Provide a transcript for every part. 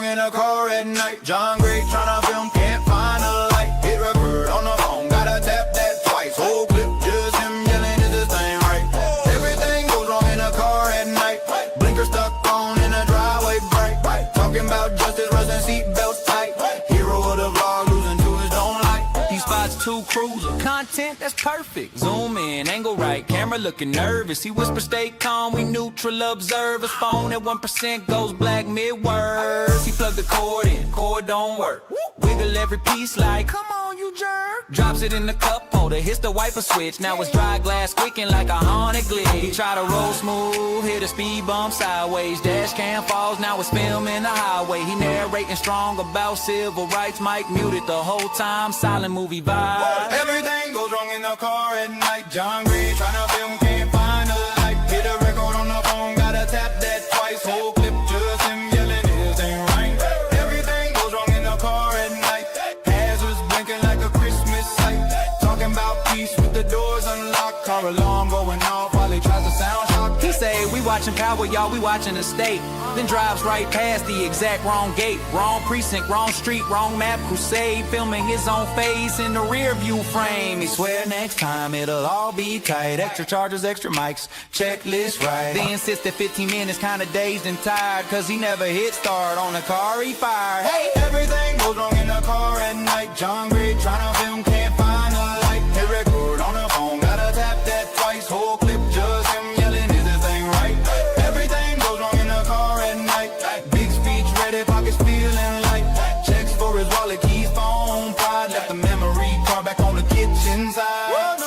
wrong in the car at night. John Gray tryna film, can't find a light. Hit record on the phone, gotta tap that twice. Whole clip, just him yelling, is this thing right? Everything goes wrong in the car at night. Blinker stuck on in the driveway bright. Talking about justice, rusting seatbelts tight. Hero of the vlog, losing to his don't like. He spots two cruiser, content that's perfect. Zoom in, angle right, camera looking nervous. He whispers, stay calm, we neutral observers. Phone at 1% goes black mid-words. He plugged the cord in, cord don't work. Wiggle every piece like, come on you jerk. Drops it in the cup holder, hits the wiper switch. Now it's dry glass squeaking like a haunted glitch. He try to roll smooth, hit a speed bump sideways. Dash cam falls, now it's filming the highway. He narrating strong about civil rights. Mic muted the whole time, silent movie vibe. Everything goes wrong in the car at night. John Gray tryna film, can't find a light. Hit a record on the phone, gotta tap that twice. Whole clip, just him yelling, this ain't right. Everything goes wrong in the car at night. Hazards blinking like a Christmas light. Talking about peace with the doors unlocked. Car alarm going off while he tries to sound shock. He say, we watching Power, y'all, we watching the state. Then drives right past the exact wrong gate. Wrong precinct, wrong street, wrong map. Crusade, filming his own face in the rear view frame. He swear next time it'll all be tight. Extra chargers, extra mics, checklist right. Then sits at 15 minutes, kinda dazed and tired, cause he never hit start on the car he fired. Hey, everything goes wrong in the car at night. John Gray tryna film, can't find a light. Hit record on the phone, gotta tap that twice. Whole clip, just him yelling, is this thing right? Everything goes wrong in the car at night. Big speech ready, pockets feeling light. Checks for his wallet, keys, phone, pride. Left the memory card back on the kitchen side.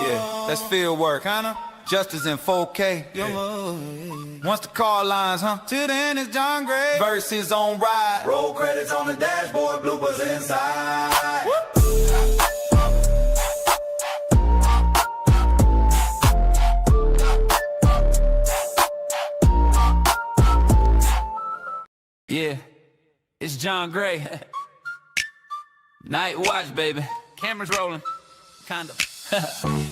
Yeah, that's field work, huh? Justice in 4K. Yeah. Once the car lines, huh? Till then it's John Gray versus on ride. Roll credits on the dashboard, bloopers inside. Yeah, it's John Gray. Night watch, baby. Cameras rolling. Kinda.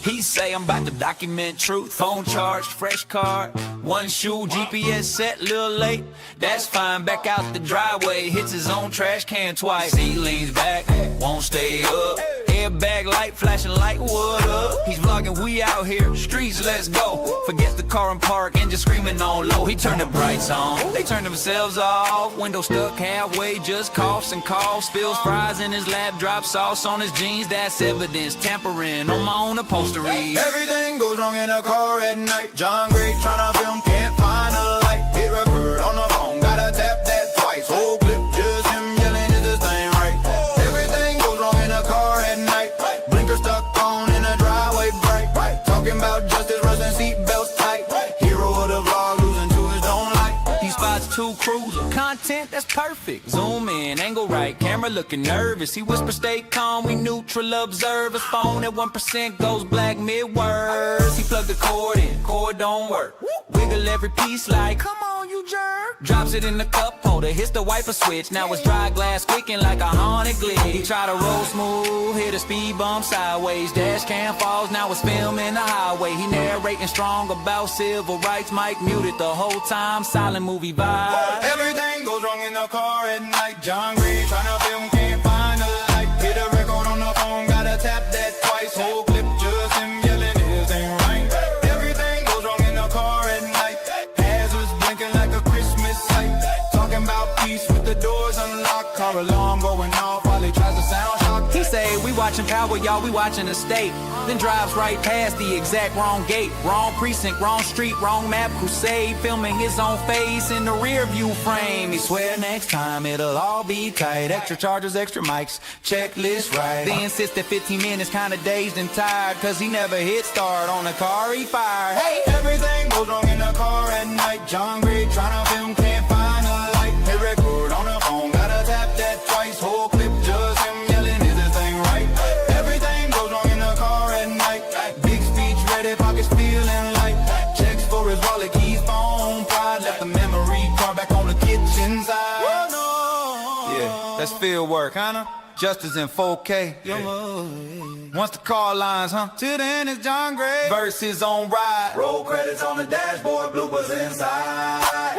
He say I'm about to document truth. Phone charged, fresh card, one shoe, GPS set, little late. That's fine, back out the driveway. Hits his own trash can twice. He leans back, won't stay up. Airbag light flashing like what up? He's vlogging, we out here, streets, let's go. Forgets the car and park and just screaming on low. He turned the brights on, they turned themselves off. Window stuck halfway, just coughs and coughs. Spills fries in his lap, drops sauce on his jeans. That's evidence, tampering on my own upholstery. Everything goes wrong in a car at night. John Gray tryna film, can't find a light. Hit record on the phone, gotta tap that twice. Whole clip, just him yelling, is this thing right? Everything goes wrong in a car at night. Blinker stuck on in the driveway bright. Talking about justice, rusting seatbelts tight. Hero of the vlog, losing to his don't like. He spots two cruiser, content that's perfect. Zoom in, angle right, camera looking nervous. He whispers, stay calm, we neutral observers. Phone at 1% goes black mid-words. He plugged the cord in, cord don't work. Wiggle every piece like, come on you jerk. Drops it in the cup holder, hits the wiper switch. Now it's dry glass squeaking like a haunted glitch. He try to roll smooth, hit a speed bump sideways. Dash cam falls, now it's filming the highway. He narrating strong about civil rights. Mic muted the whole time, silent movie vibe. Everything goes wrong in the car at night. John Gray tryna film, can't find a light. Hit a record on the phone, gotta tap that twice. Whole clip, just him yelling, this ain't right. Everything goes wrong in the car at night. Hazards blinking like a Christmas light. Talking about peace with the doors unlocked. Car alarm going off while he tries to sound shock. He say, we watching Power, y'all, we watching the state. Then drives right past the exact wrong gate. Wrong precinct, wrong street, wrong map. Crusade, filming his own face in the rear view frame. He swear next time it'll all be tight. Extra chargers, extra mics, checklist right. Then sits at 15 minutes, kinda dazed and tired, cause he never hit start on the car he fired. Hey, everything goes wrong in the car at night. John Gray tryna film, can't find a light. Hit record on the phone, gotta tap that twice. Whole clip, just him yelling, is this thing right? Everything goes wrong in the car at night. Big speech ready, pockets feeling light. Checks for his wallet, keys, phone, pride. Left the memory card back on the kitchen side. Yeah, that's field work, huh? Justice in 4K. Yeah. Once the car lines, huh? Till then it's John Gray versus on ride. Roll credits on the dashboard, bloopers inside.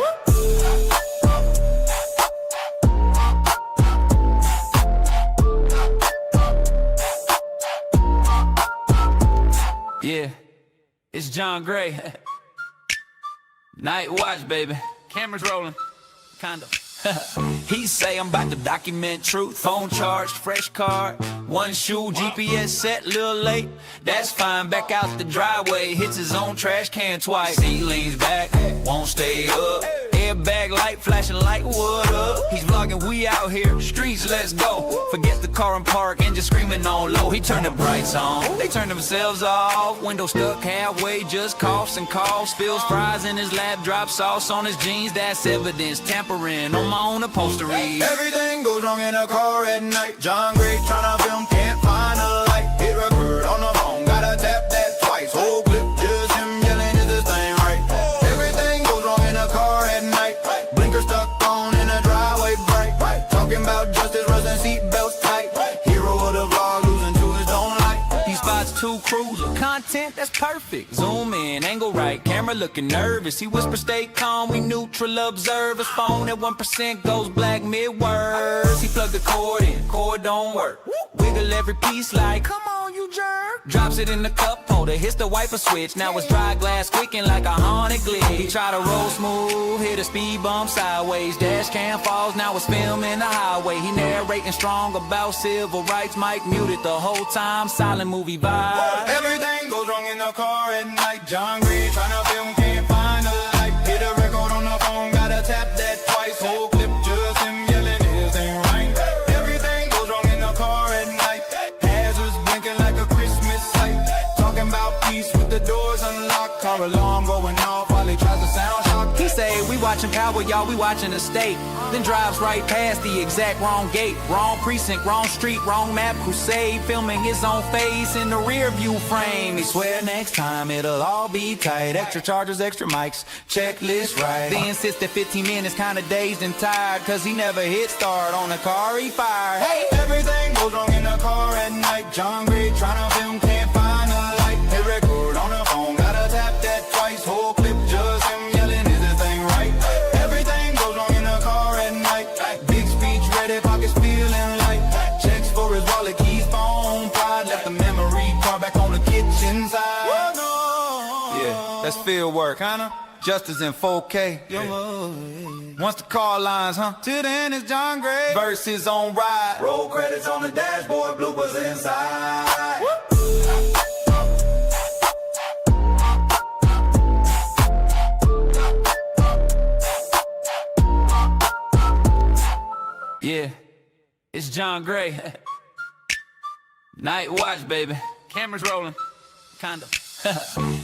John Gray. Night watch, baby. Cameras rolling. Kinda. He say I'm about to document truth. Phone charged, fresh card, one shoe, GPS set, little late. That's fine, back out the driveway. Hits his own trash can twice. He leans back, won't stay up. Airbag light flashing like what up? He's vlogging, we out here, streets, let's go. Forget the car and park and just screaming on low. He turned the brights on, they turned themselves off. Window stuck halfway, just coughs and coughs. Spills fries in his lap, drops sauce on his jeans. That's evidence, tampering on my own upholstery. Everything goes wrong in a car at night. John Gray tryna film, can't find a light. Hit record on the phone, gotta tap that twice. Whole clip, just him yelling, is this thing right? Everything goes wrong in a car at night. Blinker stuck on in a driveway bright. Talking about justice, rusting seatbelts tight. Hero of the vlog, losing to his own light. These spots too crucial, content that's perfect. Zoom in, angle right, camera looking nervous. He whisper, stay calm, we neutral observers. Phone at 1% goes black mid-words. He plugged the cord in, cord don't work. Wiggle every piece like, come on you jerk. Drops it in the cup holder, hits the wiper switch. Now it's dry glass squeaking like a haunted glitch. He try to roll smooth, hit a speed bump sideways. Dash cam falls, now it's filming the highway. He narrating strong about civil rights. Mic muted the whole time, silent movie vibe. Everything goes wrong in the car at night. John Gray tryna film, can't find a light. Hit a record on the phone, gotta tap that twice. Whole clip, just him yelling, his ain't right. Everything goes wrong in the car at night. Hazards blinking like a Christmas light. Talking about peace with the doors unlocked. Car alarm going off while he tries to sound shock. He say, we watching power, y'all, we watching the state. Then drives right past the exact wrong gate. Wrong precinct, wrong street, wrong map, crusade. Filming his own face in the rear view frame. He swear next time it'll all be tight. Extra chargers, extra mics, checklist right. Then sits there 15 minutes kinda dazed and tired, cause he never hit start on the car he fired. Hey! Everything goes wrong in the car at night. John Gray tryna film, can't find a light. Hit record on the phone, gotta tap that twice. Whole clip, just him yelling, is this thing right? Everything goes wrong in the car at night. Big speech ready, pockets feeling light. Checks for his wallet, keys, phone, pride. Left the memory card back on the kitchen side. Yeah, that's field work, kinda. Justice in 4K. Once the car lines, huh? Till then it's John Gray versus on ride. Roll credits on the dashboard, bloopers inside. Yeah, it's John Gray. Night watch, baby. Cameras rolling. Kinda.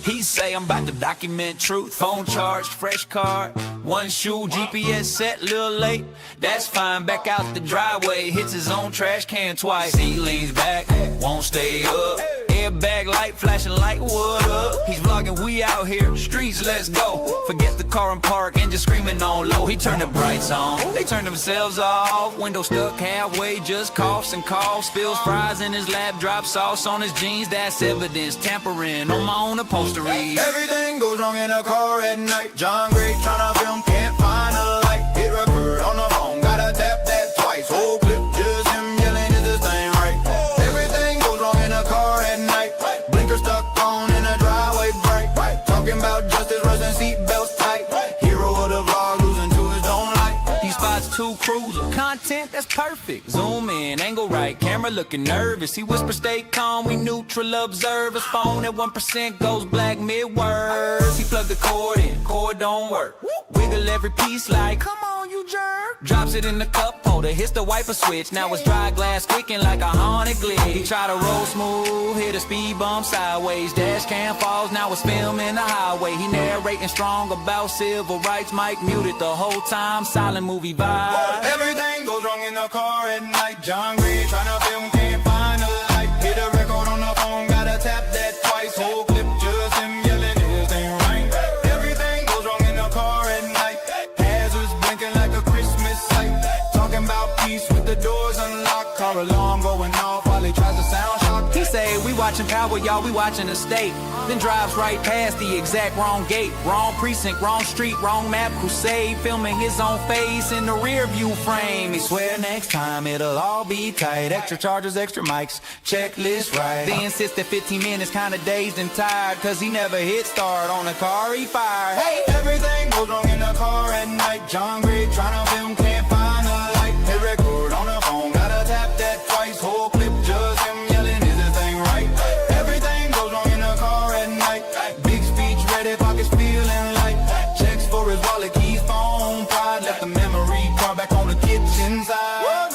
He say I'm about to document truth. Phone charged, fresh card, one shoe, GPS set, little late. That's fine, back out the driveway. Hits his own trash can twice. He leans back, won't stay up. Airbag light flashing like what up? He's vlogging, we out here, streets, let's go. Forget the car and park and just screaming on low. He turned the brights on, they turned themselves off. Window stuck halfway, just coughs and coughs. Spills fries in his lap, drops sauce on his jeans. That's evidence, tampering on my own upholstery. Everything goes wrong in a car at night. John Gray tryna film, can't find a light. Hit record on the phone, gotta tap that twice. Whole clip, just him yelling, is this thing right? Everything goes wrong in a car at night. Blinker stuck on in a driveway bright. Talking about justice, rusting seatbelts tight. Hero of the vlog, losing to his own light. These spots too crucial, content that's perfect. Zoom in, angle right, camera looking nervous. He whisper, stay calm, we neutral observers. Phone at 1% goes black mid-words. He plugged the cord in, cord don't work. Wiggle every piece like, come on you jerk. Drops it in the cup holder, hits the wiper switch. Now it's dry glass squeaking like a haunted glitch. He try to roll smooth, hit a speed bump sideways. Dash cam falls, now it's filming the highway. He narrating strong about civil rights. Mic muted the whole time, silent movie vibe. Everything goes wrong in the car at night. John Gray tryna film, can't find a light. Hit a record on the phone, gotta tap that twice. Whole clip, just him yelling, his ain't right. Everything goes wrong in the car at night. Hazards blinking like a Christmas light. Talking about peace with the doors unlocked. Car alarm going off while he tries to sound shock. He say, we watching power, y'all, we watching the state. Then drives right past the exact wrong gate. Wrong precinct, wrong street, wrong map, crusade. Filming his own face in the rear view frame. He swear next time it'll all be tight. Extra chargers, extra mics, checklist right. They insist that 15 minutes kinda dazed and tired, cause he never hit start on the car he fired. Hey! Everything goes wrong in the car at night. John Gray tryna film, can't find a light. Hit record on the phone, gotta tap that twice. Whole clip just him yelling, is this thing right? Everything goes wrong in the car at night. Big speech ready, pockets feeling light. Checks for his wallet, keys, phone, pride. Left the memory card back on the kitchen side.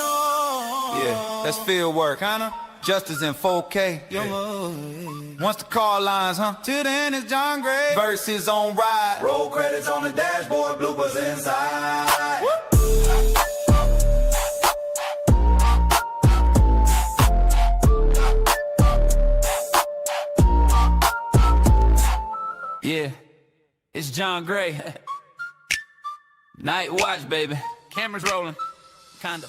Yeah, that's field work, huh? Just as in 4K. Once the car lines, till then it's John Gray versus on ride. Roll credits on the dashboard, bloopers inside. Yeah, it's John Gray. Night watch, baby. Cameras rolling, kinda.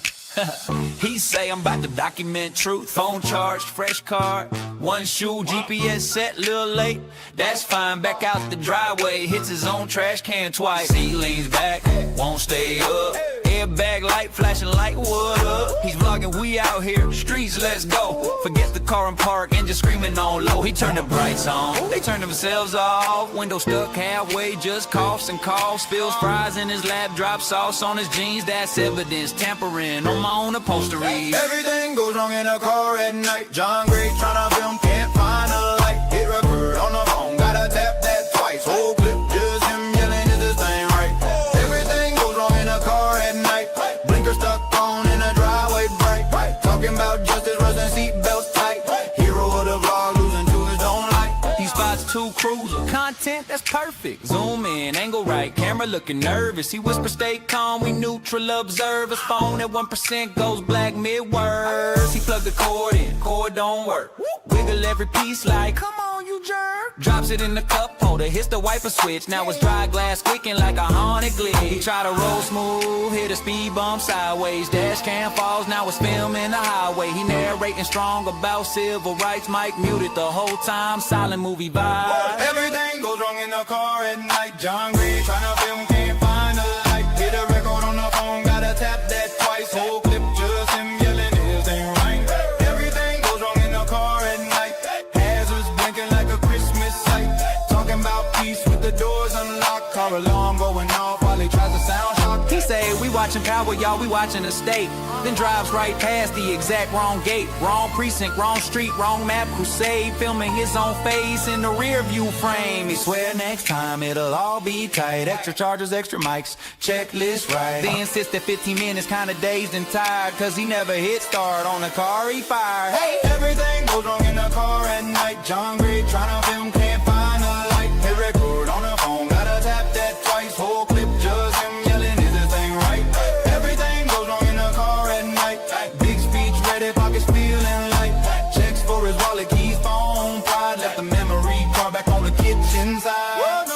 He say I'm about to document truth. Phone charged, fresh card, one shoe, GPS set, little late. That's fine, back out the driveway. Hits his own trash can twice. He leans back, won't stay up. Airbag light flashing like what up? He's vlogging, we out here, streets, let's go. Forget the car and park and just screaming on low. He turned the brights on, they turned themselves off. Window stuck halfway, just coughs and coughs. Spills fries in his lap, drops sauce on his jeans. That's evidence, tampering on my own upholstery. Everything goes wrong in a car at night. John Gray tryna film, can't find a light. Hit record on the phone, gotta tap that twice. Whole clip, just him yelling, is this thing right? Everything goes wrong in a car at night. Blinker stuck on in a driveway bright. Talking about justice, rusting seatbelts tight. Hero of the vlog, losing to his own light. He spots two cruisers, content that's perfect. Zoom in, angle right, camera looking nervous. He whispers, stay calm, we neutral observers. Phone at 1% goes black mid-words. He plugged the cord in, cord don't work. Wiggle every piece like, come on you jerk. Drops it in the cup holder, hits the wiper switch. Now it's dry glass squeaking like a haunted glitch. He try to roll smooth, hit a speed bump sideways. Dash cam falls, now it's filming the highway. He narrating strong about civil rights. Mic muted the whole time, silent movie vibe. Everything goes wrong in the car at night. John Gray tryna film, can't find a light. Hit a record on the phone, gotta tap that twice. Whole clip, just him yelling, is this ain't right? Everything goes wrong in the car at night. Hazards blinking like a Christmas light. Talking about peace with the doors unlocked. Car alarm going off while he tries to sound shock. He say, we watching power, y'all, we watching the state. Then drives right past the exact wrong gate. Wrong precinct, wrong street, wrong map, crusade. Filming his own face in the rear view frame. He swear next time it'll all be tight. Extra chargers, extra mics, checklist right. They insist that 15 minutes kinda dazed and tired, cause he never hit start on the car he fired. Hey! Everything goes wrong in the car at night. John Gray tryna film, can't find a light. Hit record on the phone, gotta tap that twice. Whole clip, just him yelling, is this thing right? Everything goes wrong in the car at night. Big speech ready, pockets feeling light. Checks for his wallet, keys, phone, pride. Left the memory card back on the kitchen side.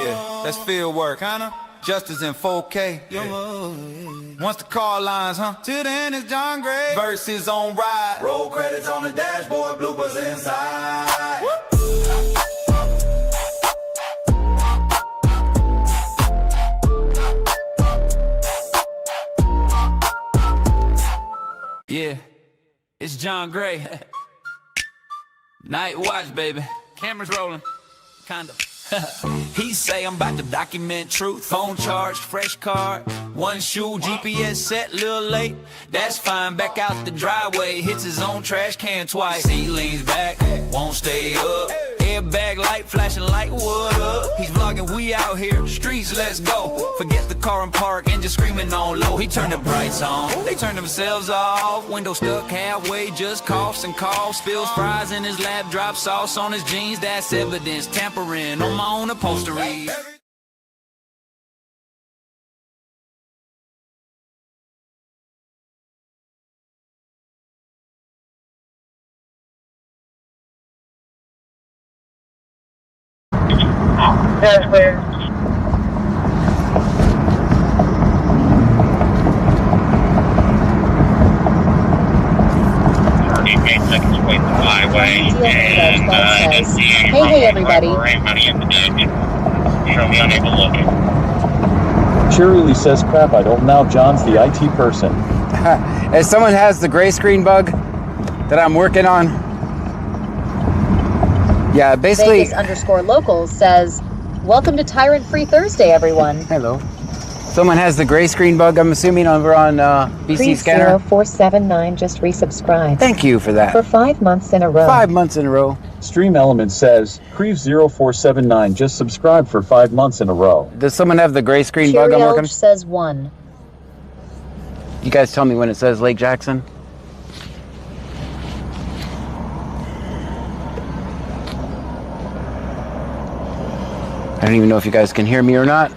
Yeah, that's field work, huh? Just as in 4K. Once the car lines, till then it's John Gray versus on ride. Roll credits on the dashboard, bloopers inside. Yeah, it's John Gray. Night watch, baby. Cameras rolling, kinda. He say I'm about to document truth. Phone charged, fresh card, one shoe, GPS set, little late. That's fine, back out the driveway. Hits his own trash can twice. He leans back, won't stay up. Airbag light flashing like what up? He's vlogging, we out here, streets, let's go. Forget the car and park and just screaming on low. He turned the brights on, they turned themselves off. Window stuck halfway, just coughs and coughs. Spills fries in his lap, drops sauce on his jeans. That's evidence, tampering on my own upholstery. Yes, please. Seconds away from the highway. Made 12 says, hey everybody. Show me unable looking. Cheerily says, crap, I don't know. John's the IT person. If someone has the gray screen bug that I'm working on, yeah, basically. Vegas_locals says, welcome to Tyrant Free Thursday, everyone. Hello. Someone has the gray screen bug, I'm assuming, over on BC Scanner. 0479 just resubscribed. Thank you for that. For 5 months in a row. 5 months in a row. Stream Element says, Creve0479 just subscribed for 5 months in a row. Does someone have the gray screen bug I'm working? Says 1. You guys tell me when it says Lake Jackson. I don't even know if you guys can hear me or not.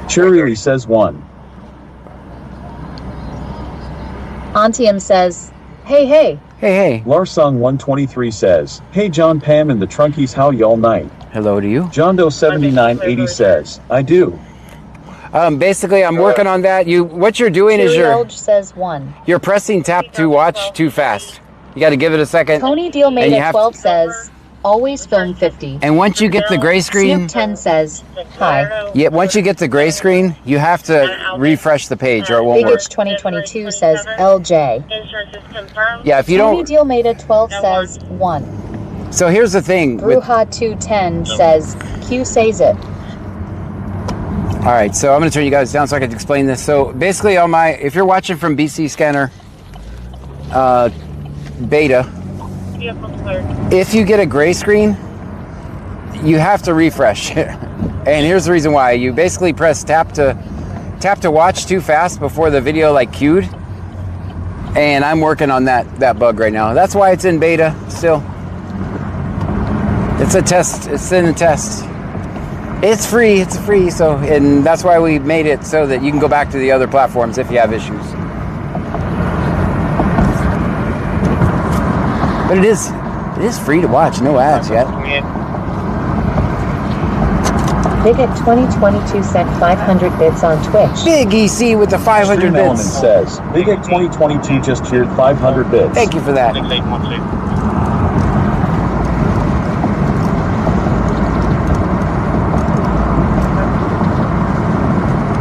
Cheerily says 1. Antium says, hey. Hey, hey. Larsung123 says, hey John, Pam, and the Trunkies, how y'all night? Hello to you. John Doe 7980 says, I do. Basically, I'm working on that. What you're doing is says 1. you're pressing tap to watch too fast. You got to give it a second. Tony Deal made it 12 says, always film 50. And once you get the gray screen, Snoop 10 says, hi. yeah, once you get the gray screen, you have to refresh the page or it won't work. Bigitch 2022 says LJ. Yeah, if you Tony don't. Deal made it 12 says 1. So here's the thing. Bruja 210 says Q says it. All right, so I'm going to turn you guys down so I can explain this. So basically, if you're watching from BC Scanner beta, if you get a gray screen, you have to refresh. And here's the reason why. You basically press tap to watch too fast before the video like queued. And I'm working on that bug right now. That's why it's in beta still. It's a test. It's in a test. It's free. It's free. So, and that's why we made it so that you can go back to the other platforms if you have issues. But it is free to watch. No ads yet. Big at 2022 sent 500 bits on Twitch. Big EC with the 500 Stream bits. Element says, Big at 2022 just cheered 500 bits. Thank you for that.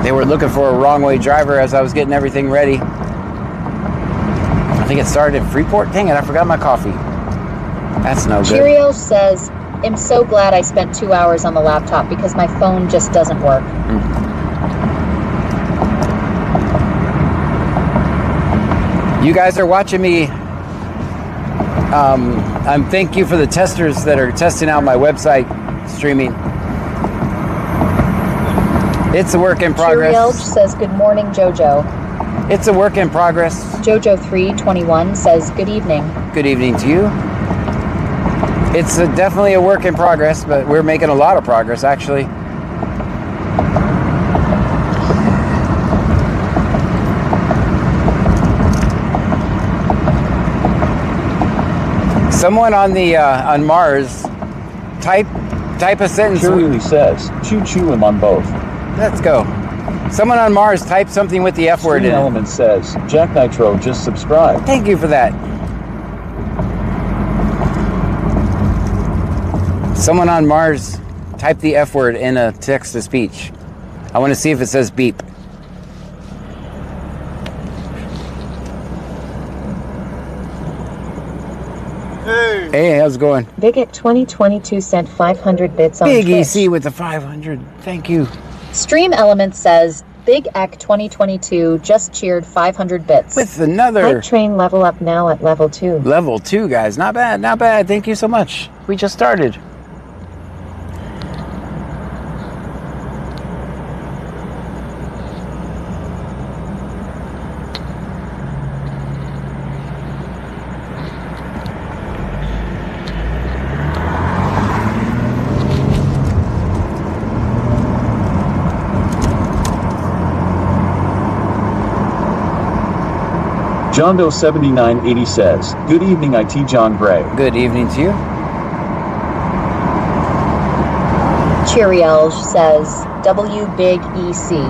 They were looking for a wrong way driver as I was getting everything ready. I think it started in Freeport. Dang it, I forgot my coffee. That's no good. Cheerios says, I'm so glad I spent 2 hours on the laptop because my phone just doesn't work. You guys are watching me. Thank you for the testers that are testing out my website streaming. It's a work in progress. Cheerios says, good morning, Jojo. It's a work in progress. Jojo321 says, good evening. Good evening to you. It's definitely a work in progress, but we're making a lot of progress, actually. Someone on Mars, type a sentence. Cheerily says, choo choo him on both. Let's go. Someone on Mars, type something with the F word in it. Element says, Jack Nitro just subscribed. Thank you for that. Someone on Mars, type the F word in a text to speech. I want to see if it says beep. Hey, how's it going? Big at 2022 sent 500 bits on Big Twitch. EC with the 500. Thank you. Stream Elements says, Big Ek 2022 just cheered 500 bits. With another Hype train level up now at level 2. level 2, guys. Not bad, not bad. Thank you so much. We just started. John Doe 7980 says, good evening, IT John Gray. Good evening to you. Cheerios says, W Big EC.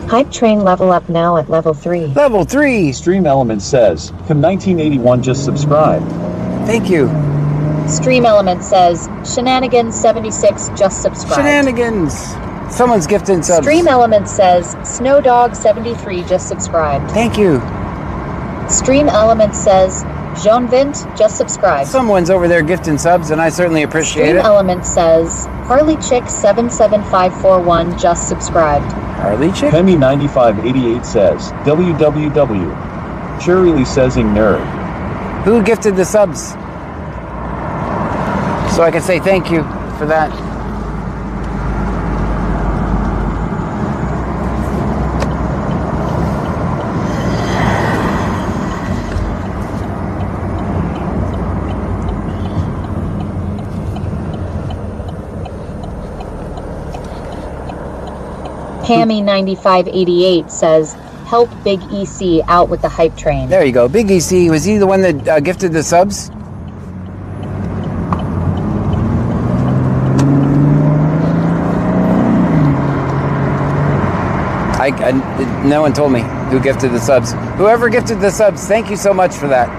Hype train level up now at level 3. Level 3. Stream Element says, Kim 1981 just subscribed. Thank you. Stream Element says, Shenanigans 76 just subscribed. Shenanigans. Someone's gifting subs. Stream Element says, Snowdog 73 just subscribed. Thank you. Stream Element says, Jean Vint just subscribed. Someone's over there gifting subs, and I certainly appreciate Stream it. Element says, Harley Chick 77541 just subscribed. Harley Chick? Pemmy 9588 says, WWW. Shirley saysing nerd. Who gifted the subs? So I can say thank you for that. Pammy 9588 says, help Big EC out with the hype train. There you go. Big EC, was he the one that gifted the subs? No one told me who gifted the subs. Whoever gifted the subs, thank you so much for that.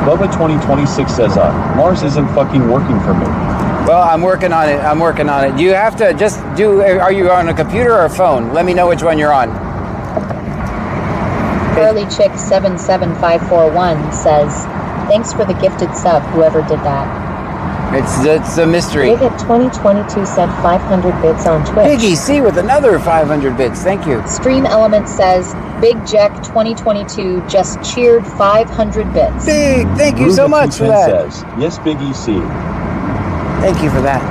Bubba 2026 says, Mars isn't fucking working for me. Well, I'm working on it. I'm working on it. You have to just do, are you on a computer or a phone? Let me know which one you're on. Harley Chick 77541 says, thanks for the gifted sub, whoever did that. It's a mystery. Big at 2022 sent 500 bits on Twitch. Big EC with another 500 bits. Thank you. Stream Element says, Big Jack 2022 just cheered 500 bits. Big, thank you so much for that. Says, yes, Big EC. Thank you for that.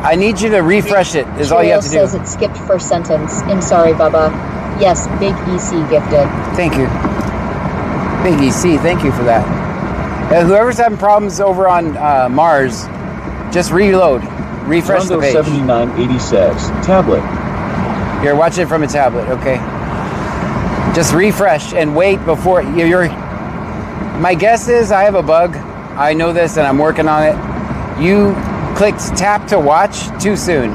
I need you to refresh it, is all you have to do. says it skipped first sentence. I'm sorry, Bubba. Yes, Big EC gifted. Thank you. Big EC, thank you for that. Whoever's having problems over on Mars, just reload. Refresh the page. 7980 says, tablet. You're watching it from a tablet, okay. Just refresh and wait before you're. My guess is I have a bug. I know this and I'm working on it. You clicked tap to watch too soon.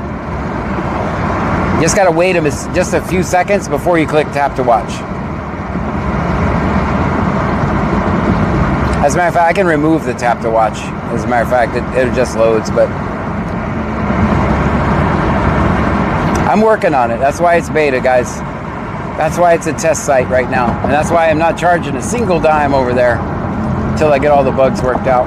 You just gotta wait just a few seconds before you click tap to watch. As a matter of fact, I can remove the tap to watch. As a matter of fact, it just loads, but I'm working on it. That's why it's beta, guys. That's why it's a test site right now. And that's why I'm not charging a single dime over there until I get all the bugs worked out.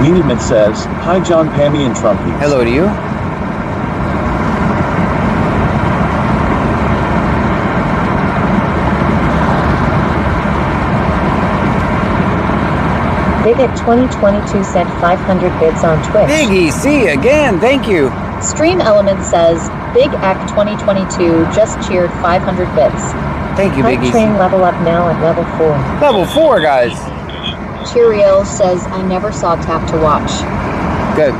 Wieneman says, hi John, Pammy, and Trumpy. Hello to you. Big at 2022 sent 500 bits on Twitch. Big EC again, thank you. Stream Element says, Big Act 2022 just cheered 500 bits. Thank you, Big Hype EC. train level up now at level 4. Level 4, guys. Cheerio says, I never saw tap to watch. Good.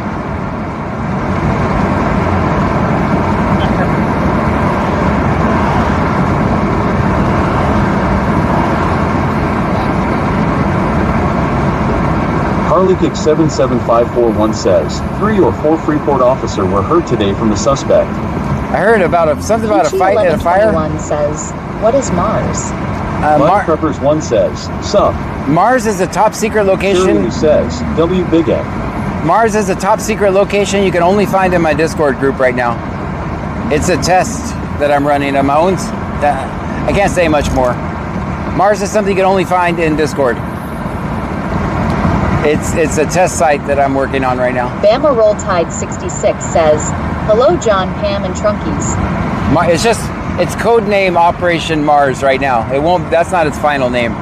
Harleykick 77541 says, 3 or 4 Freeport officer were hurt today from the suspect. I heard about something about a fight at a fire. Says, what is Mars? Mike Preppers 1 says, sup. Mars is a top secret location. Shirley says, W Big X. Mars is a top secret location you can only find in my Discord group right now. It's a test that I'm running on my own. I can't say much more. Mars is something you can only find in Discord. It's a test site that I'm working on right now. Bama Roll Tide 66 says, hello John, Pam, and Trunkies. It's code name Operation Mars right now. That's not its final name.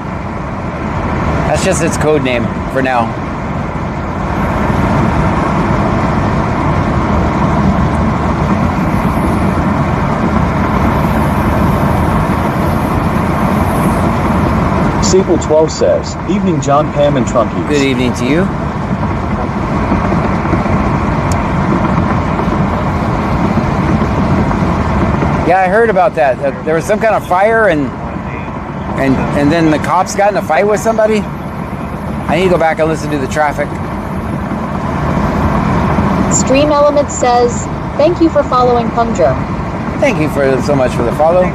That's just its code name for now. Sable 12 says, evening John, Pam, and Trunkies. Good evening to you. Yeah, I heard about that. There was some kind of fire and then the cops got in a fight with somebody. I need to go back and listen to the traffic. Stream Element says, thank you for following Pumger. Thank you so much for the follow.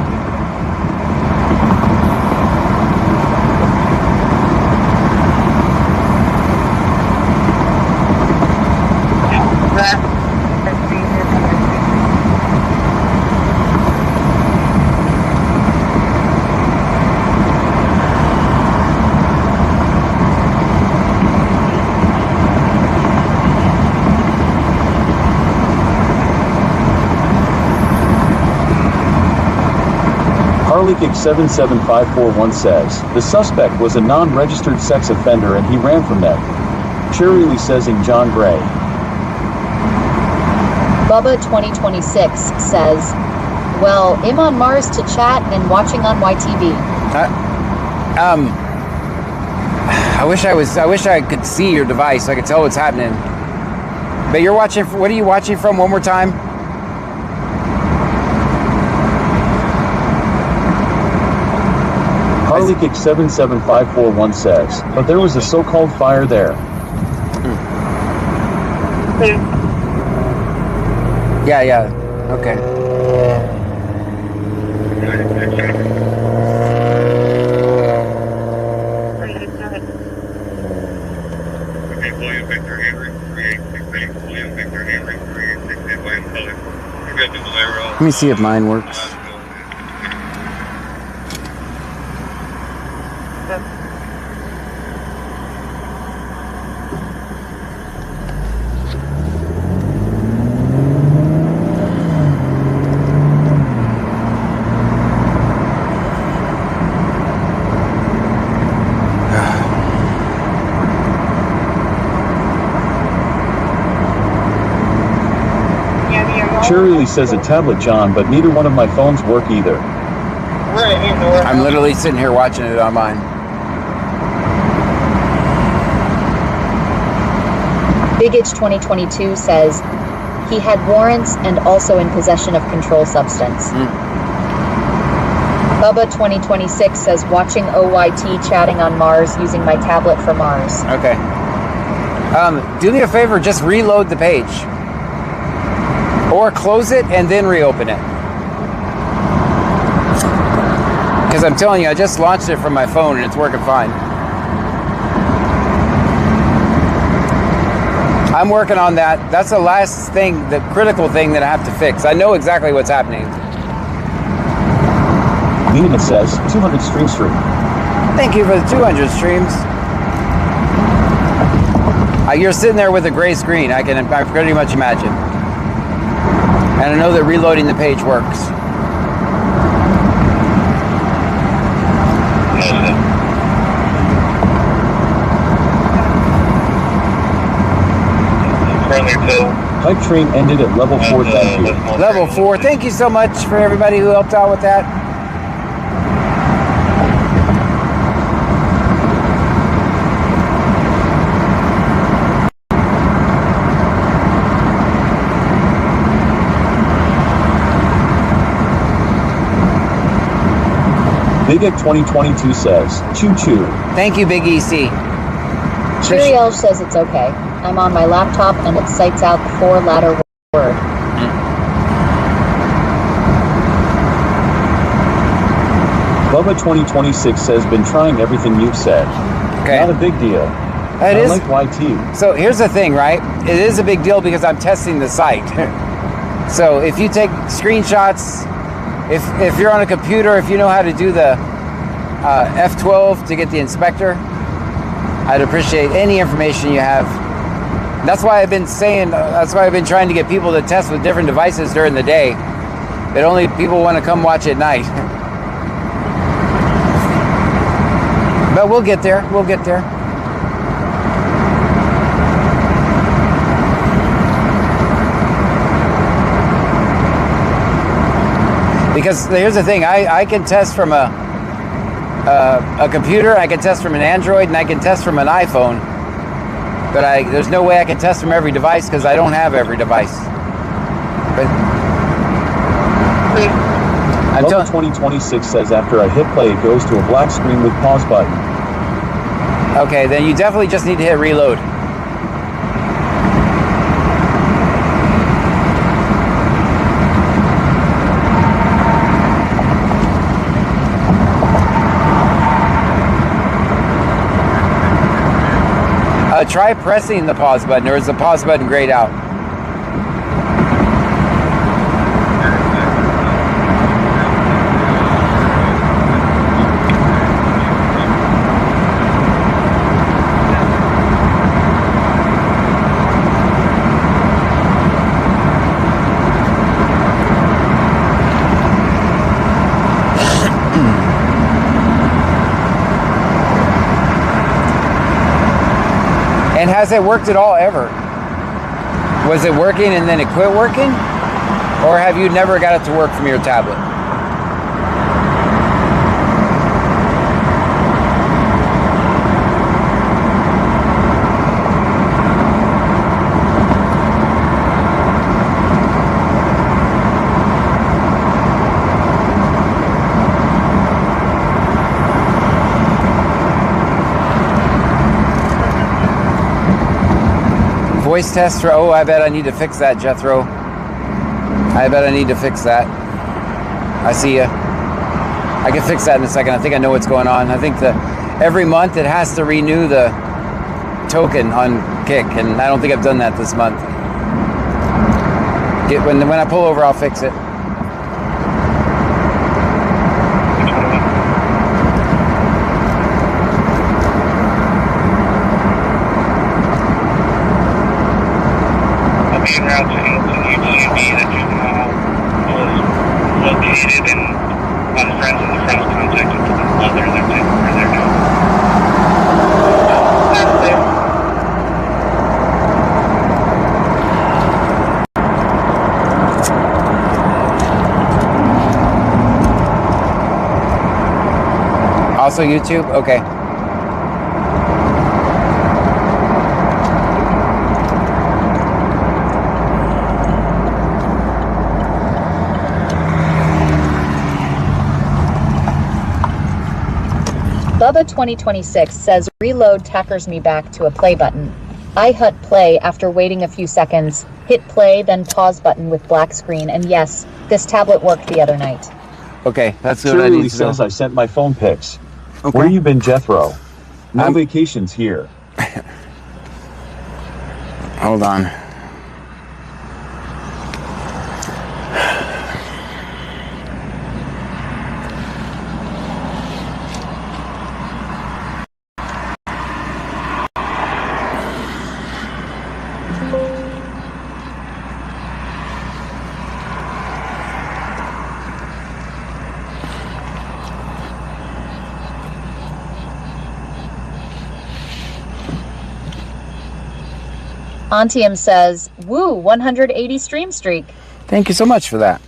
HarleyKick77541 says, the suspect was a non-registered sex offender and he ran from them. Cheerily saysing John Gray. Bubba 2026 says, well, I'm on Mars to chat and watching on YTV. I wish I could see your device so I could tell what's happening. But you're watching, what are you watching from one more time? HarleyKick77541 says, but there was a so-called fire there. Yeah, okay. William Victor Henry, 3868, William Victor Henry, 3868, William Cullen. Let me see if mine works. Cheerily says a tablet, John, but neither one of my phones work either. I'm literally sitting here watching it on mine. Bigage 2022 says, he had warrants and also in possession of controlled substance. Bubba 2026 says, watching OYT chatting on Mars using my tablet for Mars. Okay. Do me a favor, just reload the page. Or close it and then reopen it. Because I'm telling you, I just launched it from my phone and it's working fine. I'm working on that. That's the last thing, the critical thing that I have to fix. I know exactly what's happening. Nina says, 200 stream. Thank you for the 200 streams. You're sitting there with a gray screen. I pretty much imagine. And I know that reloading the page works. Pipe train ended at level 4, thank you. Level 4, thank you so much for everybody who helped out with that. Big Egg 2022 says, choo choo. Thank you, Big EC. Chiriel says it's okay. I'm on my laptop and it cites out the 4-letter word. Bubba 2026 says, been trying everything you've said. Okay. Not a big deal. It is. Like YT. So here's the thing, right? It is a big deal because I'm testing the site. So if you take screenshots, if you're on a computer, if you know how to do the F12 to get the inspector, I'd appreciate any information you have. That's why I've been saying, that's why I've been trying to get people to test with different devices during the day. But only people want to come watch at night. But we'll get there, we'll get there. Because here's the thing, I can test from a computer, I can test from an Android, and I can test from an iPhone. But there's no way I can test from every device because I don't have every device. But I'm Bubba telling. 2026 says after I hit play, it goes to a black screen with pause button. Okay, then you definitely just need to hit reload. Try pressing the pause button, or is the pause button grayed out? And has it worked at all ever? Was it working and then it quit working? Or have you never got it to work from your tablet? Voice test. Oh, I bet I need to fix that, Jethro. I bet I need to fix that. I see ya. I can fix that in a second. I think I know what's going on. I think every month it has to renew the token on Kick, and I don't think I've done that this month. When I pull over, I'll fix it. Being route to UTV that was located and friends and the friends contacted the mother. They're taking where they're doing. That's there. Also YouTube? Okay. Bubba 2026 says reload tackers me back to a play button. I hit play after waiting a few seconds, hit play, then pause button with black screen, and yes, this tablet worked the other night. Okay, that's what I Shirley need to know. says I sent my phone pics. Okay. Where you been, Jethro? No vacations here. Hold on. Antium says, woo, 180 stream streak. Thank you so much for that.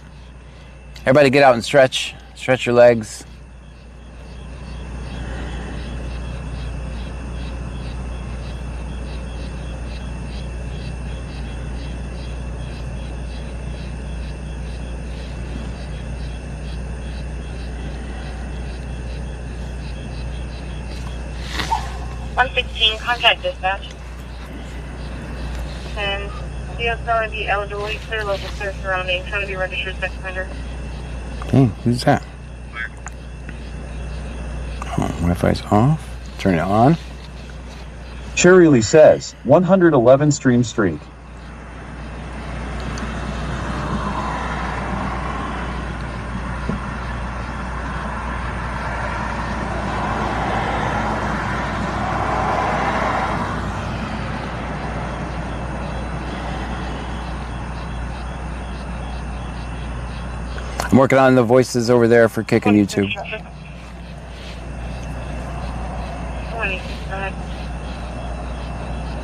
Everybody get out and stretch. Stretch your legs. Contact dispatch. And CSR the eligibility clear local clear surrounding, trying to be registered sex offender. Hey, who's that? Oh, Wi-Fi's off. Turn it on. Shirley says 111 stream streak. I'm working on the voices over there for Kick and YouTube.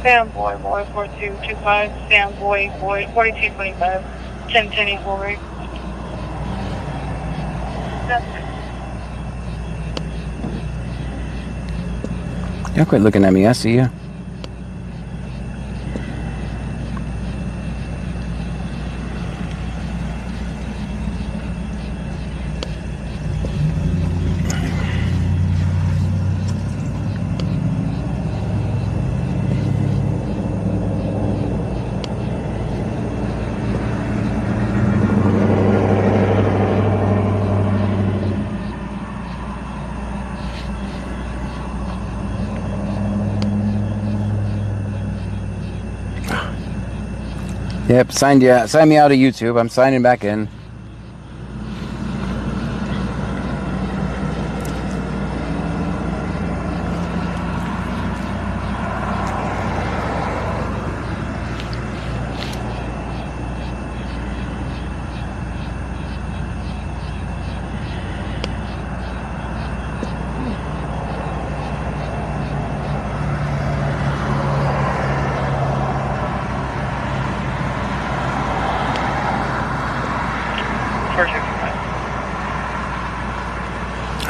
Sam boy 4225, Sam boy 4225, 1010 equal rate. Y'all quit looking at me. I see you. Yep, sign me out of YouTube. I'm signing back in.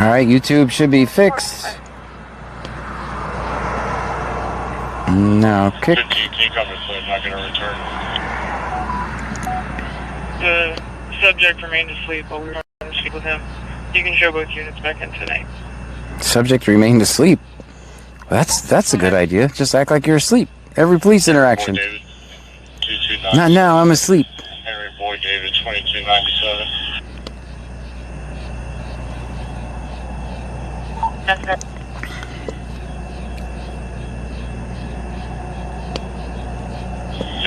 All right, YouTube should be fixed. Now, kick. Not going to return. The subject remained asleep while we were on to speak with him. You can show both units back in tonight. Subject remained asleep. Well, that's a good idea. Just act like you're asleep. Every police interaction. Not now, I'm asleep. Henry Boyd David, 2297. That's it.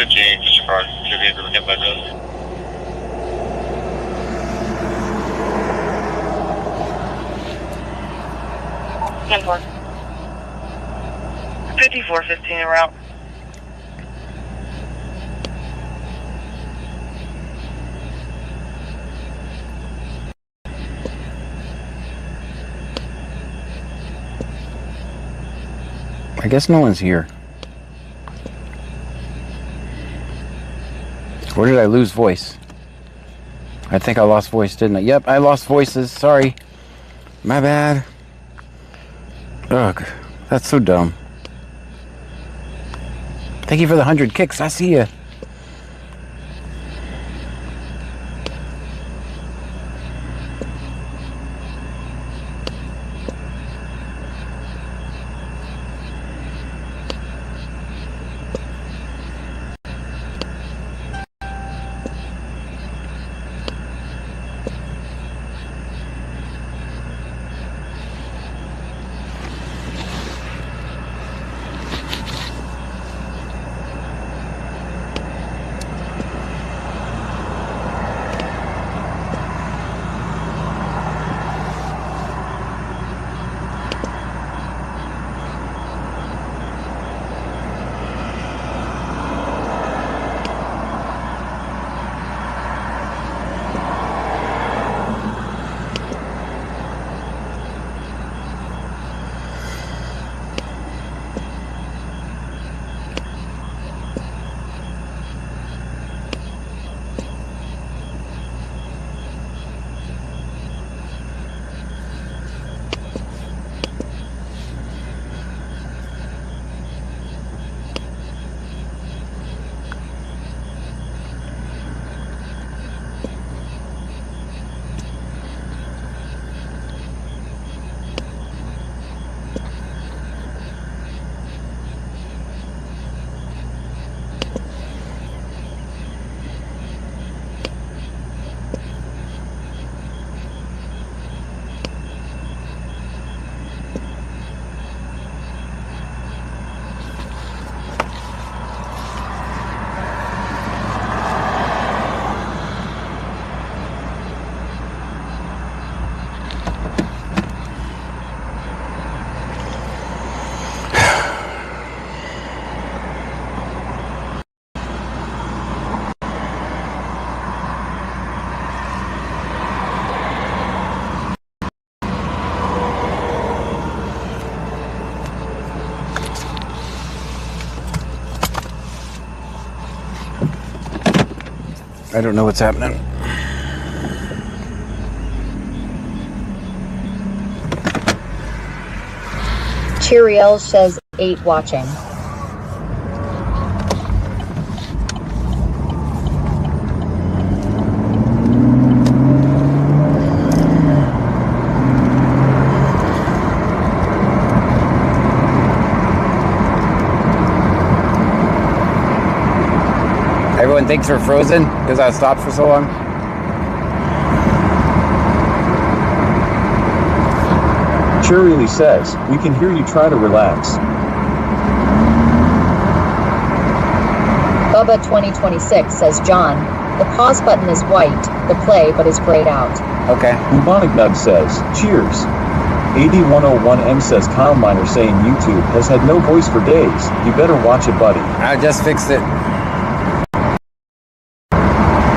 Disregard. Should be able to get by this. Ten-4. 5415 en route. I guess no one's here. Where did I lose voice? I think I lost voice, didn't I? Yep, I lost voices. Sorry. My bad. Ugh, that's so dumb. Thank you for the 100 kicks. I see ya. I don't know what's happening. Cheeriel says 8 watching. Everyone thinks we're frozen because I stopped for so long. Cheerily says, we can hear you, try to relax. Bubba 2026 says, John, the pause button is white, the play, but is grayed out. Okay. Bubonic Nug says, cheers. AD101M says, Kyle Miner saying YouTube has had no voice for days. You better watch it, buddy. I just fixed it.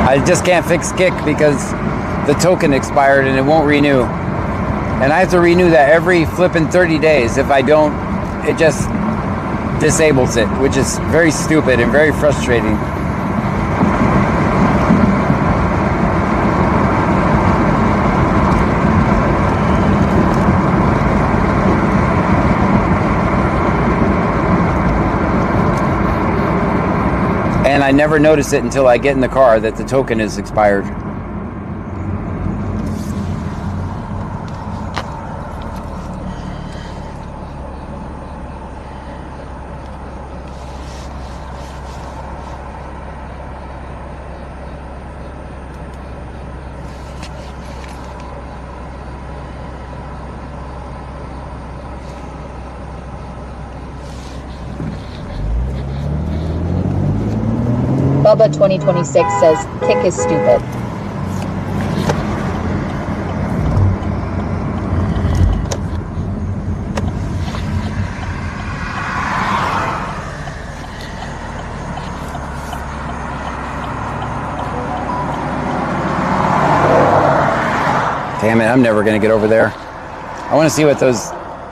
I just can't fix Kick because the token expired and it won't renew. And I have to renew that every flipping 30 days. If I don't, it just disables it, which is very stupid and very frustrating. And I never notice it until I get in the car that the token is expired. Bubba 2026 says, Kick is stupid. Damn it, I'm never gonna get over there. I wanna see what those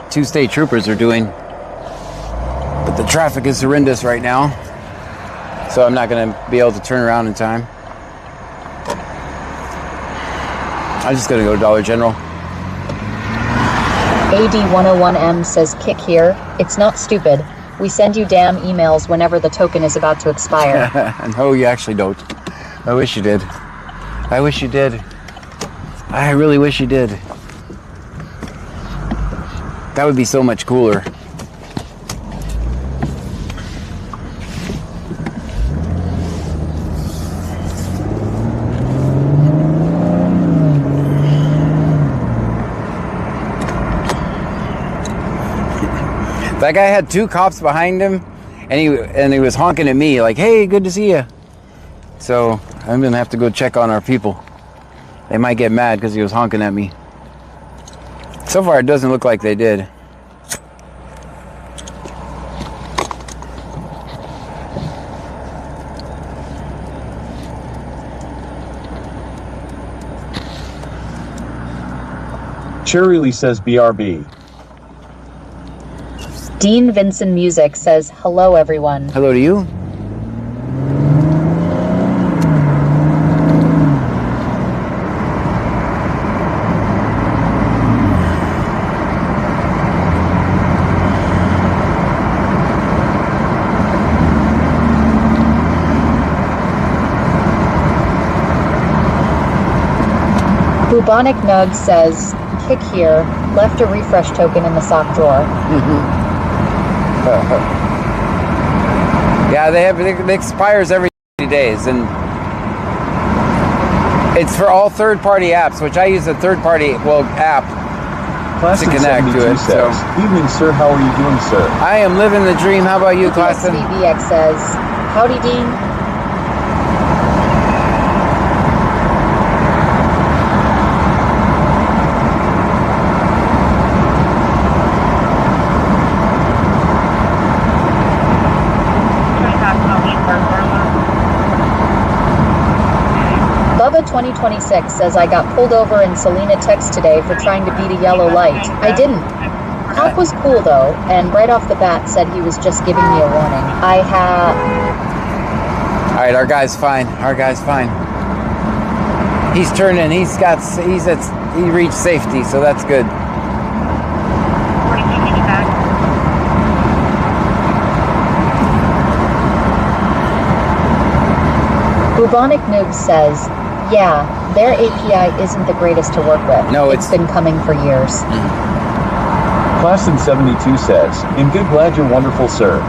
two state troopers are doing. But the traffic is horrendous right now. So I'm not gonna be able to turn around in time. I'm just gonna go to Dollar General. AD101M says, Kick here. It's not stupid. We send you damn emails whenever the token is about to expire. No, you actually don't. I wish you did. I wish you did. I really wish you did. That would be so much cooler. That guy had two cops behind him, and he was honking at me like, "Hey, good to see you." So I'm gonna have to go check on our people. They might get mad because he was honking at me. So far, it doesn't look like they did. Cherry Lee says, BRB. Dean Vincent Music says, hello everyone. Hello to you. Bubonic Nug says, Kick here, left a refresh token in the sock drawer. Yeah, it expires every 30 days, and it's for all third-party apps, which I use a third-party app Class to connect to it. So, evening, sir. How are you doing, sir? I am living the dream. How about you, Classen? BBX says, howdy, Dean. Bubba 2026 says, I got pulled over in Salina, Texas today for trying to beat a yellow light. I didn't. Cop was cool though, and right off the bat said he was just giving me a warning. Alright, our guy's fine. Our guy's fine. He's turning, he reached safety, so that's good. Bubonic Noob says, yeah, their API isn't the greatest to work with. No, it's been coming for years. Classen 72 says, "In good, glad you're wonderful, sir."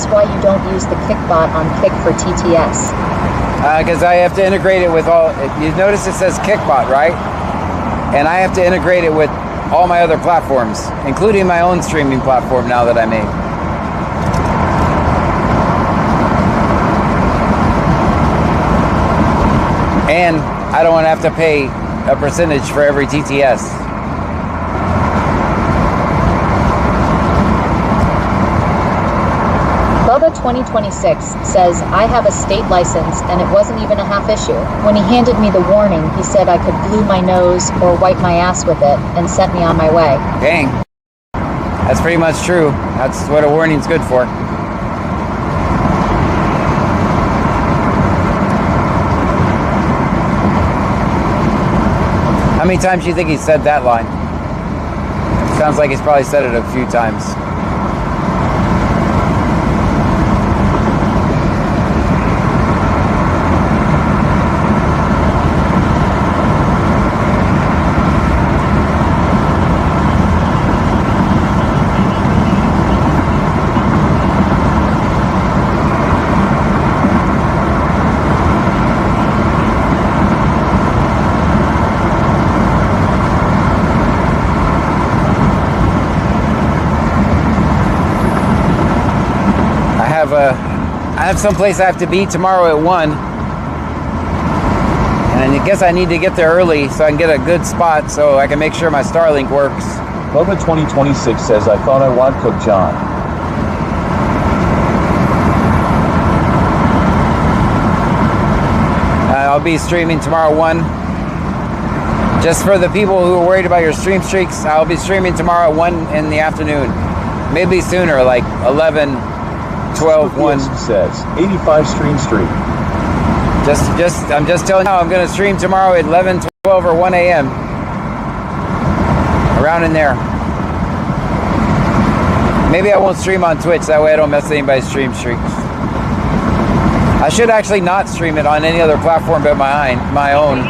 curious why you don't use the Kickbot on Kick for TTS. Because I have to integrate it with all. You notice it says Kickbot, right? And I have to integrate it with all my other platforms, including my own streaming platform now that I made. And I don't want to have to pay a percentage for every TTS. Bubba 2026 says, I have a state license and it wasn't even a half issue. When he handed me the warning, he said I could glue my nose or wipe my ass with it and sent me on my way. Dang. That's pretty much true. That's what a warning's good for. How many times do you think he said that line? Sounds like he's probably said it a few times. I have someplace I have to be tomorrow at 1. And I guess I need to get there early so I can get a good spot so I can make sure my Starlink works. Bubba 2026 says, I thought I would cook John. I'll be streaming tomorrow 1. Just for the people who are worried about your stream streaks, I'll be streaming tomorrow at 1 in the afternoon. Maybe sooner, like 11, 12, 1. Says 85 stream streak. I'm just telling you how I'm going to stream tomorrow at 11, 12, or 1 a.m. Around in there. Maybe I won't stream on Twitch, that way I don't mess with anybody's stream streaks. I should actually not stream it on any other platform but my own.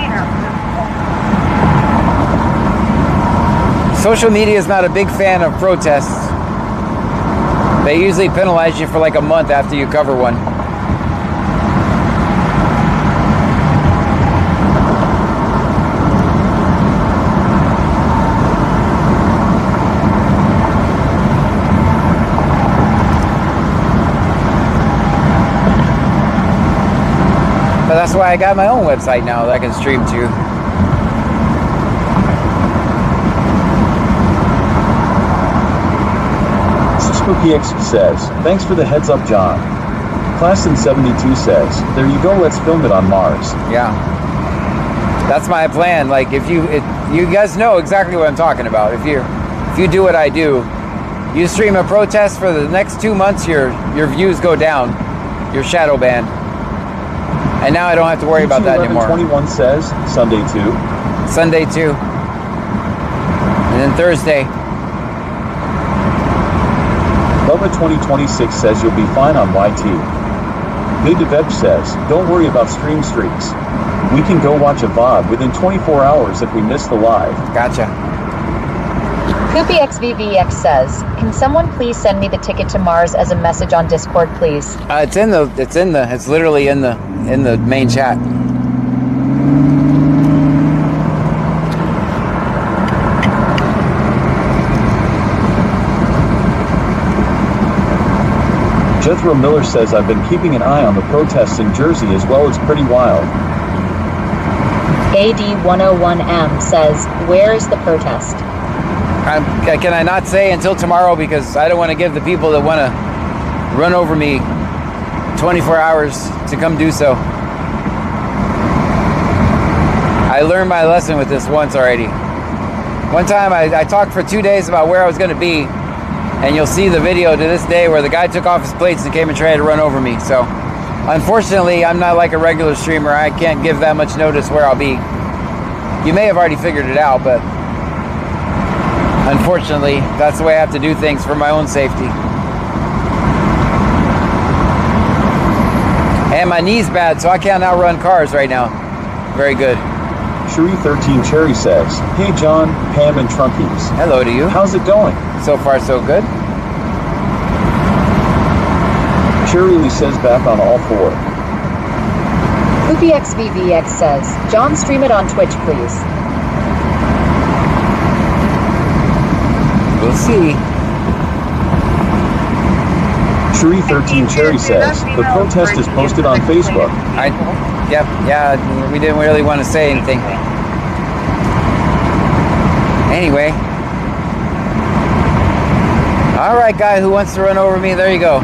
Social media is not a big fan of protests. They usually penalize you for like a month after you cover one. But that's why I got my own website now that I can stream to. SpookyX says, thanks for the heads up, John. Class in 72 says, there you go, let's film it on Mars. Yeah. That's my plan. Like, if you guys know exactly what I'm talking about. If you do what I do, you stream a protest for the next 2 months, your views go down. You're shadow banned. And now I don't have to worry about that anymore. 21 says, Sunday 2. Sunday 2. And then Thursday. Bubba 2026 says you'll be fine on YT. Videveb says, don't worry about stream streaks. We can go watch a VOD within 24 hours if we miss the live. Gotcha. KoopyXVVX says, can someone please send me the ticket to Mars as a message on Discord, please? It's literally in the main chat. Jethro Miller says, I've been keeping an eye on the protests in Jersey as well. It's pretty wild. AD101M says, where is the protest? Can I not say until tomorrow, because I don't want to give the people that want to run over me 24 hours to come do so. I learned my lesson with this once already. One time I talked for 2 days about where I was going to be, and you'll see the video to this day where the guy took off his plates and came and tried to run over me. So unfortunately, I'm not like a regular streamer. I can't give that much notice where I'll be. You may have already figured it out, but unfortunately, that's the way I have to do things for my own safety. And my knee's bad, so I can't outrun cars right now. Very good. Cherie13 Cherry says, hey John, Pam, and Trunkies. Hello to you. How's it going? So far, so good. Cheerily says back on all four. PoopyXVVX says, John, stream it on Twitch, please. We'll see. Cherie13 Cherry says, the protest is posted on Facebook. Yeah, we didn't really want to say anything. Anyway. All right, guy who wants to run over me, there you go.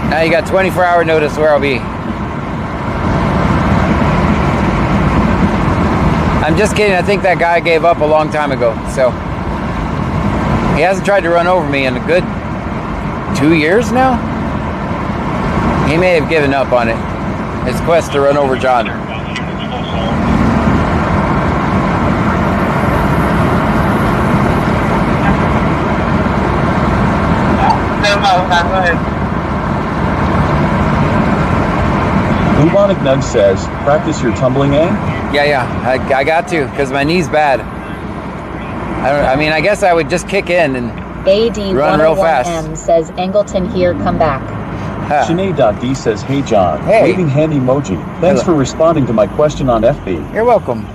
Now you got 24-hour notice where I'll be. I'm just kidding. I think that guy gave up a long time ago. So he hasn't tried to run over me in a good 2 years now. He may have given up on it. His quest to run over John. Bubonic Nug says, practice your tumbling, eh? Yeah, I got to, because my knee's bad. I mean, I guess I would just kick in and run real fast. AD101M says, Angleton here, come back. Sinead.D says, hey John, Hey. waving hand emoji. Thanks for responding to my question on FB. You're welcome.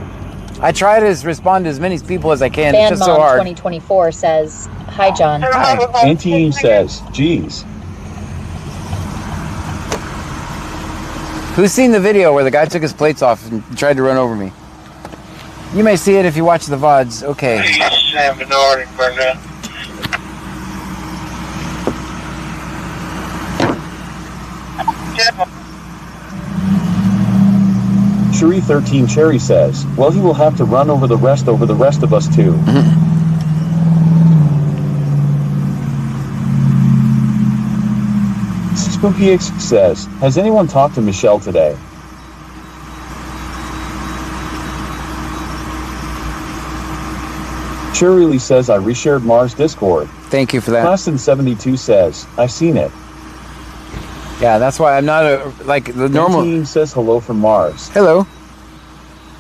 I try to respond to as many people as I can. It's just so FanMom hard. 2024 says, hi John. Auntie says, geez. Who's seen the video where the guy took his plates off and tried to run over me? You may see it if you watch the VODs. Okay. Cherie13 Cherry says, well, he will have to run over the rest of us too. SpookyX says, has anyone talked to Michelle today? Cheerily says, I reshared Mars Discord. Thank you for that. Classen72 says, I've seen it. Yeah, that's why I'm not like the normal. Team says hello from Mars. Hello.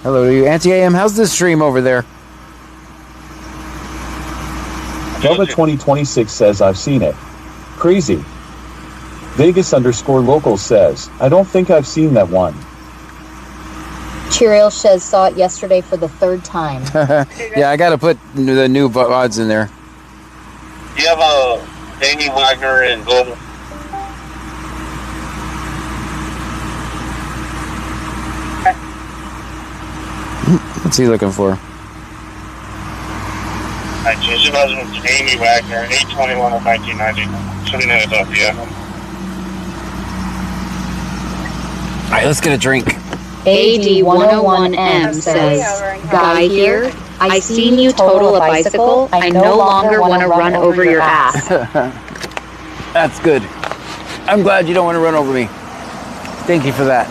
Hello to you, Anti-AM. How's the stream over there? Delta 2026 says, I've seen it. Crazy. Vegas_local says, I don't think I've seen that one. Cheeriel Shez saw it yesterday for the third time. Yeah, I gotta put the new VODs in there. You have a Danny Wagner and Global. What's he looking for? I changed it as Danny Wagner, 821 of 1990. Philadelphia. All right, let's get a drink. AD101M says, Guy here, I seen you total a bicycle. I no longer want to run over your ass. That's good. I'm glad you don't want to run over me. Thank you for that.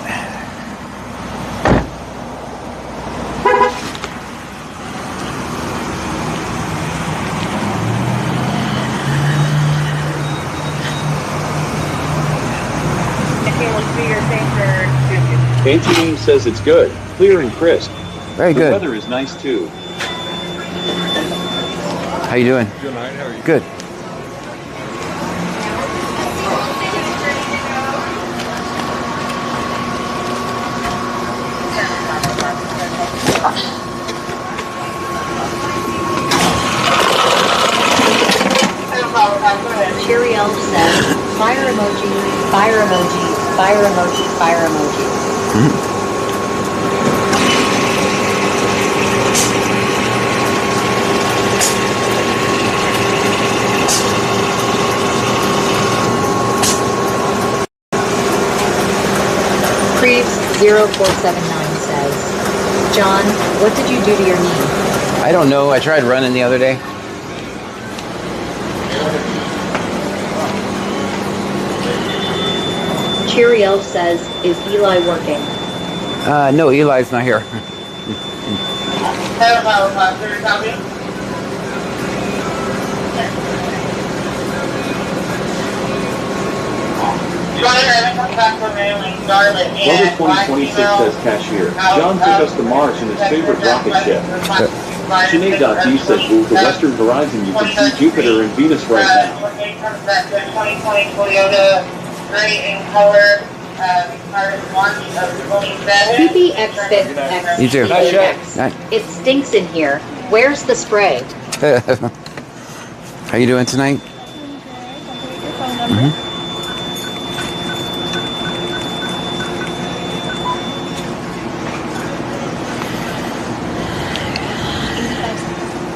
ATM says it's good, clear and crisp. Very The good. weather is nice too. How you doing? Good night. How are you? Good. Cheeriel says, fire emoji, fire emoji, fire emoji, fire emoji. Creeps0479 says, John, what did you do to your knee? I don't know. I tried running the other day. Cheeriel says, is Eli working? No, Eli's not here. Weather 2026 says cashier. John took us to Mars in his favorite rocket ship. Sinead.D says move to Western Horizon. You can see Jupiter and Venus right now. gray in color. PPX6X. You too. It stinks in here. Where's the spray? How you doing tonight? Mm-hmm.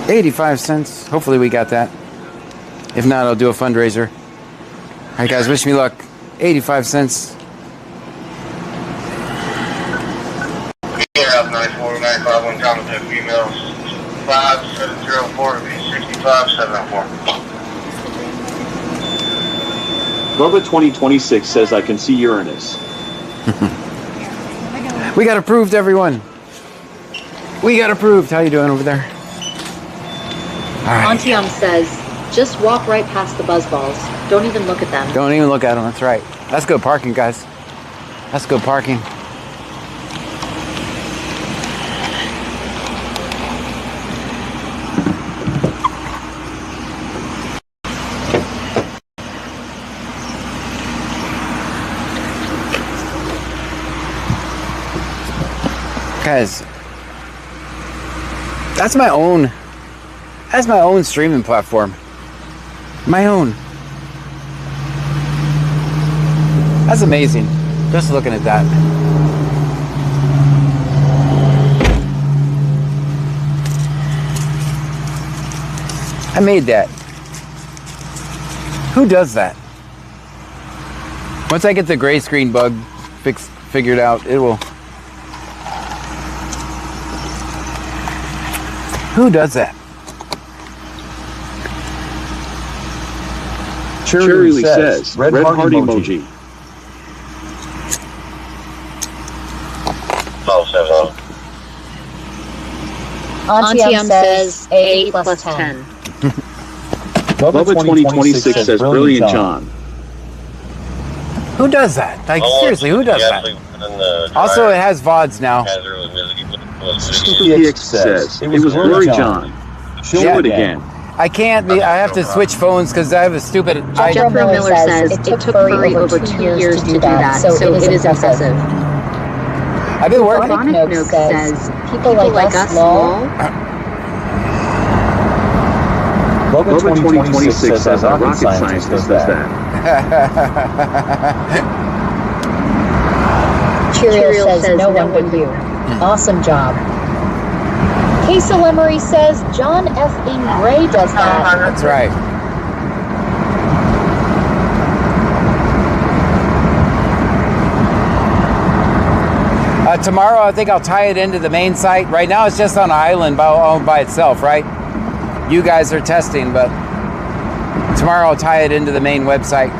85 cents. Hopefully we got that. If not, I'll do a fundraiser. All right, guys, wish me luck. 85 cents. Yeah, 94951 contact females 5704 6574. Bubba 2026 says I can see Uranus. We got approved, everyone. We got approved. How you doing over there? All right. Auntie says, just walk right past the buzzballs. Don't even look at them. Don't even look at them. That's right. That's good parking, guys. That's good parking. Guys, that's my own streaming platform. My own. That's amazing. Just looking at that. I made that. Who does that? Once I get the gray screen bug figured out, it will. Who does that? Cherry says red heart emoji. Auntie says 8 plus 10. Bubba 2026 says brilliant John. Who does that? Like, seriously, who does that? Also, it has VODs now. PPX says it was blurry John. Show it again. I can't. I have to switch phones because I have a stupid. Jennifer Miller says it took Furry over 2 years to do that, so it is impressive. I've been working. Chronic Note says people like us, lol. Bubba 2026 says a rocket scientist does that. Cheerio says no one but you. Awesome job. Casey Lemery says John F. Gray does that. That's right. Tomorrow, I think I'll tie it into the main site. Right now, it's just on an island by itself, right? You guys are testing, but tomorrow I'll tie it into the main website.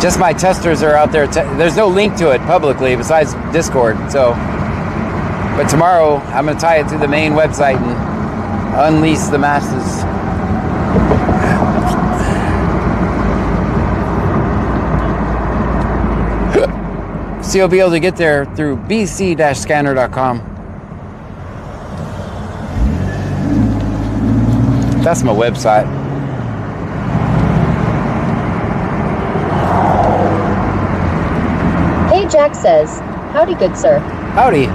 Just my testers are out there. There's no link to it publicly besides Discord. So, but tomorrow I'm going to tie it to the main website and unleash the masses. So you'll be able to get there through bc-scanner.com. That's my website. Hey, Jack says, howdy, good sir. Howdy.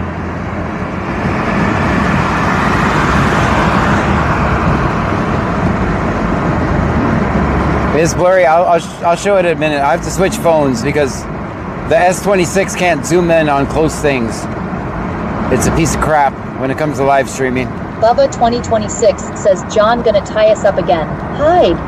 It's blurry. I'll show it in a minute. I have to switch phones because the S26 can't zoom in on close things. It's a piece of crap when it comes to live streaming. Bubba 2026 says John gonna tie us up again. Hide.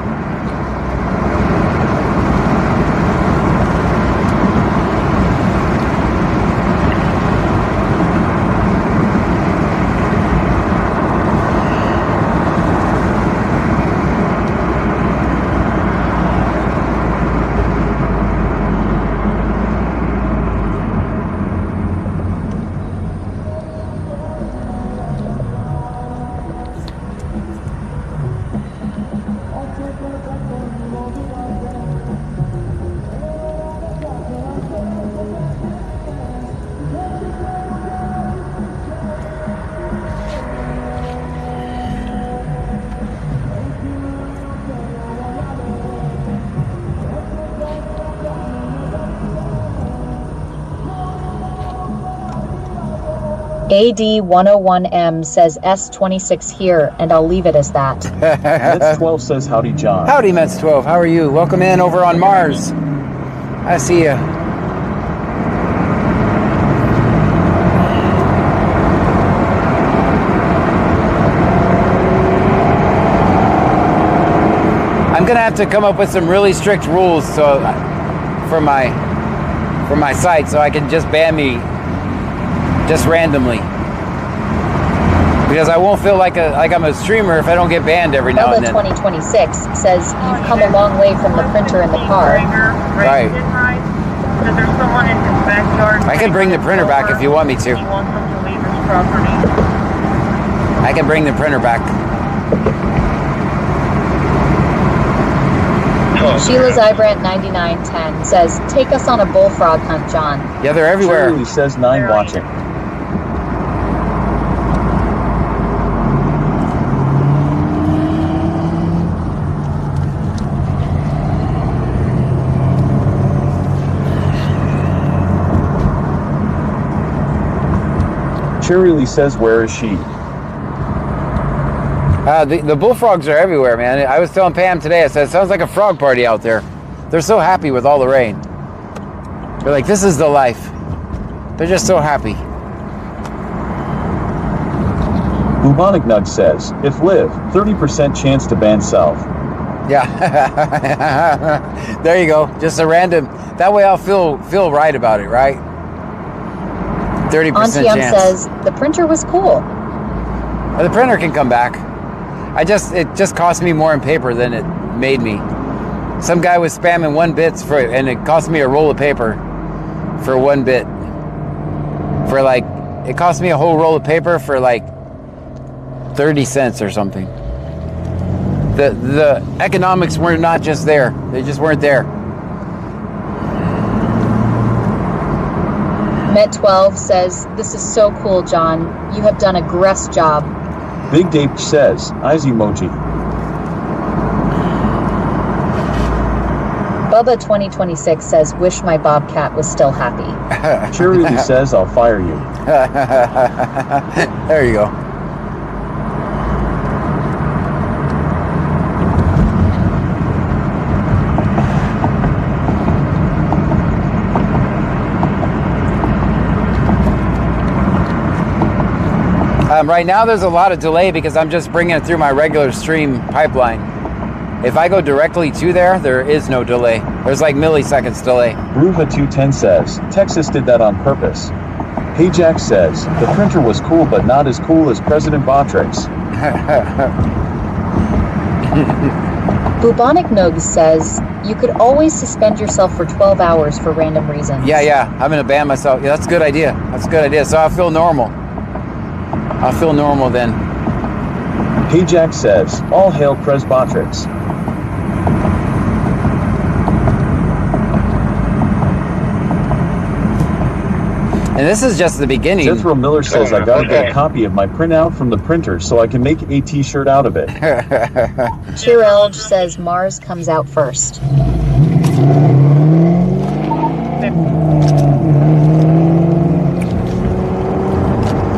AD101M says S26 here, and I'll leave it as that. Mets 12 says howdy, John. Howdy, Mets 12. How are you? Welcome in over on Mars. I see ya. I'm gonna have to come up with some really strict rules so for my site, so I can just ban me just randomly, because I won't feel like I'm a streamer if I don't get banned every now and then. 2026 says you've come a long way from the printer in the car. Right. There's someone in his backyard. I can bring the printer back if you want me to. He wants him to leave his property. I can bring the printer back. Sheila Zybrant 9910 says, take us on a bullfrog hunt, John. Yeah, they're everywhere. Shirley says 9 watching. Shirley says, where is she? The bullfrogs are everywhere, man. I was telling Pam today, I said, it sounds like a frog party out there. They're so happy with all the rain. They're like, this is the life. They're just so happy. Bubonic Nug says, if live, 30% chance to ban self. Yeah. There you go. Just a random. That way I'll feel right about it, right? 30% Auntie chance. says, the printer was cool. The printer can come back. It just cost me more in paper than it made me. Some guy was spamming 1 bit and it cost me a roll of paper for 1 bit. It cost me a whole roll of paper for like 30 cents or something. The economics were not just there. They just weren't there. Met12 says, this is so cool, John. You have done a gress job. Big Dave says, eyes emoji. Bubba 2026 says, wish my bobcat was still happy. Shirley says, I'll fire you. There you go. Right now there's a lot of delay because I'm just bringing it through my regular stream pipeline. If I go directly to there is no delay. There's like milliseconds delay. Ruha210 says, Texas did that on purpose. Hey Jack says, the printer was cool but not as cool as President Botrix. Bubonic Nugs says, you could always suspend yourself for 12 hours for random reasons. Yeah, I'm gonna ban myself. Yeah, that's a good idea. That's a good idea. So I'll feel normal. I'll feel normal then. Hey Jack says, all hail Pres Botrix. And this is just the beginning. Jethro Miller says, I gotta get a copy of my printout from the printer so I can make a t-shirt out of it. Chirelge says, Mars comes out first.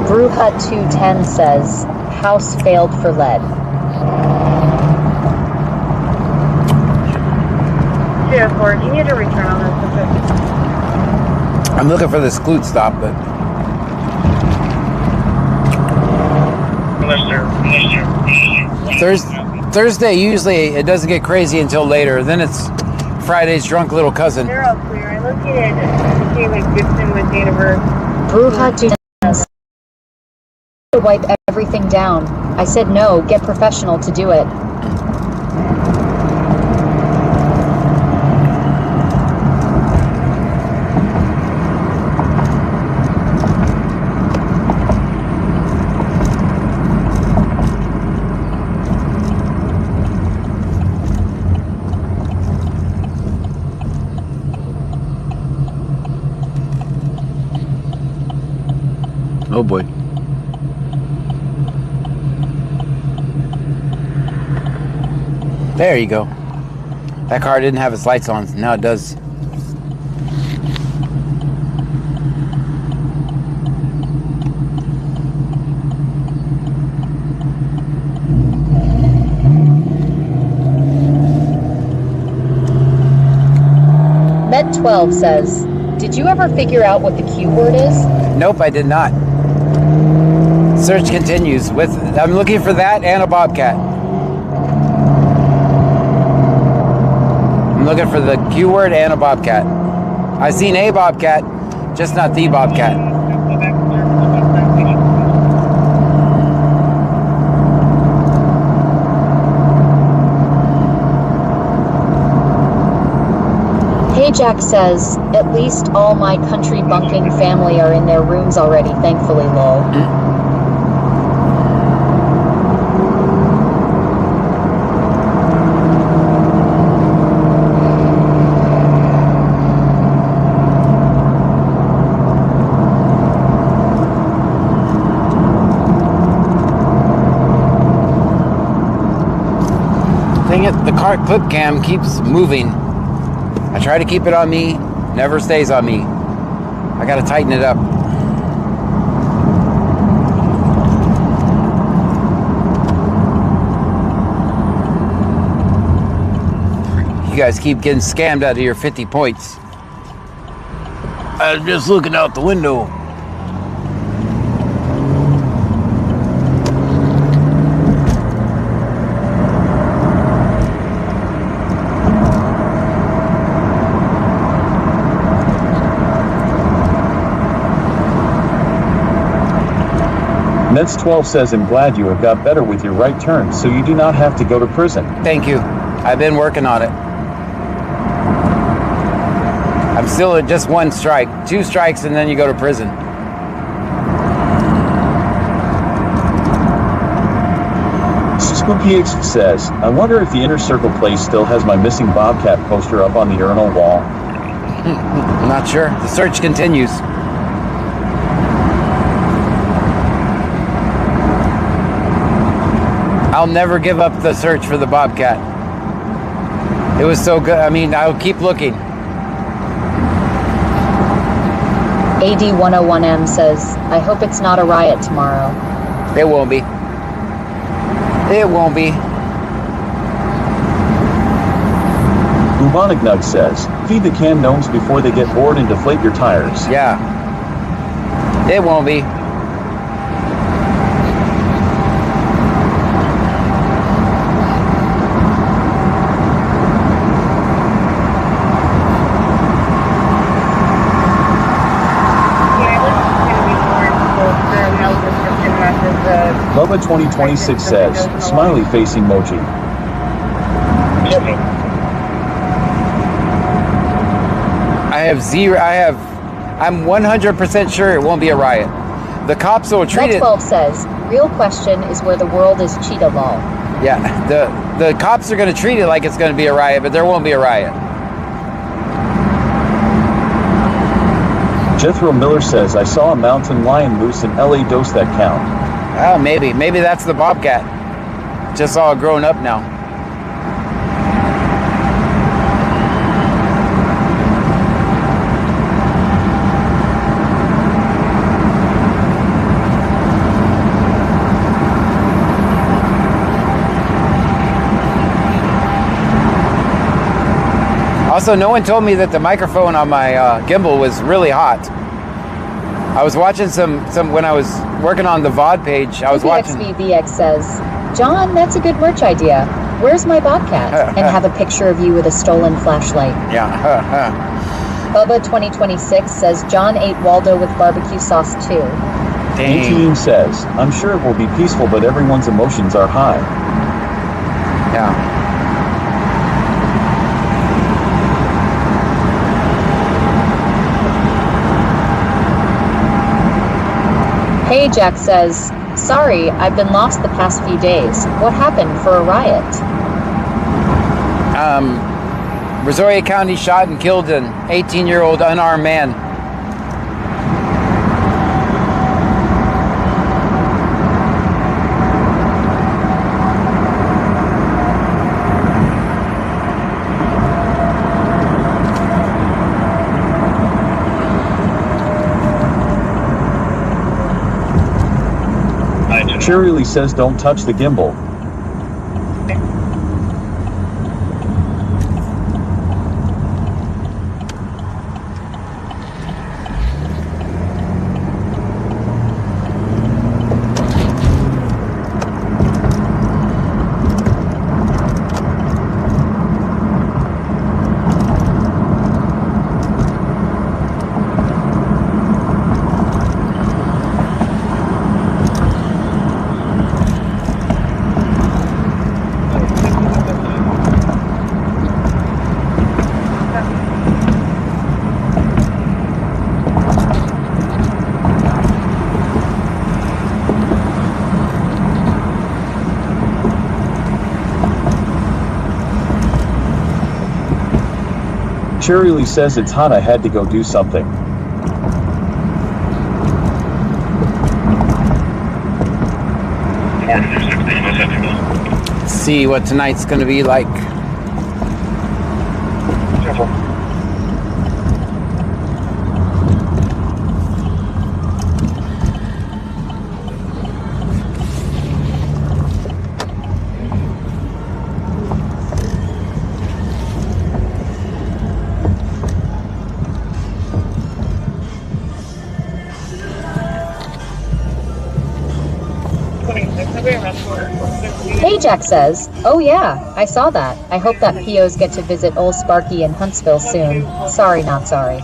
Bruhut210 says, house failed for lead. Yeah, Ford, you need to return on this. I'm looking for this clute stop, but Thursday usually it doesn't get crazy until later. Then it's Friday's drunk little cousin. They're all clear. I located David Gibson with Universe. Bruhut210 says, to wipe everything down. I said no, get professional to do it. Oh boy. There you go. That car didn't have its lights on. Now it does. 12 says, did you ever figure out what the Q word is? Nope, I did not. Search continues with, I'm looking for that and a bobcat. I'm looking for the Q word and a bobcat. I've seen a bobcat, just not the bobcat. Hey Jack says, at least all my country bunking family are in their rooms already, thankfully, lol. Dang it, the car clip cam keeps moving. I try to keep it on me, never stays on me. I gotta tighten it up. You guys keep getting scammed out of your 50 points. I was just looking out the window. Nets 12 says, I'm glad you have got better with your right turn, so you do not have to go to prison. Thank you. I've been working on it. I'm still at just one strike. 2 strikes and then you go to prison. SpookyX says, I wonder if the Inner Circle place still has my missing Bobcat poster up on the urinal wall. I'm not sure. The search continues. I'll never give up the search for the bobcat. It was so good. I mean, I'll keep looking. AD101M says, I hope it's not a riot tomorrow. It won't be. It won't be. Bubonic Nug says, feed the canned gnomes before they get bored and deflate your tires. Yeah. It won't be. Bubba 2026 says, smiley face emoji. I'm 100% sure it won't be a riot. The cops will treat it. 12 says, real question is where the world is cheetah lol. Yeah, the cops are going to treat it like it's going to be a riot, but there won't be a riot. Jethro Miller says, I saw a mountain lion loose in LA. Does that count? Oh, maybe that's the bobcat. Just all grown up now. Also, no one told me that the microphone on my gimbal was really hot. I was watching some when I was working on the VOD page. I was watching. VX says, John, that's a good merch idea. Where's my bobcat? And have a picture of you with a stolen flashlight. Yeah. Bubba 2026 says, John ate Waldo with barbecue sauce too. Dang. ATM says, I'm sure it will be peaceful, but everyone's emotions are high. Yeah. Hey Jack says, sorry, I've been lost the past few days. What happened for a riot? Brazoria County shot and killed an 18-year-old unarmed man. Cheerily says, don't touch the gimbal. Cherry Lee says it's hot, I had to go do something. See what tonight's gonna be like. Hey, Jack says, oh yeah, I saw that. I hope that POs get to visit Old Sparky in Huntsville soon. Sorry, not sorry.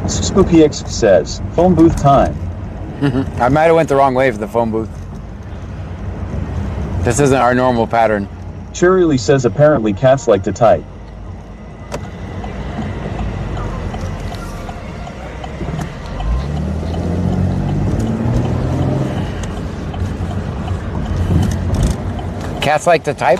Spooky X says, phone booth time. I might have went the wrong way for the phone booth. This isn't our normal pattern. Cherry Lee says apparently cats like to type. Cats like to type?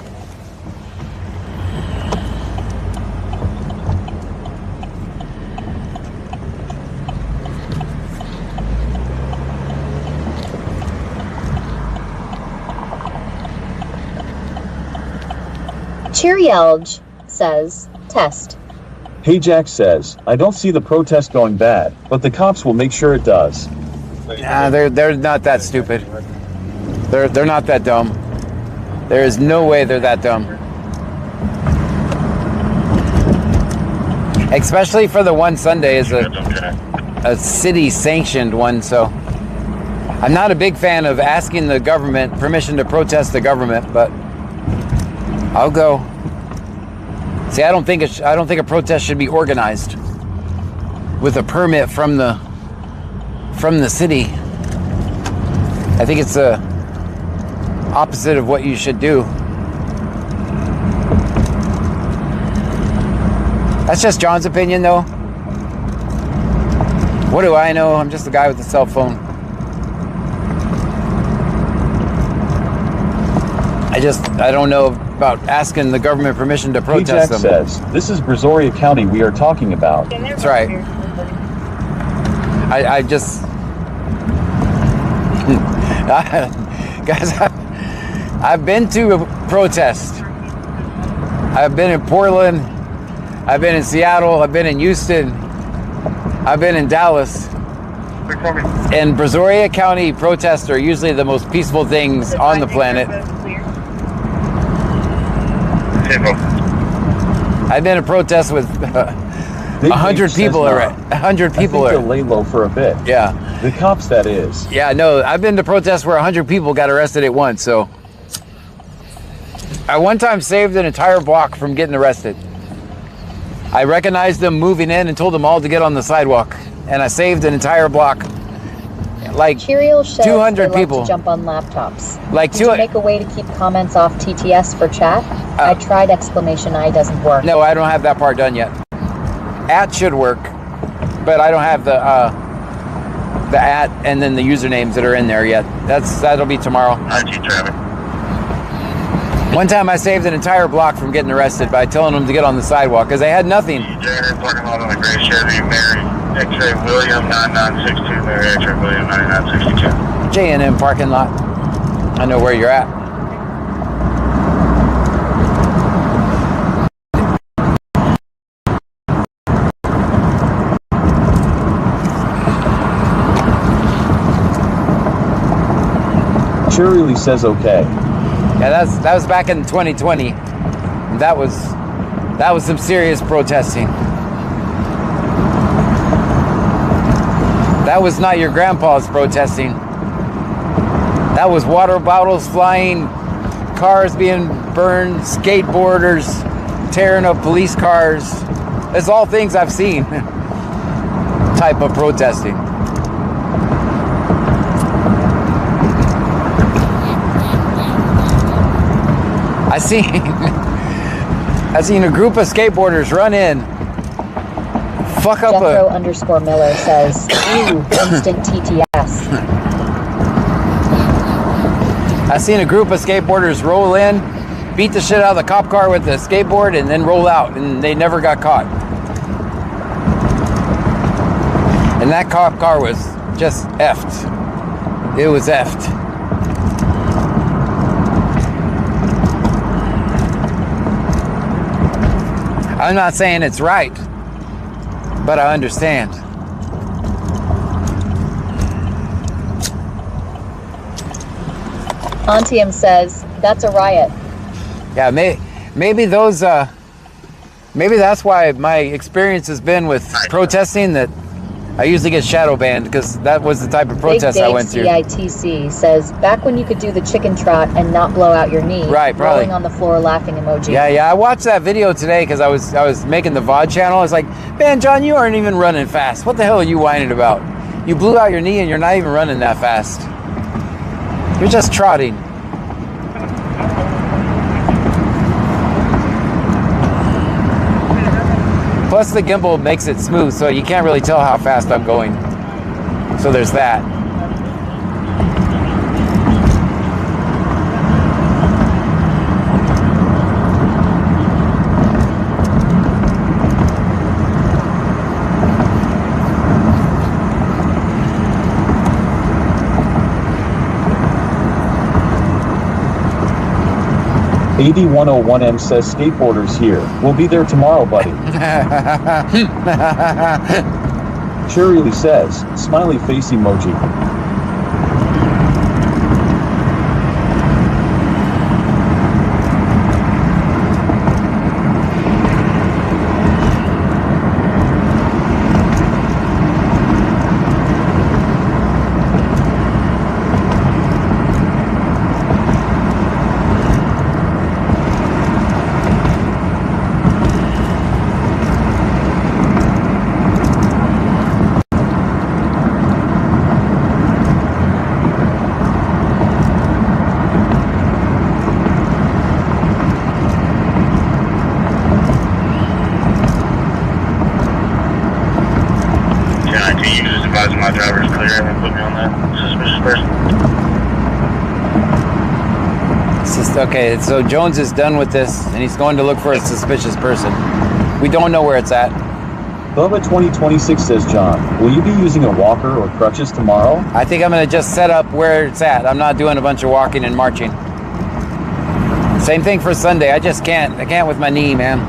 Cheery Elge says, test. Hey Jack says, I don't see the protest going bad, but the cops will make sure it does. Nah, they're not that stupid. They're not that dumb. There is no way they're that dumb. Especially for the one Sunday is a city sanctioned one, so I'm not a big fan of asking the government permission to protest the government, but I'll go. See, I don't think a protest should be organized with a permit from the city. I think it's the opposite of what you should do. That's just John's opinion, though. What do I know? I'm just a guy with a cell phone. I don't know about asking the government permission to protest Jack them. says, this is Brazoria County we are talking about. That's right. I just... Guys, I've been to a protest. I've been in Portland. I've been in Seattle. I've been in Houston. I've been in Dallas. And Brazoria County protests are usually the most peaceful things on the planet. I've been in protests with 100 people already. 100 people I think they'll lay low for a bit. Yeah. The cops, that is. Yeah, no, I've been to protests where 100 people got arrested at once, so. I one time saved an entire block from getting arrested. I recognized them moving in and told them all to get on the sidewalk. And I saved an entire block. Like Cheerio says 200 they people. Love to jump on laptops. Like Did you make a way to keep comments off TTS for chat? I tried ! Doesn't work. No, I don't have that part done yet. @ should work, but I don't have the @ and then the usernames that are in there yet. That'll be tomorrow. IT traffic. One time I saved an entire block from getting arrested by telling them to get on the sidewalk because they had nothing. J&M parking lot on the gray Chevy, Mary X-ray William 9962, Mary X-ray William 9962. J&M parking lot. I know where you're at. Cherry Lee says okay. Yeah, that was back in 2020. That was some serious protesting. That was not your grandpa's protesting. That was water bottles flying, cars being burned, skateboarders tearing up police cars. It's all things I've seen. Type of protesting. I seen a group of skateboarders run in, fuck up Jethro _ Miller says, ooh, instant TTS. I seen a group of skateboarders roll in, beat the shit out of the cop car with the skateboard, and then roll out, and they never got caught. And that cop car was just effed. It was effed. I'm not saying it's right, but I understand. Antium says, that's a riot. Yeah, maybe those, maybe that's why my experience has been with protesting that I usually get shadow banned, because that was the type of protest I went to. CITC says, back when you could do the chicken trot and not blow out your knee. Right, probably. Rolling on the floor laughing emoji. Yeah, I watched that video today because I was making the VOD channel. I was like, man, John, you aren't even running fast. What the hell are you whining about? You blew out your knee and you're not even running that fast. You're just trotting. Plus the gimbal makes it smooth, so you can't really tell how fast I'm going. So there's that. AD101M says skateboarders here. We'll be there tomorrow, buddy. Cheerily says, smiley face emoji. My driver is clear and put me on that suspicious person. Okay, so Jones is done with this, and he's going to look for a suspicious person. We don't know where it's at. Bubba 2026 says, John, will you be using a walker or crutches tomorrow? I think I'm going to just set up where it's at. I'm not doing a bunch of walking and marching. Same thing for Sunday. I just can't. I can't with my knee, man.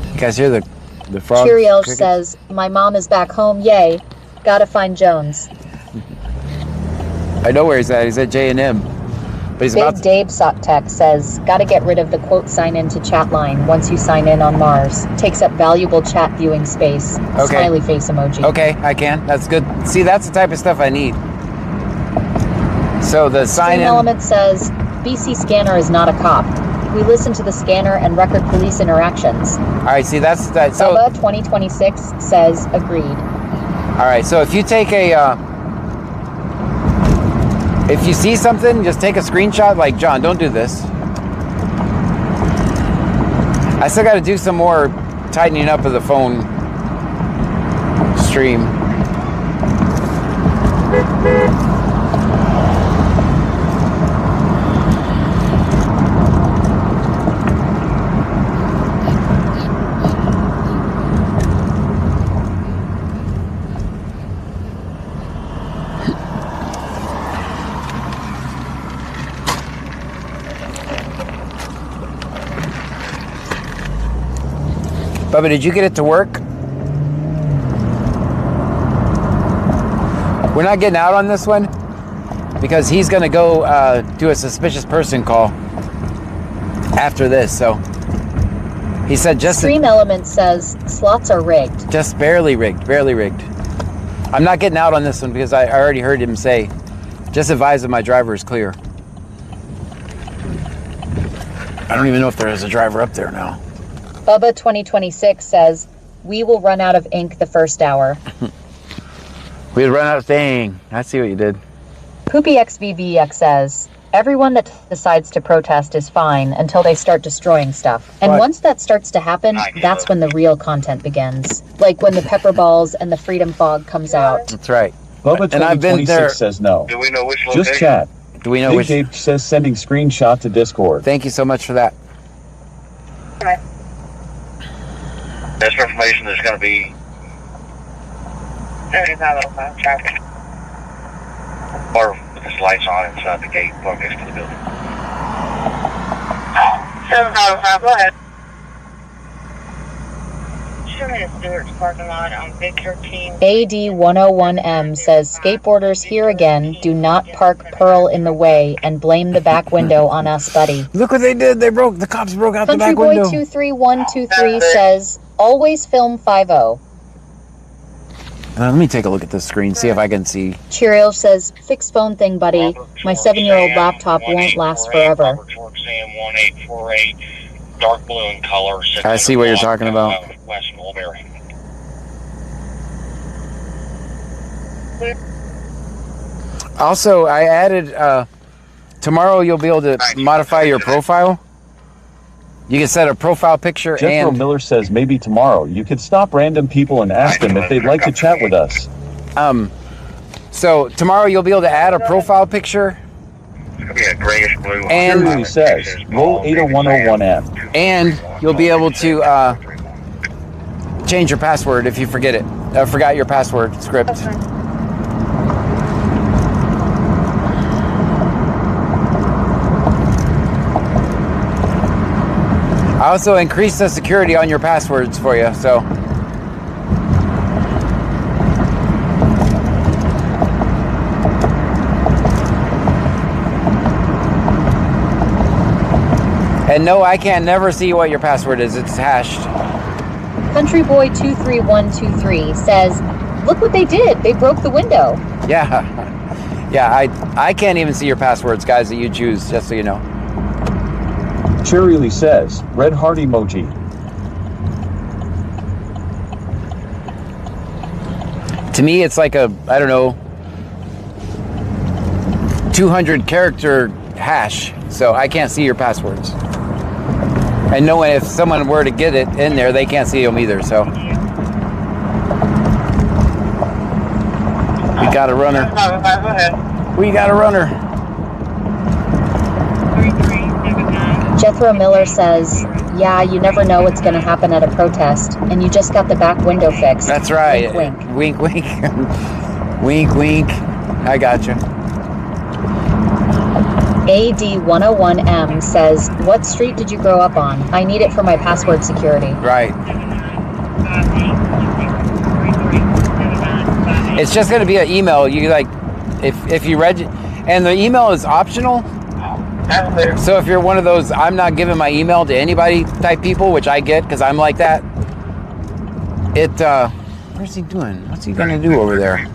You guys hear the frog? Cheeriel says, my mom is back home, yay. Gotta find Jones. I know where he's at. He's at J&M. But he's Big Dave Sottech says, gotta get rid of the quote sign in to chat line once you sign in on Mars. Takes up valuable chat viewing space. Okay. Smiley face emoji. Okay, I can. That's good. See, that's the type of stuff I need. So the sign in. Element says, BC Scanner is not a cop. We listen to the scanner and record police interactions. All right, see, that's that. So Bubba 2026 says, agreed. all right, so if you take if you see something, just take a screenshot. Like, John, don't do this. I still got to do some more tightening up of the phone stream. Bubba, did you get it to work? We're not getting out on this one because he's going to go do a suspicious person call after this. So he said just Stream Element says slots are rigged. Just barely rigged, barely rigged. I'm not getting out on this one because I already heard him say, just advise that my driver is clear. I don't even know if there is a driver up there now. Bubba 2026 says, we will run out of ink the first hour. We'd run out of thing. I see what you did. Poopy XVVX says, everyone that decides to protest is fine until they start destroying stuff. And once that starts to happen, that's when the real content begins. Like when the pepper balls and the freedom fog comes out. That's right. Bubba And I've been 2026 there. says no. Do we know which location? Just chat. Do we know Big which? Dave says sending screenshot to Discord. Thank you so much for that. That's for information that's going to be 3505 traffic. or with the lights on inside the gate or next to the building. 7505, go ahead. Show me the Stewart's parking lot on Big 13. AD101M says, skateboarders here again, do not park Pearl in the way and blame the back window on us, buddy. Look what they did. The cops broke out the Country back Boy window. 23123 says, always film 5-0. Let me take a look at this screen, see if I can see. Cheerio says, fix phone thing, buddy. My 7-year-old laptop won't last forever. Robert George Sam 1848, dark blue in color. I see what you're talking about. West Mulberry. Also, I added, tomorrow you'll be able to modify your profile. You can set a profile picture Jethro and... Miller says maybe tomorrow you could stop random people and ask them if they'd like to chat with us. So tomorrow you'll be able to add a profile picture. It's going to be a grayish blue. And- Here he says, roll 80101M. And you'll be able to change your password if you forget it. Forgot your password script. I also increased the security on your passwords for you, so. And no, I can never see what your password is. It's hashed. Country Boy 23123 says, look what they did. They broke the window. Yeah. Yeah, I can't even see your passwords, guys, that you choose, just so you know. Cherry Lee says, red heart emoji. To me, it's like a, I don't know, 200 character hash, so I can't see your passwords. And no one, if someone were to get it in there, they can't see them either, so. We got a runner. 7505, go ahead. We got a runner. 3379. Jethro Miller says, yeah, you never know what's going to happen at a protest, and you just got the back window fixed. That's right. Wink, wink. Wink, wink. Wink, wink. I got you. AD101M says, what street did you grow up on? I need it for my password security. Right. It's just going to be an email. You like, if you and the email is optional. That's clear. So if you're one of those, I'm not giving my email to anybody type people, which I get because I'm like that. What's he doing? What's he gonna do over there?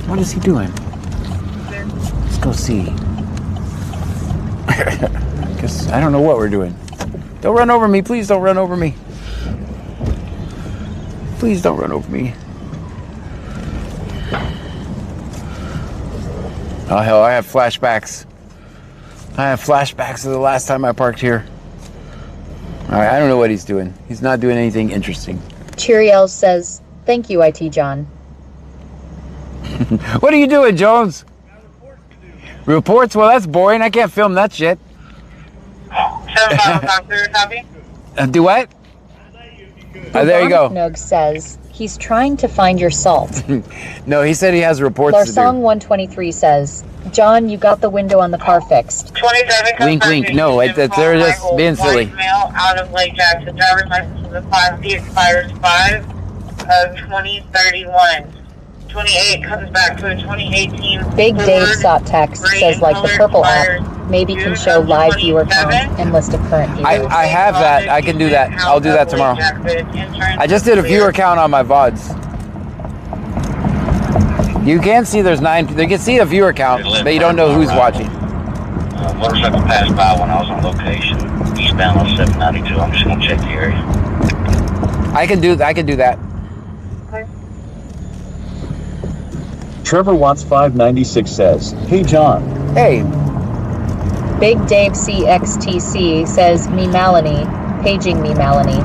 What is he doing? Let's go see. Because I don't know what we're doing. Don't run over me, please. Don't run over me. Please don't run over me. Oh hell, I have flashbacks. I have flashbacks of the last time I parked here. All right, I don't know what he's doing. He's not doing anything interesting. Cheerios says, thank you, IT John. What are you doing, Jones? Reports? Well, that's boring. I can't film that shit. 7505, clear copy. Do what? There you go. Nug says, he's trying to find your salt. No, he said he has reports to Larsong do. 123 says, John, you got the window on the car fixed. 27 Wink, wink. No, they're just being silly. Mail out of Lake Jackson. Driver's license of the Class D expires 5 of 2031. 28 comes back to a 2018. Big Dave Ford Sought text gray says in like the color purple app expires maybe can June show of live viewer count 27. and list of current viewers. I have that. I can do that. I'll do that tomorrow. I just did a viewer count on my VODs. You can see there's 9. They can see a viewer count, but you don't know who's watching. Motorcycle passed by when I was on location, eastbound on 792. I'm just gonna check the area. I can do that. Trevor Watts 596 says, "Hey John, Hey, Big Dave CXTC says me Melanie, paging me Melanie.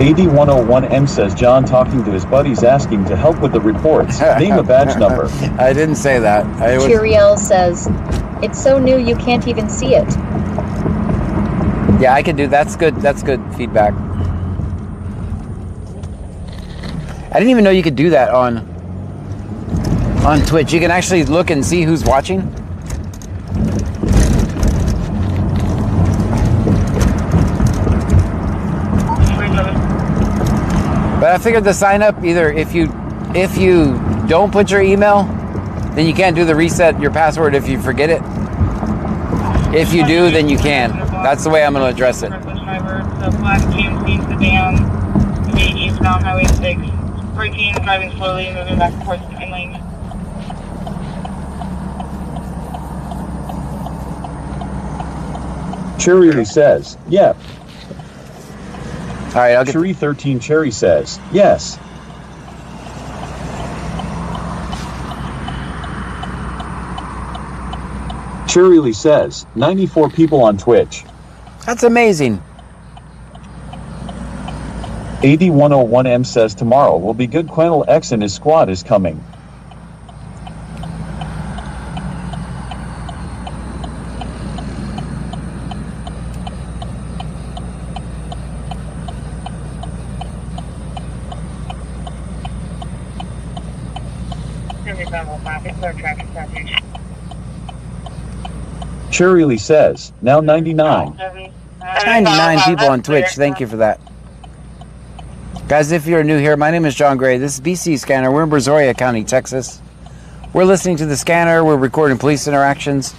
AD101M says John talking to his buddies asking to help with the reports. Name a badge number." I didn't say that. Chiriel says, it's so new you can't even see it. Yeah, I can do. That's good. That's good feedback. I didn't even know you could do that on Twitch. You can actually look and see who's watching. But I figured the sign up, either if you don't put your email, then you can't do the reset your password if you forget it. If you do, then you can. That's the way I'm going to address it. So black GMC sedan, eastbound Highway 6, braking, driving slowly, moving back and forth between lanes. Cherry says, "Yeah." All right, I'll get. Cherry 13 Cherry says, "Yes." Cherry Lee says, 94 people on Twitch. That's amazing. AD101M says tomorrow will be good. Quennel X and his squad is coming. Cherry Lee says, now 99. 99 people on Twitch. Thank you for that. Guys, if you're new here, my name is John Gray. This is BC Scanner. We're in Brazoria County, Texas. We're listening to the scanner. We're recording police interactions.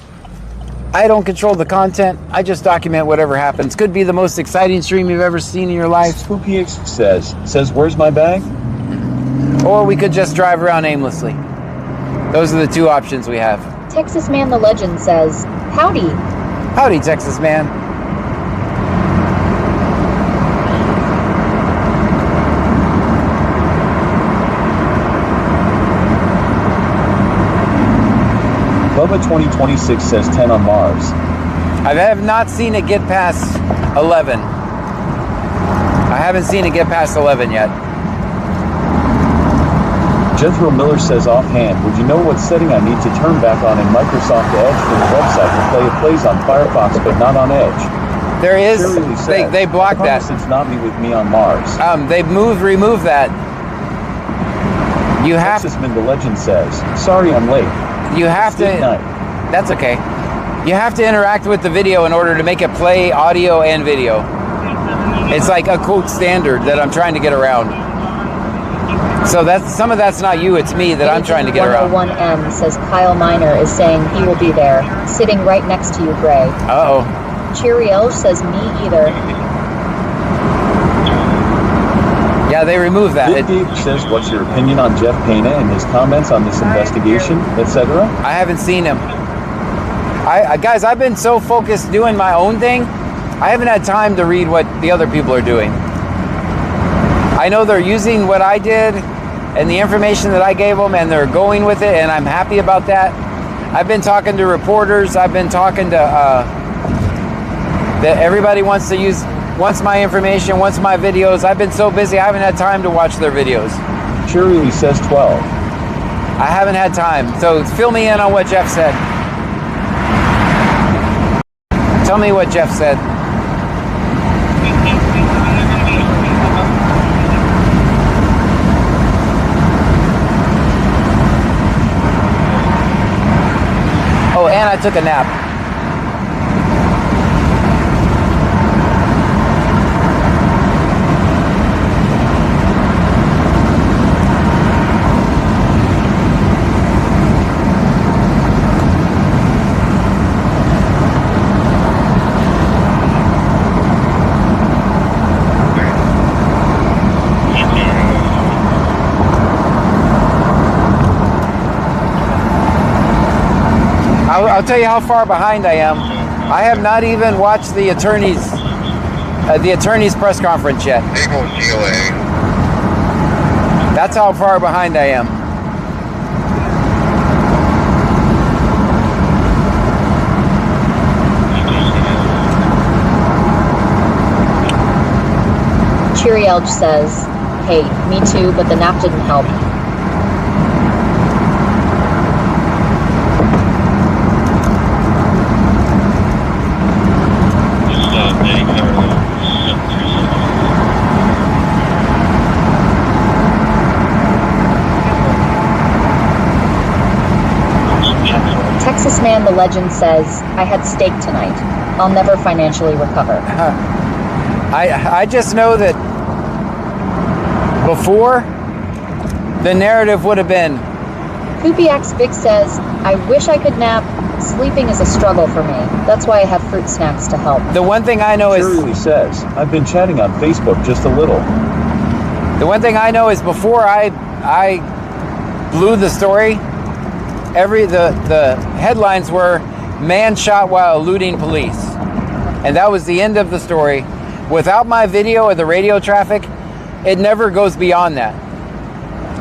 I don't control the content. I just document whatever happens. Could be the most exciting stream you've ever seen in your life. Spoopy X says, where's my bag? Or we could just drive around aimlessly. Those are the two options we have. Texas Man the Legend says, howdy. Howdy, Texas Man. Bubba 2026 says 10 on Mars. I have not seen it get past 11. I haven't seen it get past 11 yet. Jethro Miller says offhand, would you know what setting I need to turn back on in Microsoft Edge for the website to play? It plays on Firefox but not on Edge. There is, they blocked that. It's not me with me on Mars. They removed that. You have Texas Man the Legend says, sorry I'm late. You have to, that's okay. You have to interact with the video in order to make it play audio and video. It's like a quote standard that I'm trying to get around. So that's, some of that's not you, it's me that I'm trying to get around. 101M says Kyle Miner is saying he will be there, sitting right next to you, Gray. Uh-oh. Chiriel says me either. Yeah, they removed that. Big Dave says, what's your opinion on Jeff Pena and his comments on this investigation, etc.? I haven't seen him. Guys, I've been so focused doing my own thing, I haven't had time to read what the other people are doing. I know they're using what I did and the information that I gave them, and they're going with it, and I'm happy about that. I've been talking to reporters. I've been talking to that everybody wants my information, wants my videos. I've been so busy, I haven't had time to watch their videos. Shirley says 12. I haven't had time. So fill me in on what Jeff said. Tell me what Jeff said. Oh, and I took a nap. won't tell you how far behind I am. I have not even watched the attorney's press conference yet. That's how far behind I am. Cheery Elge says, hey, me too, but the nap didn't help. Texas Man the Legend says, I had steak tonight. I'll never financially recover. I just know that before, the narrative would have been... PoopyX Vic says, I wish I could nap. Sleeping is a struggle for me. That's why I have fruit snacks to help. The one thing I know is... Cheerily says, I've been chatting on Facebook just a little. The one thing I know is before I blew the story, the headlines were, man shot while eluding police. And that was the end of the story. Without my video of the radio traffic, it never goes beyond that.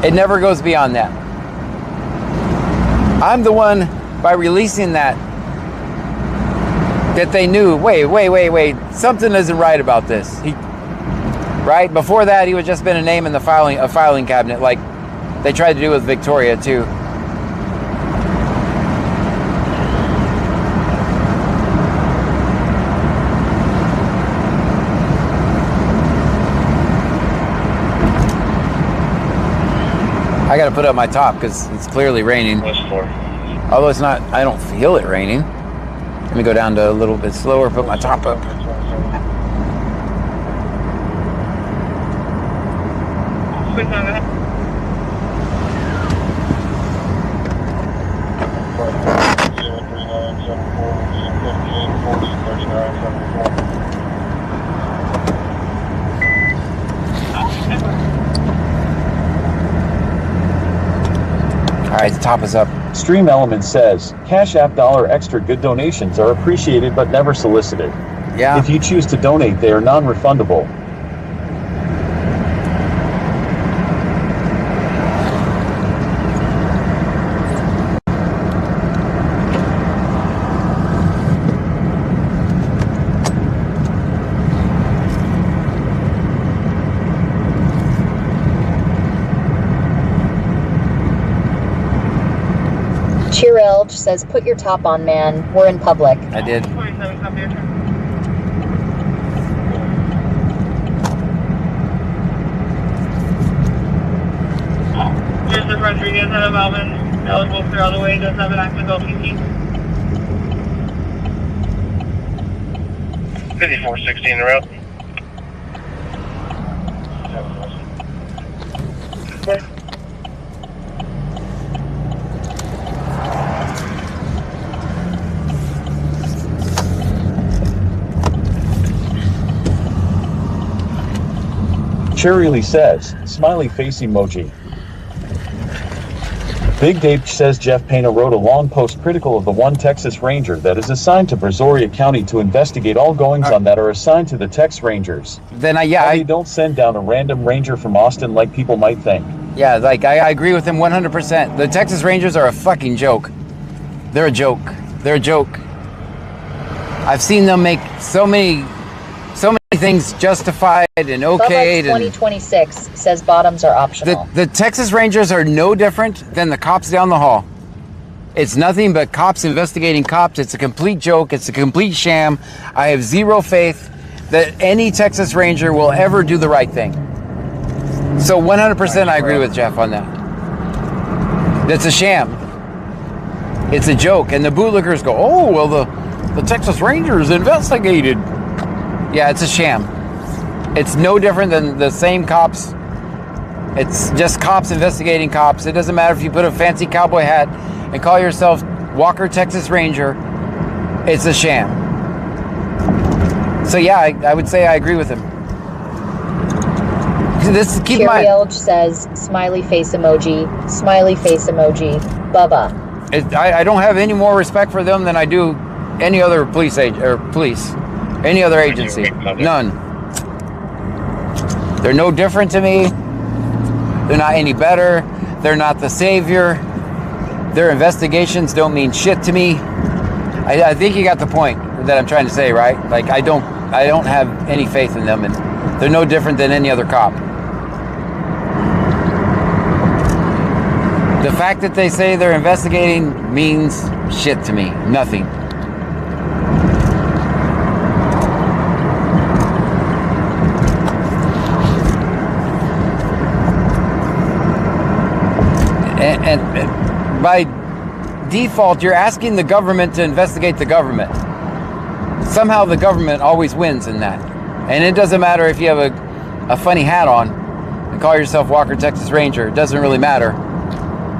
It never goes beyond that. I'm the one, by releasing that they knew, wait, something isn't right about this. Right? Before that, he would just been a name in the filing cabinet, like they tried to do with Victoria, too. I gotta put up my top because it's clearly raining. Although it's not, I don't feel it raining. Let me go down to a little bit slower, put my top up. All right, the top is up. Stream Element says, Cash App $ extra good donations are appreciated but never solicited. Yeah. If you choose to donate, they are non-refundable. Cheer Elge says, put your top on, man. We're in public. I did. 47, copy your turn. Here's the Rodriguez out of Alvin. Eligible clear all the way. Does have an active LPT. 5460 in the route. Cheerily says, smiley face emoji. Big Dave says Jeff Pena wrote a long post critical of the one Texas Ranger that is assigned to Brazoria County to investigate all goings on that are assigned to the Tex Rangers. Then I don't send down a random ranger from Austin like people might think. Yeah, like I agree with him 100%. The Texas Rangers are a fucking joke. They're a joke. They're a joke. I've seen them make so many things justified and okayed. 2026 says bottoms are optional. The Texas Rangers are no different than the cops down the hall. It's nothing but cops investigating cops. It's a complete joke. It's a complete sham. I have zero faith that any Texas Ranger will ever do the right thing. So 100% I agree with Jeff on that. It's a sham. It's a joke. And the bootlickers go, oh, well, the Texas Rangers investigated. Yeah, it's a sham. It's no different than the same cops. It's just cops investigating cops. It doesn't matter if you put a fancy cowboy hat and call yourself Walker Texas Ranger. It's a sham. So yeah, I would say I agree with him. Keep in mind. Elge says, smiley face emoji, Bubba. I don't have any more respect for them than I do any other police, any other agency. None. They're no different to me. They're not any better. They're not the savior. Their investigations don't mean shit to me. I think you got the point that I'm trying to say, right? Like, I don't have any faith in them, and they're no different than any other cop. The fact that they say they're investigating means shit to me. Nothing. And by default, you're asking the government to investigate the government. Somehow the government always wins in that. And it doesn't matter if you have a funny hat on and call yourself Walker, Texas Ranger. It doesn't really matter.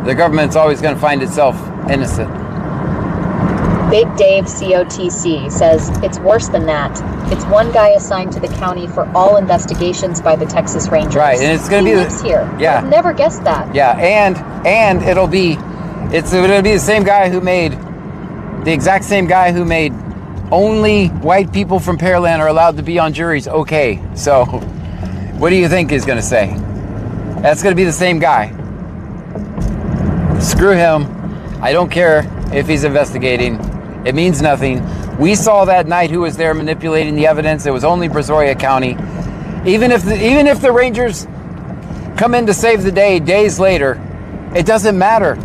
The government's always going to find itself innocent. Big Dave COTC says it's worse than that. It's one guy assigned to the county for all investigations by the Texas Rangers. Right, and it's going to be lives here. Yeah. I've never guessed that. Yeah, and it'll be the same guy who made only white people from Pearland are allowed to be on juries. Okay, so what do you think he's going to say? That's going to be the same guy. Screw him. I don't care if he's investigating. It means nothing. We saw that night who was there manipulating the evidence. It was only Brazoria County. Even if the Rangers come in to save the day days later, it doesn't matter.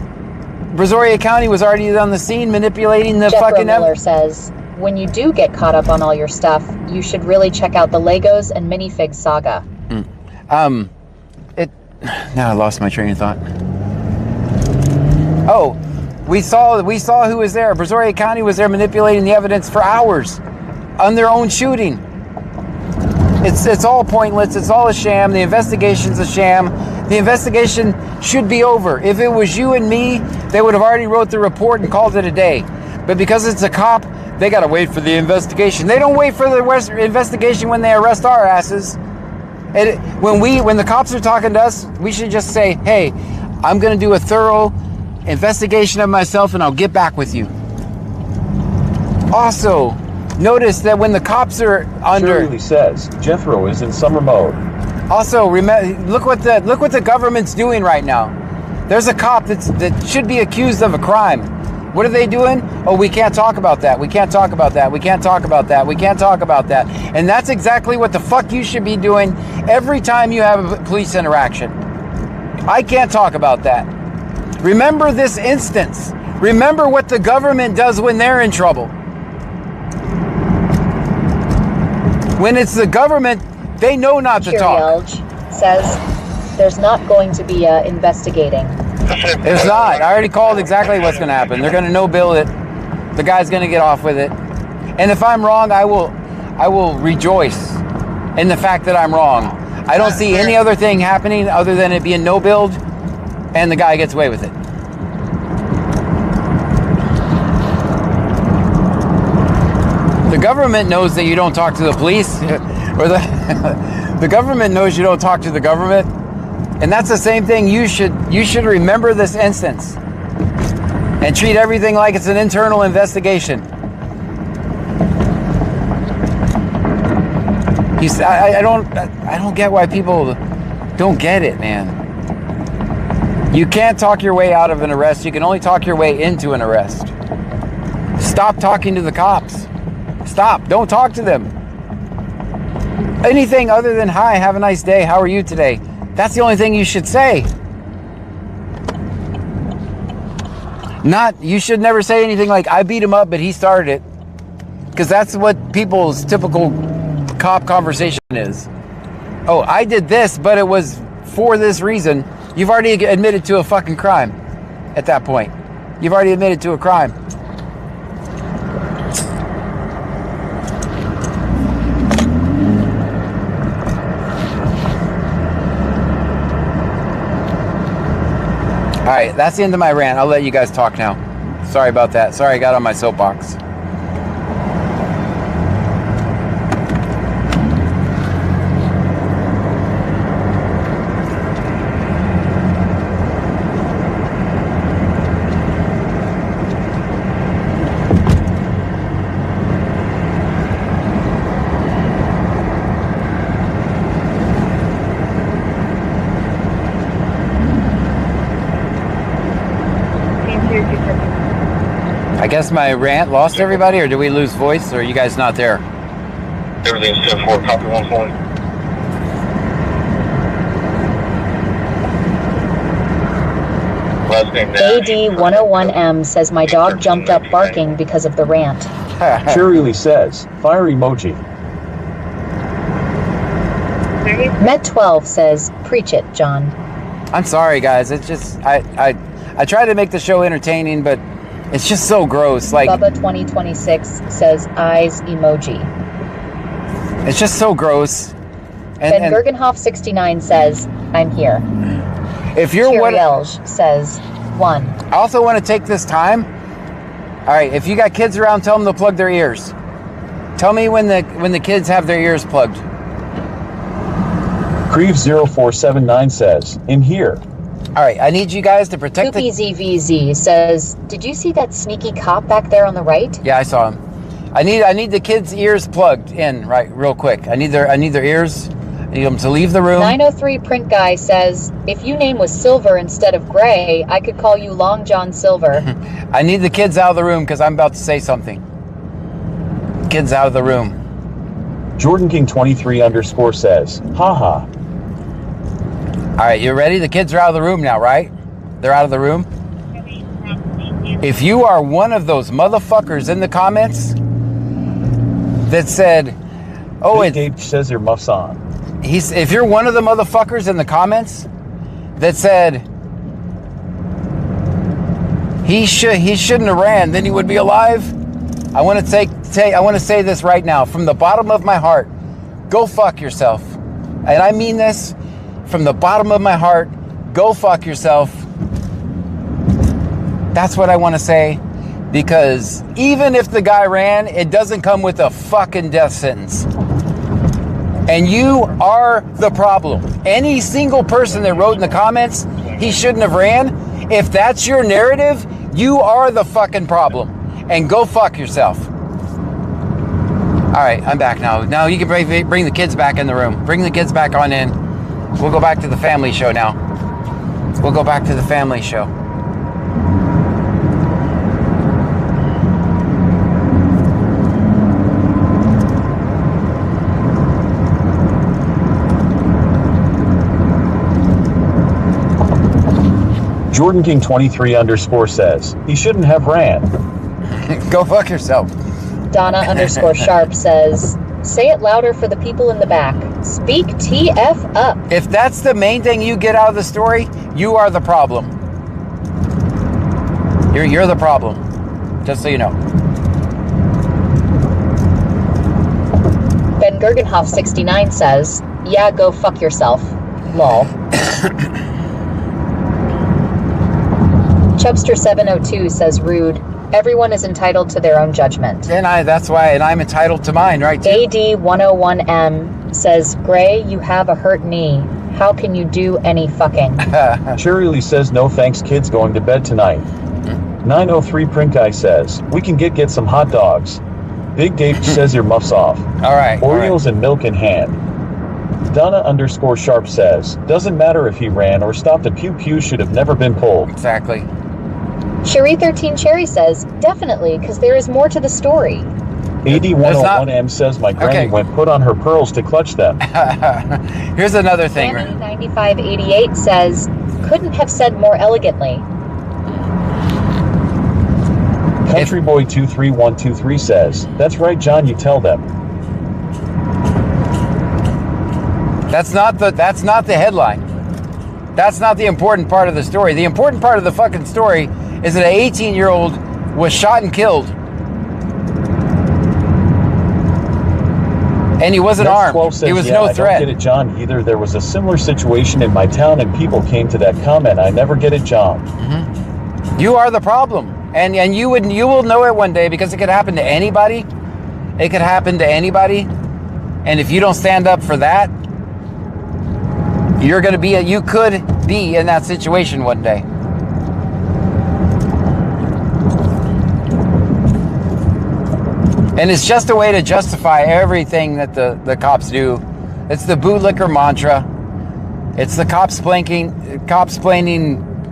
Brazoria County was already on the scene manipulating the Jeff fucking Miller says, when you do get caught up on all your stuff, you should really check out the Legos and Minifig saga. Now I lost my train of thought. Oh, we saw who was there. Brazoria County was there manipulating the evidence for hours on their own shooting. It's all pointless. It's all a sham. The investigation's a sham. The investigation should be over. If it was you and me, they would have already wrote the report and called it a day. But because it's a cop, they got to wait for the investigation. They don't wait for the investigation when they arrest our asses. When the cops are talking to us, we should just say, hey, I'm going to do a thorough investigation of myself and I'll get back with you. Also, notice that when the cops are under... Shirley says, Jethro is in summer mode. Also, look what the government's doing right now. There's a cop that should be accused of a crime. What are they doing? Oh, we can't talk about that. We can't talk about that. We can't talk about that. We can't talk about that. And that's exactly what the fuck you should be doing every time you have a police interaction. I can't talk about that. Remember this instance. Remember what the government does when they're in trouble. When it's the government, they know not to talk. Says there's not going to be investigating. It's not. I already called exactly what's going to happen. They're going to no-bill it. The guy's going to get off with it. And if I'm wrong, I will rejoice in the fact that I'm wrong. I don't see any other thing happening other than it being no-billed and the guy gets away with it. The government knows that you don't talk to the police, or the government knows you don't talk to the government, and that's the same thing. You should remember this instance and treat everything like it's an internal investigation. I don't get why people don't get it, man. You can't talk your way out of an arrest. You can only talk your way into an arrest. Stop talking to the cops. Stop. Don't talk to them. Anything other than, hi, have a nice day, how are you today? That's the only thing you should say. You should never say anything like, I beat him up, but he started it. Because that's what people's typical cop conversation is. Oh, I did this, but it was for this reason. You've already admitted to a fucking crime at that point. You've already admitted to a crime. All right, that's the end of my rant. I'll let you guys talk now. Sorry about that. Sorry I got on my soapbox. guess my rant lost everybody, or did we lose voice, or are you guys not there? Everything's 10-4, copy 140. Last name AD101M says my dog jumped up barking because of the rant. Cheerily says, fire emoji. Met12 says, preach it, John. I'm sorry, guys. It's just I try to make the show entertaining, but it's just so gross. Like Bubba2026 says, eyes emoji. it's just so gross. Ben Gergenhoff69 says, I'm here. If you're what Elge says, 1. I also want to take this time. All right, if you got kids around, tell them to plug their ears. Tell me when the kids have their ears plugged. Creve0479 says, in here. All right, I need you guys to protect the... ZVZ says, did you see that sneaky cop back there on the right? Yeah, I saw him. I need the kids' ears plugged in real quick. I need their ears. I need them to leave the room. 903 Print Guy says, if you name was Silver instead of Gray, I could call you Long John Silver. I need the kids out of the room because I'm about to say something. Kids out of the room. Jordan King 23_ says, haha. All right, you ready? The kids are out of the room now, right? They're out of the room. If you are one of those motherfuckers in the comments that said, "Oh, Big Dave says your muff's on." If you're one of the motherfuckers in the comments that said he shouldn't have ran, then he would be alive. I want to say this right now from the bottom of my heart. Go fuck yourself. And I mean this from the bottom of my heart. Go fuck yourself. That's what I want to say, because even if the guy ran, it doesn't come with a fucking death sentence. And you are the problem. Any single person that wrote in the comments, he shouldn't have ran, if that's your narrative, you are the fucking problem. And go fuck yourself. All right, I'm back now. Now you can bring the kids back in the room. Bring the kids back on in. We'll go back to the family show now. We'll go back to the family show. Jordan King 23_ says, he shouldn't have ran. Go fuck yourself. Donna_Sharp says, say it louder for the people in the back. Speak TF up. If that's the main thing you get out of the story, you are the problem. You're the problem. Just so you know. Ben Gergenhoff69 says, yeah, go fuck yourself. Lol. Chubster702 says, rude. Everyone is entitled to their own judgment. And I'm entitled to mine, right? AD101M says, Gray, you have a hurt knee. How can you do any fucking? Cheerily says, no thanks, kids going to bed tonight. 903 Print Guy says, we can get some hot dogs. Big Dave says your muff's off. All right. Oreos and milk in hand. Donna_Sharp says, doesn't matter if he ran or stopped, a pew should have never been pulled. Exactly. Cherie13 Cherry says, definitely, because there is more to the story. AD101M says, my granny went put on her pearls to clutch them. Here's another thing. Annie9588 says, couldn't have said more elegantly. Countryboy23123 says, that's right, John, you tell them. That's not the headline. That's not the important part of the story. The important part of the fucking story is that an 18-year-old was shot and killed. And he wasn't armed. Says, he was yeah, no I threat. Don't get it, John, either. There was a similar situation in my town and people came to that comment. I never get it, John. Mm-hmm. You are the problem. And you will know it one day, because it could happen to anybody. It could happen to anybody. And if you don't stand up for that, you could be in that situation one day. And it's just a way to justify everything that the cops do. It's the bootlicker mantra. It's the cops-plaining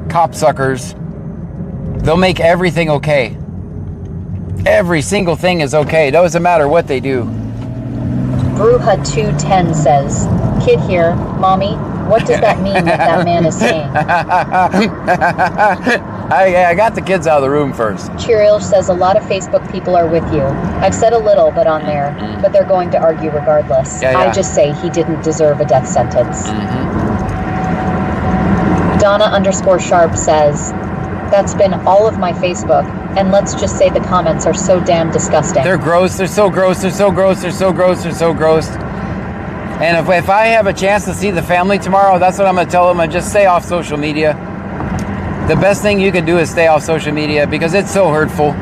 copsuckers. They'll make everything okay. Every single thing is okay. It doesn't matter what they do. Bruja210 says, "Kid here, mommy. What does that mean that man is saying?" I got the kids out of the room first. Cheeriel says, "A lot of Facebook people are with you. I've said a little bit on there, but they're going to argue regardless. Yeah. I just say he didn't deserve a death sentence." Donna_Sharp says, "That's been all of my Facebook, and let's just say the comments are so damn disgusting." They're gross. They're so gross. They're so gross. They're so gross. They're so gross. And if I have a chance to see the family tomorrow, that's what I'm going to tell them. I just stay off social media. The best thing you can do is stay off social media because it's so hurtful.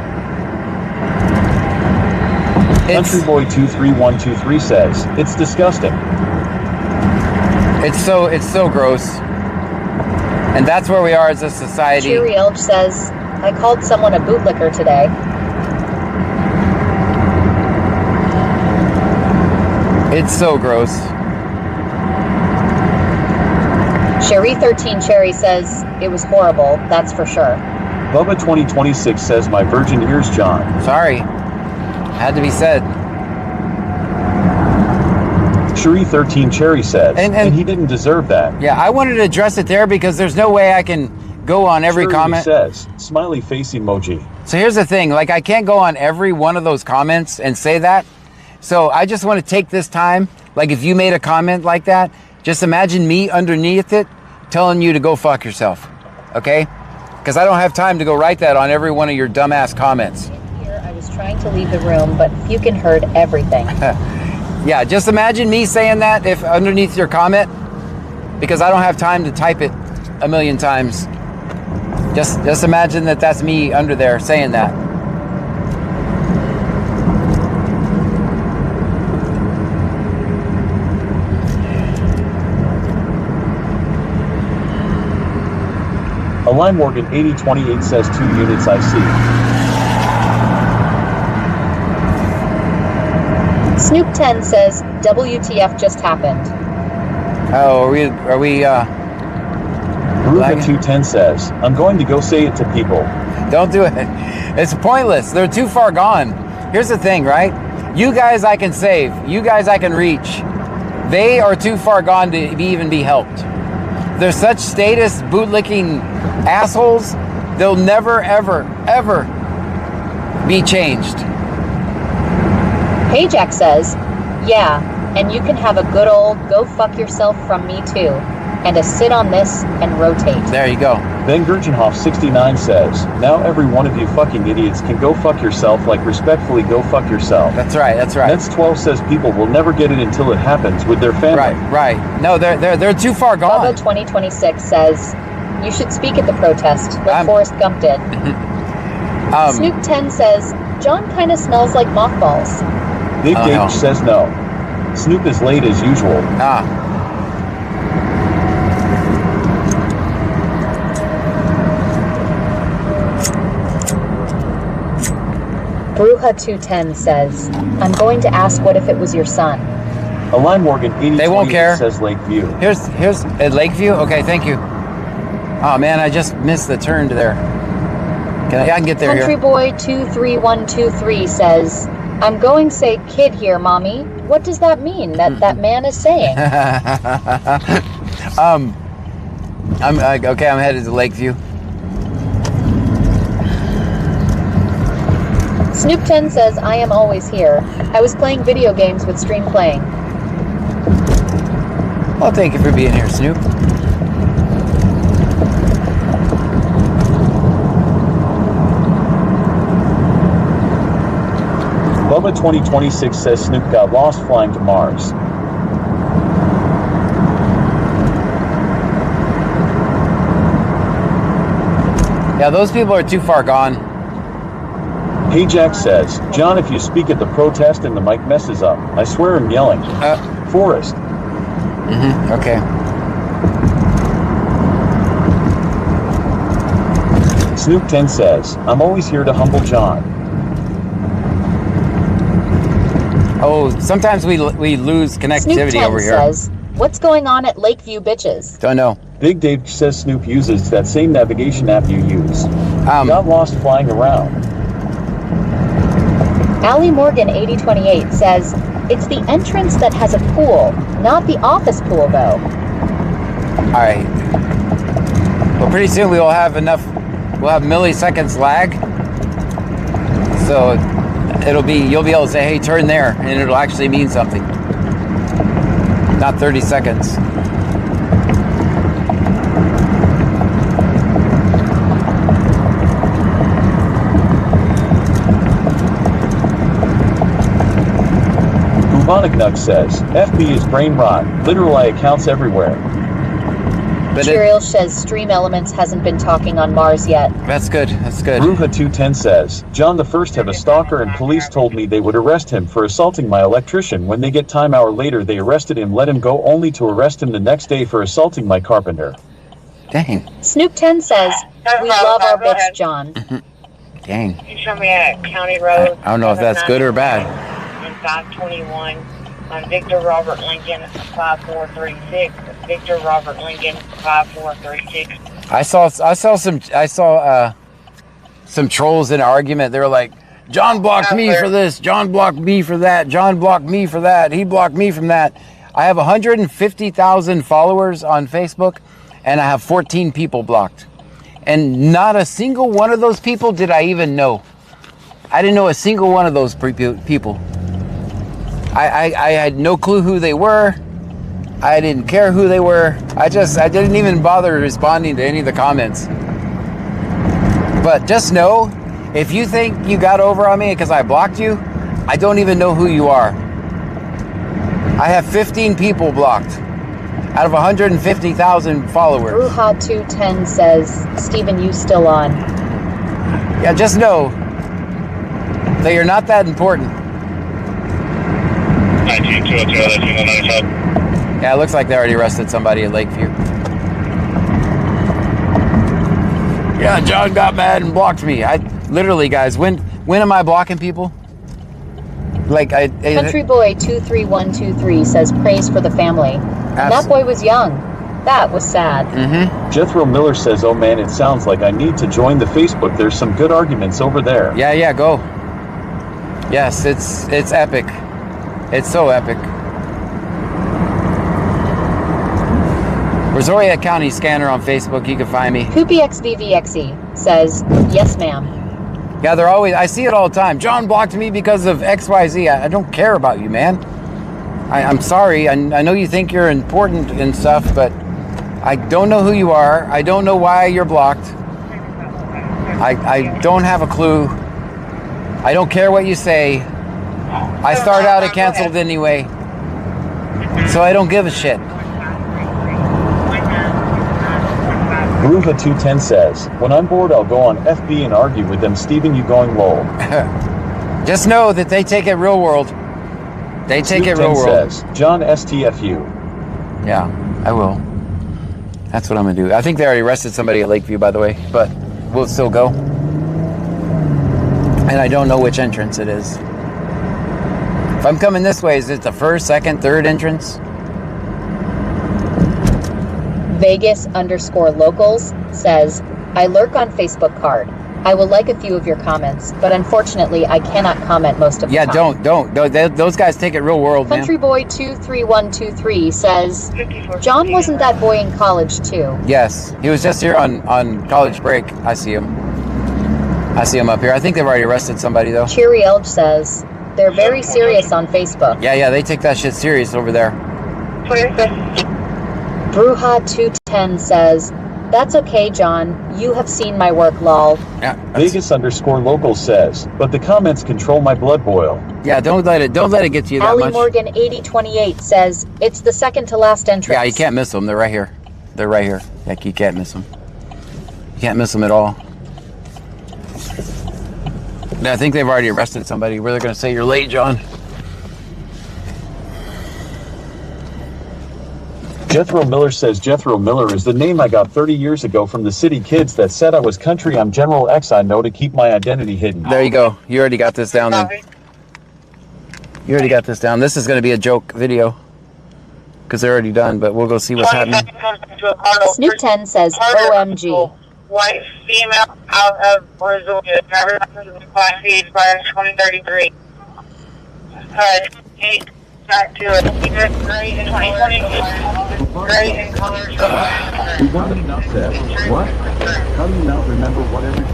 Countryboy23123 says, "It's disgusting." It's so gross. And that's where we are as a society. Cheeriel says, "I called someone a bootlicker today." It's so gross. Sherry13Cherry says, "It was horrible, that's for sure." Bubba2026 says, "My virgin ears, John." Sorry. Had to be said. Cherie13Cherry says, And he didn't deserve that. Yeah, I wanted to address it there because there's no way I can go on every Cherie comment. says, smiley face emoji. So here's the thing, like I can't go on every one of those comments and say that. So I just want to take this time, like if you made a comment like that, just imagine me underneath it telling you to go fuck yourself, okay? Because I don't have time to go write that on every one of your dumbass comments. Here, I was trying to leave the room, but Fukin heard everything. Yeah, just imagine me saying that if underneath your comment, because I don't have time to type it a million times. Just imagine that that's me under there saying that. Align Morgan 8028 says 2 units I see. Snoop10 says, "WTF just happened." Oh, are we Ruka210 says, "I'm going to go say it to people." Don't do it. It's pointless. They're too far gone. Here's the thing, right? You guys I can save. You guys I can reach. They are too far gone to even be helped. They're such status bootlicking assholes, they'll never, ever, ever be changed. Hey Jack says, "Yeah, and you can have a good old go fuck yourself from me too. And a sit on this and rotate." There you go. Ben Gurchenhoff 69 says, "Now every one of you fucking idiots can go fuck yourself, like respectfully go fuck yourself." That's right, that's right. Nets 12 says people will never get it until it happens with their family. Right. No, they're too far gone. Bubba 2026 says, "You should speak at the protest, like Forrest Gump did." Snoop 10 says, "John kind of smells like mothballs." Big Dave says no. Snoop is late as usual. Bruja210 says, "I'm going to ask what if it was your son." Align Morgan 80 They won't care. says Lakeview. Here's at Lakeview. Okay, thank you. Oh man, I just missed the turn to there. I can get there here. Countryboy23123 says, "I'm going say kid here, mommy. What does that mean that man is saying?" I'm headed to Lakeview. Snoop 10 says, "I am always here. I was playing video games with stream playing." Well, thank you for being here, Snoop. Bubba 2026 says Snoop got lost flying to Mars. Yeah, those people are too far gone. Hey Jack says, "John, if you speak at the protest and the mic messes up, I swear I'm yelling." Forrest. Okay. Snoop 10 says, "I'm always here to humble John." Oh, sometimes we lose connectivity Snoop 10 over here. says, "What's going on at Lakeview, bitches?" Don't know. Big Dave says Snoop uses that same navigation app you use. Got lost flying around. Allie Morgan 8028 says, it's the entrance that has a pool, not the office pool though. Alright. Well, pretty soon we'll have milliseconds lag. So you'll be able to say, hey, turn there, and it'll actually mean something. Not 30 seconds. Bonignuk says, FB is brain rot, literal eye accounts everywhere. Cheryl says Stream Elements hasn't been talking on Mars yet. That's good, that's good. Ruha210 says, John the First have a stalker and police told me they would arrest him for assaulting my electrician. When they get time hour later, they arrested him, let him go, only to arrest him the next day for assaulting my carpenter. Dang. Snoop10 says, we love our bitch, John. Dang. You show me a county road. I don't know if that's good or bad. On 521 on Victor Robert Lincoln 5436. Victor Robert Lincoln 5436. I saw some trolls in an argument. They were like, John blocked me for this, John blocked me for that, John blocked me for that, he blocked me from that. I have 150,000 followers on Facebook, and I have 14 people blocked. And not a single one of those people did I even know. I didn't know a single one of those people. I had no clue who they were. I didn't care who they were. I didn't even bother responding to any of the comments. But just know, if you think you got over on me because I blocked you, I don't even know who you are. I have 15 people blocked out of 150,000 followers. Ruha210 says, Steven, you still on? Yeah, just know that you're not that important. 92202, Yeah, it looks like they already arrested somebody at Lakeview. Yeah, John got mad and blocked me. Literally, guys, when am I blocking people? Like Country Boy 23123 says, praise for the family. And that boy was young. That was sad. Jethro Miller says, oh man, it sounds like I need to join the Facebook. There's some good arguments over there. Yeah, go. Yes, it's epic. It's so epic. Brazoria County scanner on Facebook, you can find me. PoopyXVVXE says, yes ma'am. Yeah, I see it all the time. John blocked me because of XYZ. I don't care about you, man. I'm sorry. I know you think you're important and stuff, but I don't know who you are. I don't know why you're blocked. I don't have a clue. I don't care what you say. I start out a canceled anyway. So I don't give a shit. Ruha210 says, when I'm bored, I'll go on FB and argue with them. Steven, you going lol. Just know that they take it real world. They take it real world. Says, John STFU. Yeah, I will. That's what I'm going to do. I think they already arrested somebody at Lakeview, by the way, but we'll still go. And I don't know which entrance it is. If I'm coming this way, is it the first, second, third entrance? Vegas_locals says, I lurk on Facebook card. I will like a few of your comments, but unfortunately I cannot comment most of the time. Yeah, don't. Those guys take it real world, man. Country Boy 23123 says, John wasn't that boy in college too? Yes, he was just here on college break. I see him up here. I think they've already arrested somebody though. Cheery Elge says, they're very serious on Facebook. Yeah, they take that shit serious over there. Bruja210 says, that's okay, John. You have seen my work, lol. Yeah, Vegas_local says, but the comments control my blood boil. Yeah, don't let it get to you that Allie much. Morgan 8028 says, it's the second to last entrance. Yeah, you can't miss them. They're right here. Like, you can't miss them. You can't miss them at all. Yeah, I think they've already arrested somebody. Where they're going to say you're late, John. Jethro Miller says, Jethro Miller is the name I got 30 years ago from the city kids that said I was country. I'm General X. I know to keep my identity hidden. There you go. You already got this down then. You already got this down. This is going to be a joke video because they're already done, but we'll go see what's happening. Snoop10 says, OMG. White female out of Brazoria, driver license class C, expired 2033. Hey, back to it. Gray in 2020. Gray in color. What did you not say? What? How do you not remember what every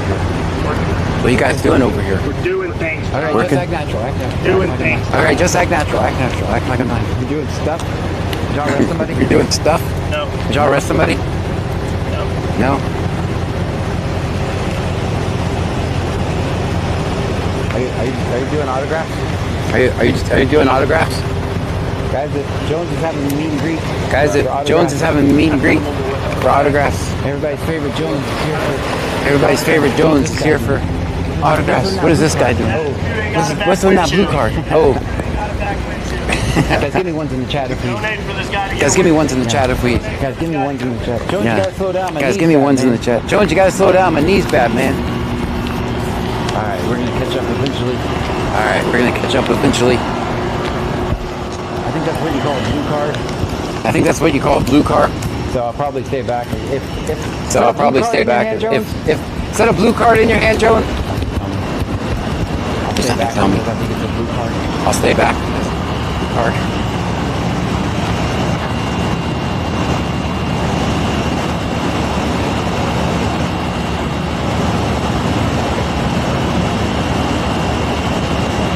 What are you guys doing over here? We're doing things. All right, Working. just act natural. Act natural. Doing Act like things. All right, just act natural. Act natural. Act like a man. You're doing stuff. Did y'all arrest somebody? You're doing stuff. No. Did y'all arrest somebody? No. Are you doing autographs? Are you doing autographs? Guys, Jones is having a meet and greet. Guys, for autographs. Jones is having a meet and greet for autographs. Everybody's favorite Jones is here for. Everybody's favorite Jones is here for autographs. What is this guy doing? What's in that blue card? Oh, Guys, give me ones in the chat if we. guys, give me ones in the chat if we. Guys, give me ones in the chat. Jones, Yeah. you gotta slow down. My Guys, knees give me bad, ones in man. the chat. Jones, you gotta slow down. My knee's bad, man. All right, we're gonna catch up eventually. All right, we're gonna catch up eventually. I think that's what you call a blue card. I think that's what you call a blue car. So I'll probably stay back. If So I'll probably stay back. If is that a blue card in your hand, Jones? I'll stay back Tell me. because I think it's a blue card. I'll stay back. Blue card.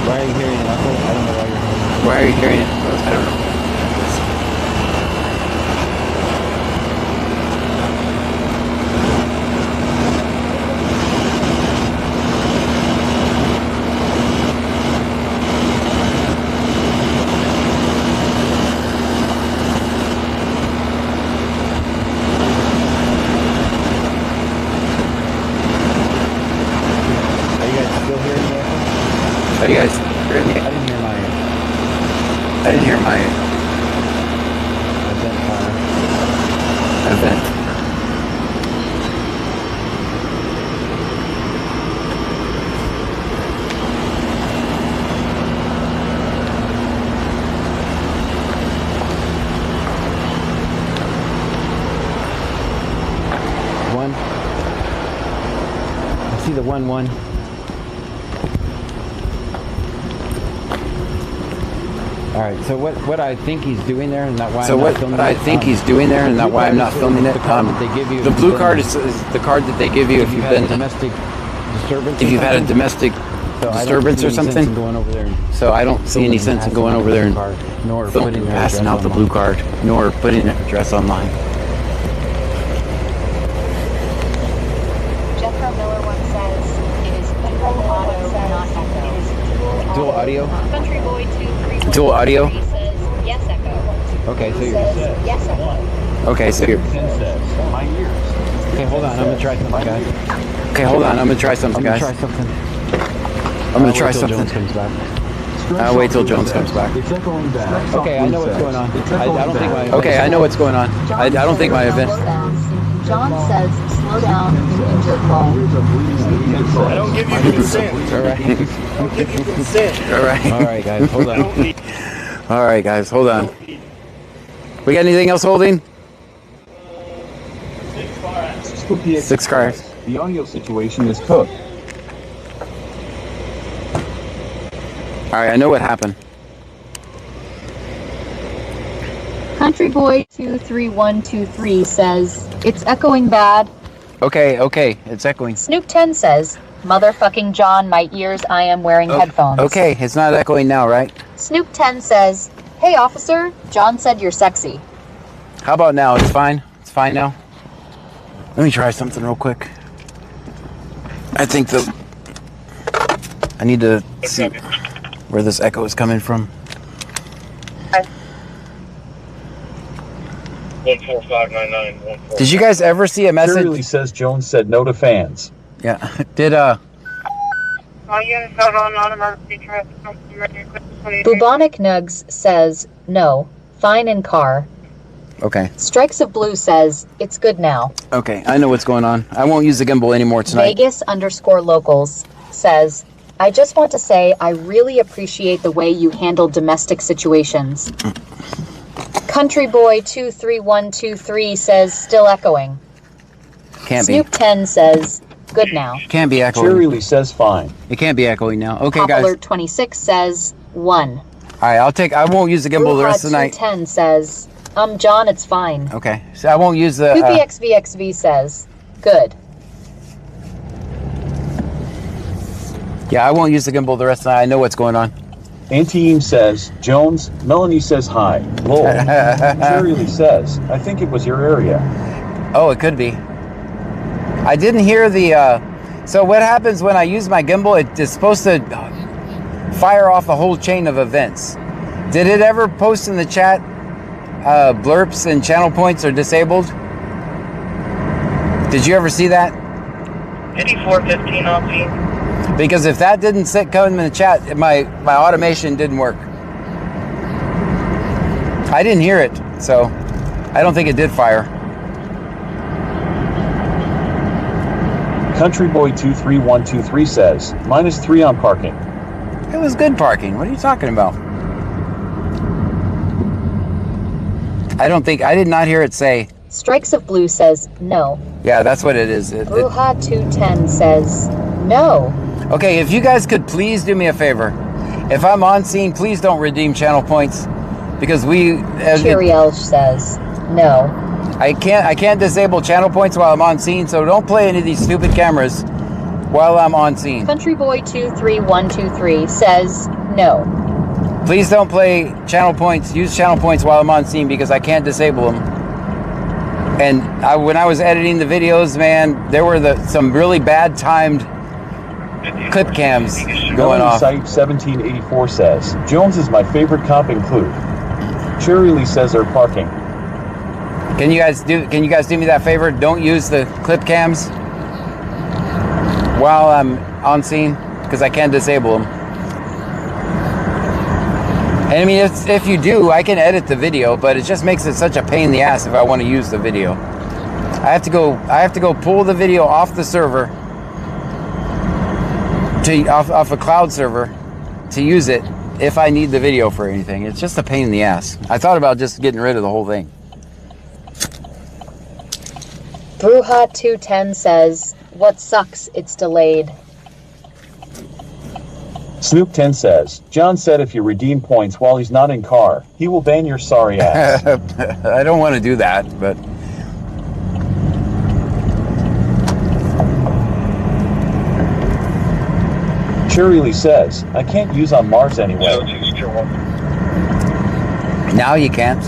Why are you hearing it? I don't know why you're hearing it. Why are you hearing it? I don't know. Are you guys still hearing the echo? Are you guys hearing me? I didn't hear mine. I didn't hear my event. One. I see the 1-1. All right. So what I think he's doing there, and that why So I'm what not filming I it, think he's doing there, and that why I'm not filming it. The card that they give you. The blue card is the card that they give you if you've had a been domestic disturbance. if or you've had a something. domestic So I don't disturbance see or any sense in something. going over there and So I don't see any sense in going over there and nor putting their passing address out the online. blue card, nor putting an address online. Jethro Miller one says it is dual auto, not echo. It is Dual audio? Country Boy 23 Dual audio? says yes echo. Okay, so you're. Says yes echo. Okay, so you're Okay, hold on. I'm gonna try something, guys. okay. Hold on, I'm gonna try something, I'm gonna guys. try something. I'm gonna try Wait till something. Jones comes back. I'll wait till Jones comes back. It's echoing back. Okay, I know what's going on. I don't think my. Okay, I know what's going on. I don't think my event. John says slow down and injure call. I don't give you consent. All right. I don't give you consent. All right. All right, guys. Hold on. All right, guys, hold on. We got anything else holding? 6 cars. The audio situation is cooked. All right, I know what happened. Country Boy 23123 says it's echoing bad. Okay, it's echoing. Snoop 10 says motherfucking John, my ears, I am wearing headphones. Okay, it's not echoing now, right? Snoop 10 says, hey officer, John said you're sexy. How about now? It's fine. It's fine now. Let me try something real quick. I think I need to see where this echo is coming from. 14599. Did you guys ever see a Serially message? says Jones said no to fans. Yeah. Did All units out on automatic feature. Bubonic Nugs says no, fine in car. Okay. Strikes of Blue says it's good now. Okay, I know what's going on. I won't use the gimbal anymore tonight. Vegas_locals says I just want to say I really appreciate the way you handle domestic situations. Country Boy 23123 says, still echoing. Can't be. Snoop 10 says, good now. Can't be echoing. Cherry Lee says fine. It can't be echoing now. Okay, Pop guys. Alert 26 says, 1. All right, I won't use the gimbal the rest of the night. 210 says, John, it's fine. Okay, so I won't use the... PPXVXV says, good. Yeah, I won't use the gimbal the rest of the night. I know what's going on. Auntie says, Jones. Melanie says hi. Lol. Cherry Lee says, I think it was your area. Oh, it could be. I didn't hear the... So what happens when I use my gimbal? It is supposed to fire off a whole chain of events. Did it ever post in the chat blurps and channel points are disabled? Did you ever see that? 5415 LP. Because if that didn't come in the chat, my automation didn't work. I didn't hear it, so I don't think it did fire. Country Boy 23123 says, -3 on parking. It was good parking. What are you talking about? I did not hear it say. Strikes of Blue says, no. Yeah, that's what it is. Bruja 210 says, no. Okay, if you guys could please do me a favor. If I'm on scene, please don't redeem channel points. Because Chiriel says, no. I can't disable channel points while I'm on scene, so don't play any of these stupid cameras while I'm on scene. Country Boy 23123 says, no. Please don't play channel points, use channel points while I'm on scene because I can't disable them. And when I was editing the videos, man, there were some really bad timed clip cams going off. Site 1784 says, Jones is my favorite cop include. Cherry Lee says they're parking. Can you guys do me that favor? Don't use the clip cams while I'm on scene because I can't disable them. And I mean, if you do, I can edit the video, but it just makes it such a pain in the ass if I want to use the video. I have to go pull the video off the server off a cloud server to use it if I need the video for anything. It's just a pain in the ass. I thought about just getting rid of the whole thing. Bruja 210 says, what sucks, it's delayed. Snoop 10 says, John said if you redeem points while he's not in car, he will ban your sorry ass. I don't want to do that, but... Cherry Lee says, I can't use on Mars anyway. Now you can't.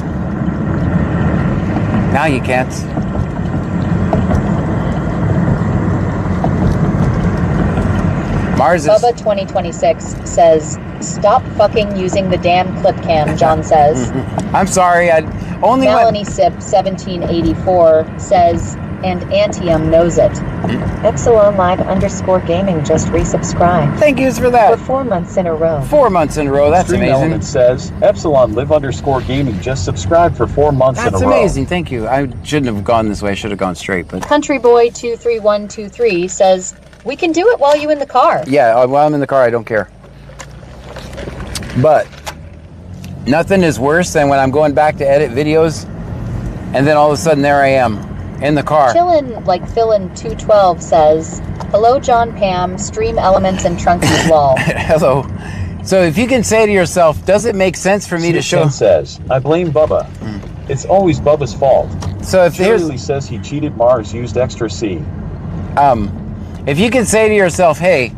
Now you can't. Mars is... Bubba 2026 says, stop fucking using the damn clip cam, John says. I'm sorry, Melanie Sip 1784 says, and Antium knows it. Epsilon Live _gaming just resubscribed. Thank yous for that. For 4 months in a row. 4 months in a row, that's Stream amazing. Element says, Epsilon Live _gaming just subscribed for 4 months in a row. That's amazing, thank you. I shouldn't have gone this way, I should have gone straight, but... Country Boy 23123 says, we can do it while you in the car. Yeah, while I'm in the car, I don't care. But nothing is worse than when I'm going back to edit videos and then all of a sudden there I am in the car. Chillin' like Philin 212 says, hello John Pam, stream elements and Trunkies lol. Hello. So if you can say to yourself, does it make sense for me to show... says, I blame Bubba. It's always Bubba's fault. So if Cherry Lee says he cheated Mars, used extra C. If you can say to yourself, hey,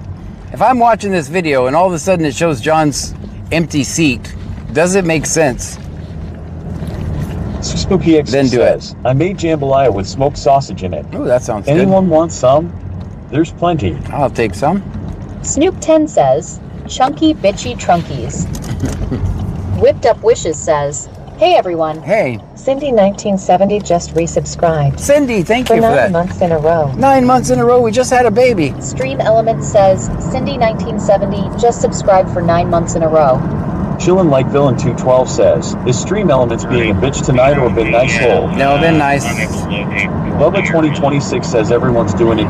if I'm watching this video and all of a sudden it shows John's empty seat, does it make sense? Spooky X Then do says, I made jambalaya with smoked sausage in it. Oh, that sounds Anyone want some? There's plenty. good. I'll take some. Snoop 10 says, chunky bitchy Trunkies. Whipped Up Wishes says, hey everyone. Hey. Cindy 1970 just resubscribed. Cindy, thank you for that. 9 months in a row. 9 months in a row, we just had a baby. Stream Element says, Cindy 1970 just subscribed for 9 months in a row. Chillin' like Villain 212 says, is Stream Elements being a bitch tonight or been nice soul? No, been nice. Bubba 2026 says everyone's doing it.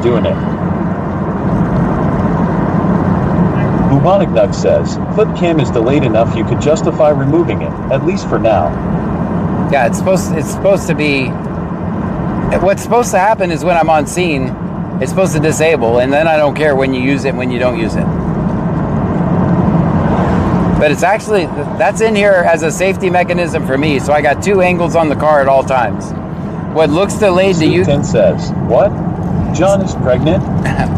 Bubonic Nug says, clip cam is delayed enough you could justify removing it, at least for now. Yeah, it's supposed to be, what's supposed to happen is when I'm on scene, it's supposed to disable, and then I don't care when you use it and when you don't use it. But it's actually, that's in here as a safety mechanism for me, so I got 2 angles on the car at all times. What looks delayed to you... 10 says, what? John is pregnant?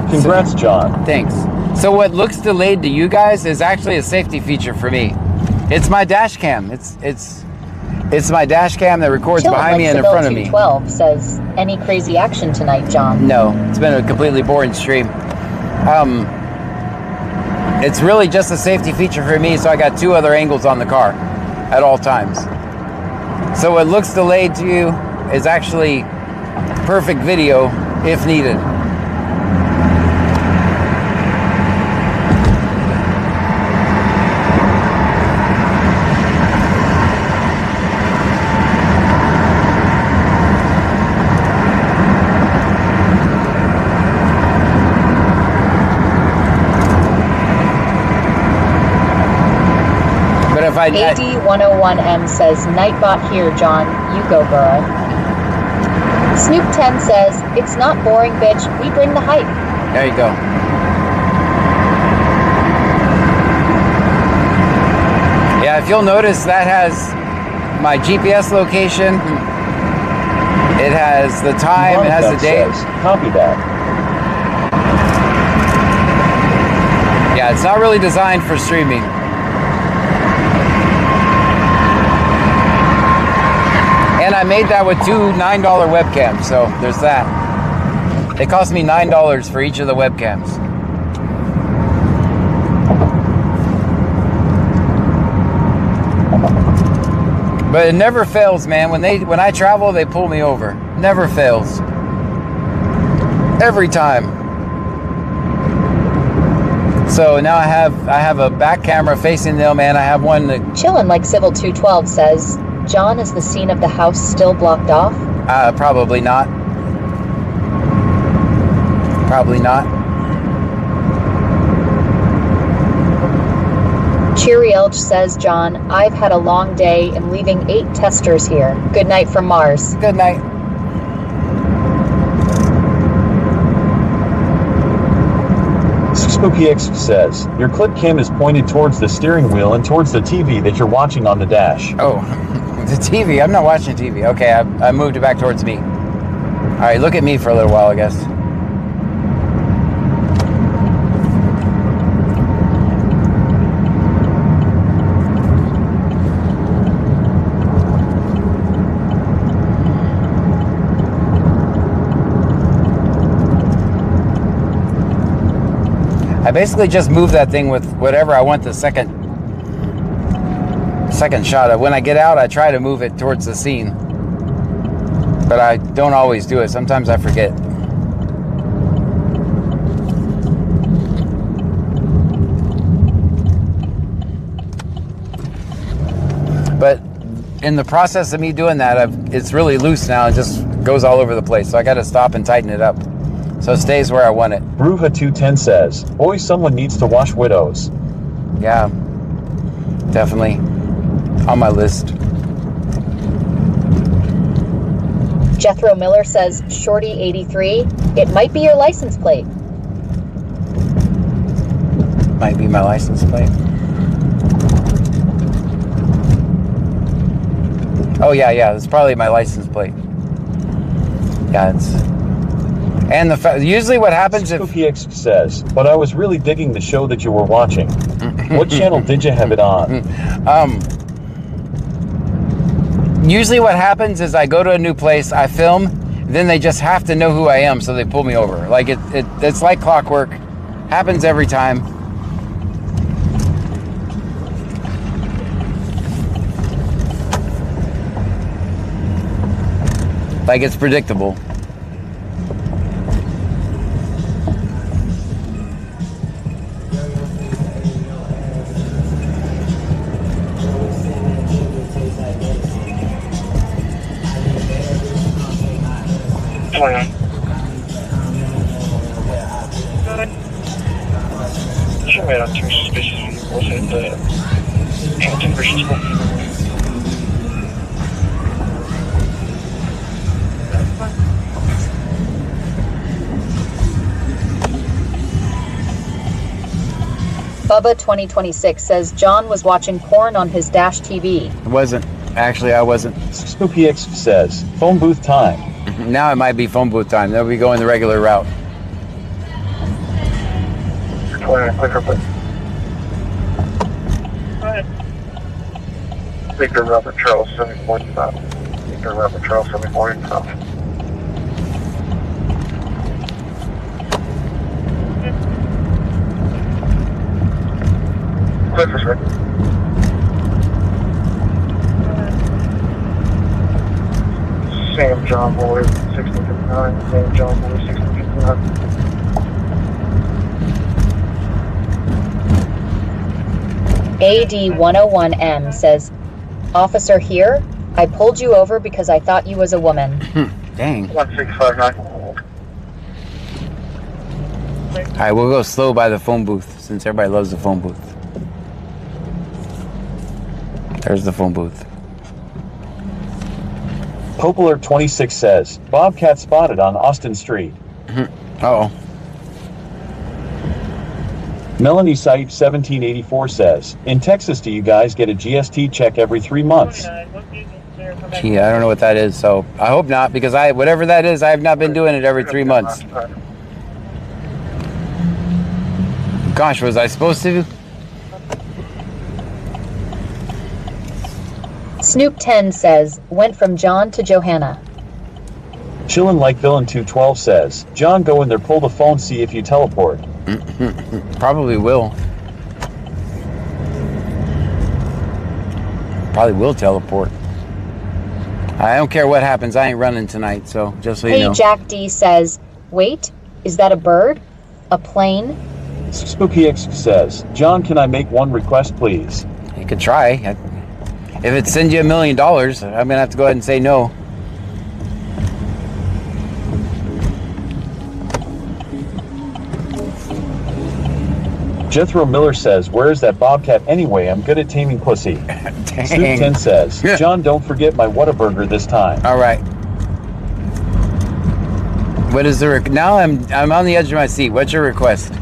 Congrats, John. Thanks. So what looks delayed to you guys is actually a safety feature for me. It's my dash cam. It's my dash cam that records behind me and in front of me. 12 says, any crazy action tonight, John? No, it's been a completely boring stream. It's really just a safety feature for me, so I got 2 other angles on the car at all times. So what looks delayed to you is actually perfect video if needed. AD101M says, Nightbot here, John. You go, girl. Snoop10 says, it's not boring, bitch. We bring the hype. There you go. Yeah, if you'll notice, that has my GPS location. It has the time. It has the date. Copy that. Yeah, it's not really designed for streaming. And I made that with 2 $9 webcams, so there's that. It cost me $9 for each of the webcams. But it never fails, man. When I travel, they pull me over. Never fails. Every time. So now I have a back camera facing them, and I have one that... Chillin' like Civil 212 says, John, is the scene of the house still blocked off? Probably not. Probably not. Cheery Elch says, John, I've had a long day and leaving 8 testers here. Good night from Mars. Good night. SpookyX says, your clip cam is pointed towards the steering wheel and towards the TV that you're watching on the dash. Oh, the TV. I'm not watching TV. Okay, I moved it back towards me. All right, look at me for a little while, I guess. I basically just move that thing with whatever I want the second shot of. When I get out, I try to move it towards the scene, but I don't always do it. Sometimes I forget. But in the process of me doing that, it's really loose now. It just goes all over the place. So I got to stop and tighten it up so it stays where I want it. Bruja210 says, boy, someone needs to wash widows. Yeah, definitely on my list. Jethro Miller says, Shorty83, it might be your license plate. Might be my license plate. Oh yeah, it's probably my license plate. Yeah, it's... And usually what happens if... PX says, but I was really digging the show that you were watching. What channel did you have it on? Usually what happens is I go to a new place, I film, then they just have to know who I am, so they pull me over. Like it's like clockwork. Happens every time. Like it's predictable. Right on two suspicious vehicles at the Hamilton Christian School. Bubba 2026 says John was watching porn on his Dash TV. It wasn't. Actually, I wasn't. SpoopyX says, phone booth time. Now it might be phone booth time. They'll be going the regular route. Quicker, please. Go ahead. Victor Robert Charles, 74 south. Victor Robert Charles, 74 south. Clifford, sir. Sam John Boy, 1659. Sam John Boy, 1659. AD101M says, Officer here, I pulled you over because I thought you was a woman. Dang. 1659. All right, we'll go slow by the phone booth since everybody loves the phone booth. There's the phone booth. Popular 26 says, Bobcat spotted on Austin Street. Uh-oh. Melanie Sipe 1784 says, in Texas, do you guys get a GST check every 3 months? Gee, I don't know what that is, so I hope not, because whatever that is, I have not been doing it every 3 months. Gosh, was I supposed to? Snoop 10 says, went from John to Johanna. Chillin' Like Villain 212 says, John, go in there, pull the phone, see if you teleport. Probably will. Probably will teleport. I don't care what happens, I ain't running tonight, so just so you know. Hey, Jack D says, wait, is that a bird? A plane? SpoopyX says, John, can I make one request, please? You could try. If it sends you $1 million, I'm gonna have to go ahead and say no. Jethro Miller says, where is that Bobcat anyway? I'm good at taming pussy. Dang. Snoop 10 says, John, don't forget my Whataburger this time. All right. What is the now I'm on the edge of my seat. What's your request?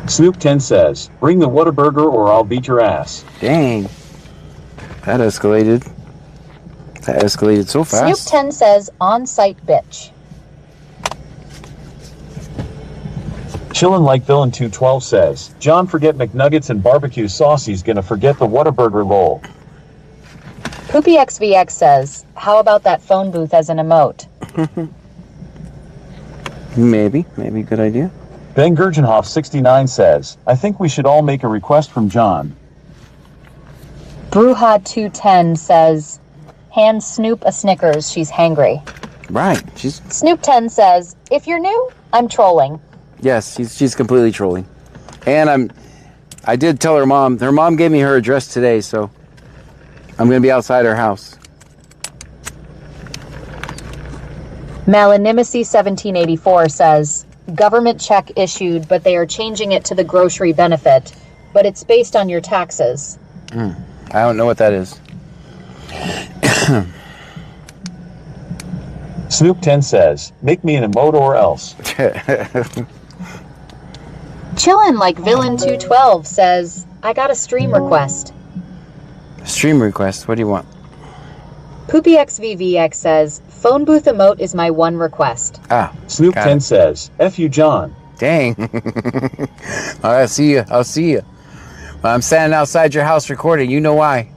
Snoop 10 says, bring the Whataburger or I'll beat your ass. Dang. That escalated. That escalated so fast. Snoop 10 says, on-site bitch. Chillin' Like Villain 212 says, John, forget McNuggets and barbecue sauce. He's gonna forget the Whataburger lol. PoopyXVX says, how about that phone booth as an emote? Maybe good idea. Ben Gergenhoff 69 says, I think we should all make a request from John. Bruja 210 says, hand Snoop a Snickers, she's hangry. Right. Snoop 10 says, if you're new, I'm trolling. Yes, she's completely trolling. And I did tell her mom. Her mom gave me her address today, so I'm going to be outside her house. Malinimacy 1784 says, government check issued, but they are changing it to the grocery benefit, but it's based on your taxes. I don't know what that is. Snoop 10 says, make me an emote or else. Chillin' Like Villain 212 says, I got a stream request. Stream request? What do you want? PoopyXVVX says, phone booth emote is my one request. Snoop 10 says, F you, John. Dang. I'll see you. I'm standing outside your house recording. You know why?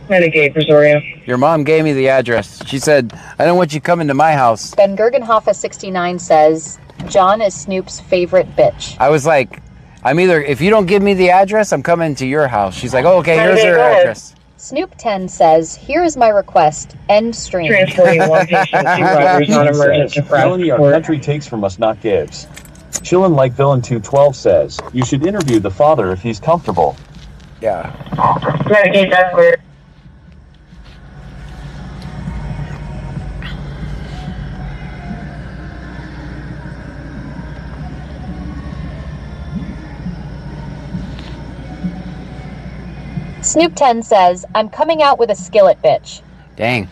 Renegade, Brazoria. Your mom gave me the address. She said, I don't want you coming to my house. Ben Gergenhoffa 69 says, John is Snoop's favorite bitch. I was like, if you don't give me the address, I'm coming to your house. She's like, oh, okay, here's her address. Snoop10 says, here is my request. End stream. Transporting one patient to Rogers on emergency Felony our transport. country takes from us, not gives. Chillin' like Villain 212 says, you should interview the father if he's comfortable. Yeah. Medicaid, that's weird. Snoop10 says, I'm coming out with a skillet, bitch. Dang.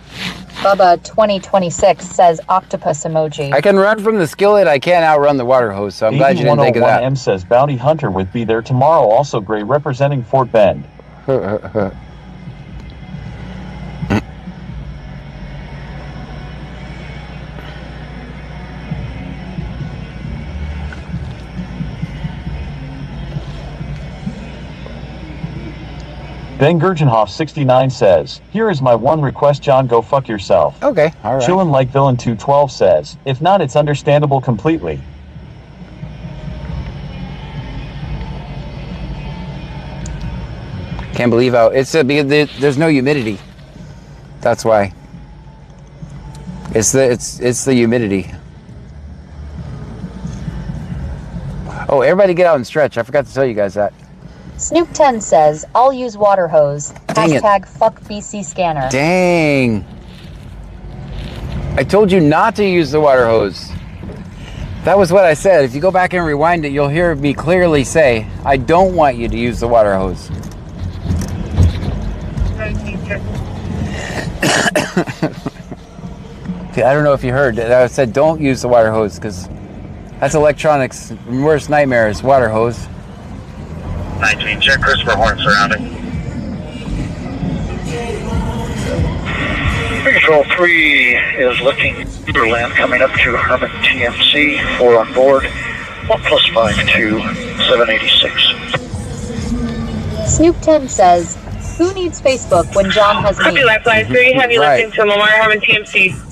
Bubba 2026 says octopus emoji. I can run from the skillet. I can't outrun the water hose, so I'm glad you didn't think of that. M says Bounty Hunter with be there tomorrow. Also Gray representing Fort Bend. Ben Gurgenhoff 69 says, here is my one request, John, go fuck yourself. Okay, all right. Chillin' like Villain 212 says, if not, it's understandable completely. Can't believe how it's because there's no humidity. That's why. It's the humidity. Oh, everybody get out and stretch. I forgot to tell you guys that. Snoop10 says, I'll use water hose. Dang it. Hashtag fuck BC scanner. Dang. I told you not to use the water hose. That was what I said. If you go back and rewind it, you'll hear me clearly say, I don't want you to use the water hose. I don't know if you heard that. I said don't use the water hose because that's electronics' worst nightmare is water hose. 19, check Christopher Horn surrounding. Control 3 is looking Berlin coming up to Herman TMC, 4 on board, 1 plus 5 to 786. Snoop10 says, who needs Facebook when John has me? Copy Lifeline 3, have you listened to Lamar Herman TMC?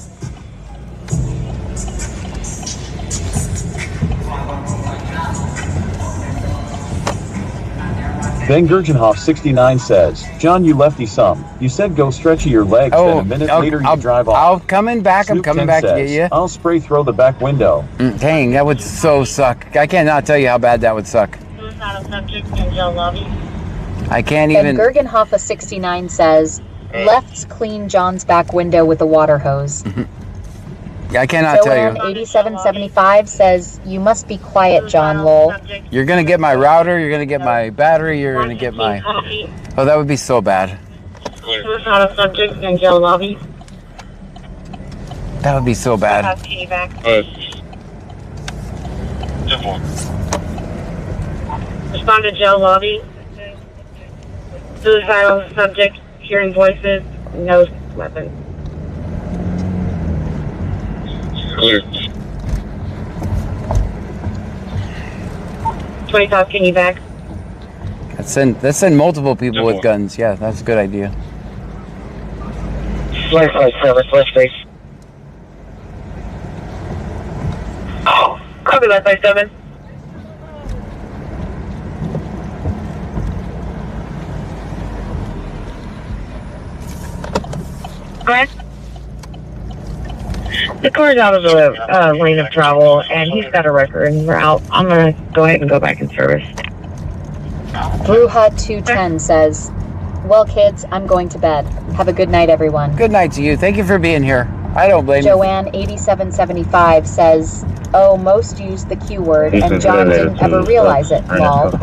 Ben Gurgenhoff 69 says, John, you lefty some. You said go stretchy your legs, then a minute later you drive off. I'm coming back to get you. I'll spray throw the back window. Dang, that would so suck. I cannot tell you how bad that would suck. I can't even. Ben Gurgenhoff 69 says, left's clean John's back window with a water hose. I cannot tell you. 8775 says, you must be quiet, John, lol. You're going to get my router, you're going to get my battery, you're going to get my... Oh, that would be so bad. Suicide subject in jail lobby. That would be so bad. Respond to jail lobby. Suicidal subject, hearing voices, no weapon. Clear. 25, can you back? Let's send multiple people with guns. Yeah, that's a good idea. Lifeline 7, left base. Copy Lifeline 7. Go ahead. The car's out of the lane of travel, and he's got a record and we're out. I'm going to go ahead and go back in service. Bruja 210 says, well, kids, I'm going to bed. Have a good night, everyone. Good night to you. Thank you for being here. I don't blame you. Joanne 8775 says, oh, most use the Q word, and John didn't ever realize it, lol.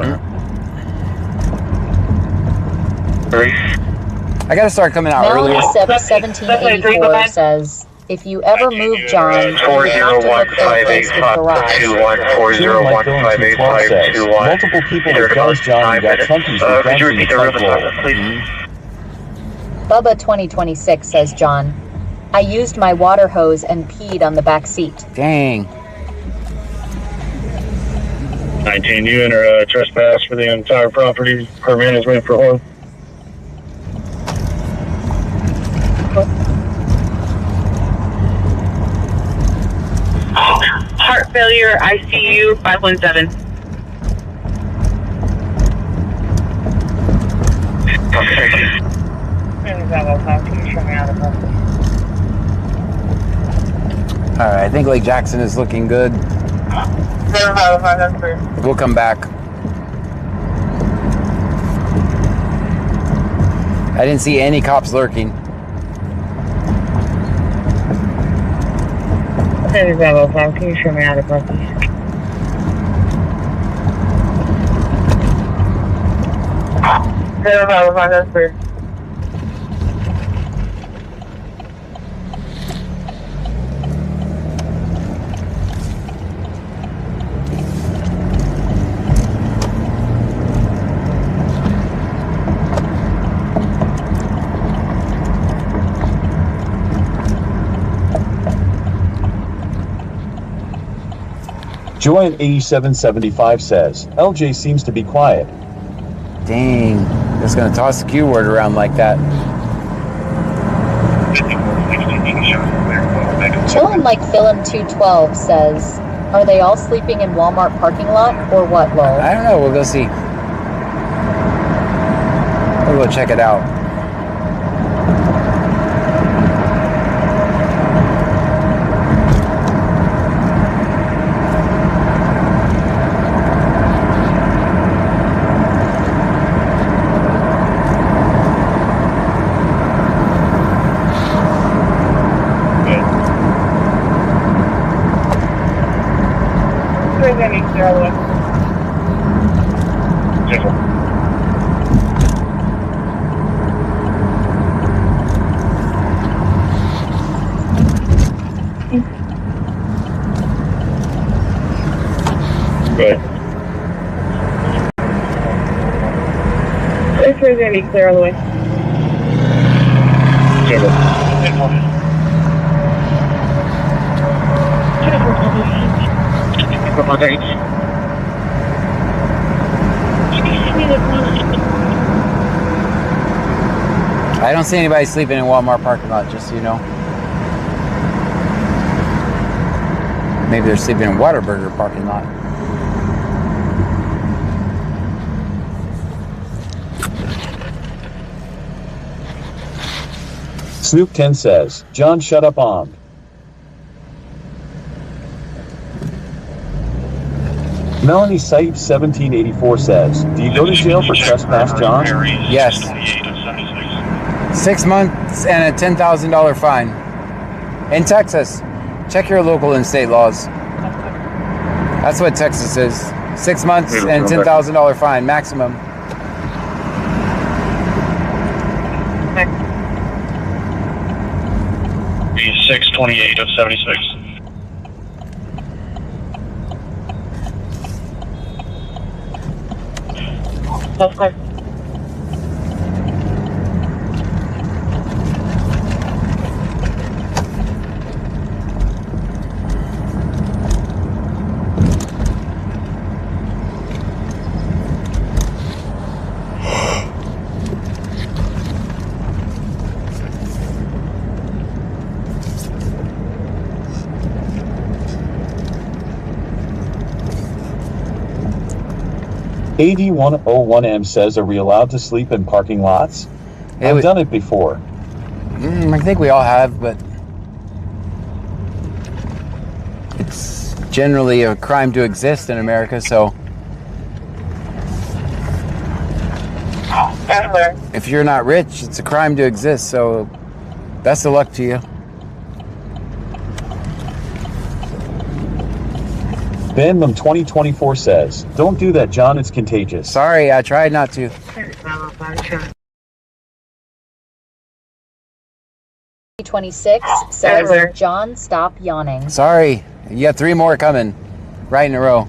I gotta start coming out earlier. Sip 1784 says, if you ever move John, you have to look for a place with garage. Multiple people with guns, John, you got chunkies with guns in the front row. Bubba 2026 says, John, I used my water hose and peed on the back seat. Dang. 19, you enter a trespass for the entire property per management for Horn. Heart failure, ICU, 517. Okay, thank you. Bravo 5, can you show me out of the All right, I think Lake Jackson is looking good. Bravo 5, that's clear. We'll come back. I didn't see any cops lurking. Bravo 5, can you show me out of the Bravo 5, that's clear. Joanne 8775 says, LJ seems to be quiet. Dang, just gonna toss the Q word around like that. Chillin' like Philem 212 says, are they all sleeping in Walmart parking lot or what, lol? I don't know, we'll go see. We'll go check it out. This is going to be clear all the way. I don't see anybody sleeping in Walmart parking lot, just so you know. Maybe they're sleeping in Whataburger parking lot. Snoop 10 says, John shut up on. Melanie Saib 1784 says, do you go to jail for trespass, John? Yes. 6 months and a $10,000 fine. In Texas, check your local and state laws. That's what Texas is. 6 months and $10,000 fine, maximum. Be 628 of 76. That's clear. AD101M says, are we allowed to sleep in parking lots? I've done it before. I think we all have, but it's generally a crime to exist in America, so if you're not rich, it's a crime to exist, so best of luck to you. Bandlam 2024 says, don't do that, John, it's contagious. Sorry, I tried not to. Bravo 5, sure. 26 says, John, stop yawning. Sorry, you got 3 more coming right in a row.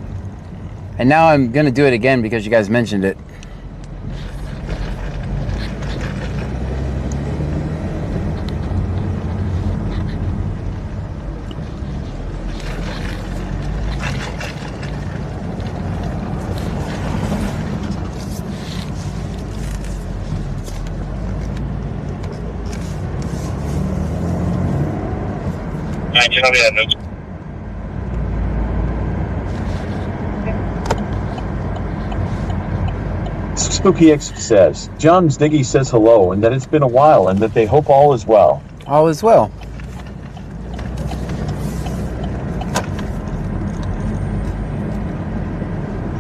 And now I'm gonna do it again because you guys mentioned it. Spooky X says, John's Diggy says hello and that it's been a while and that they hope all is well. All is well.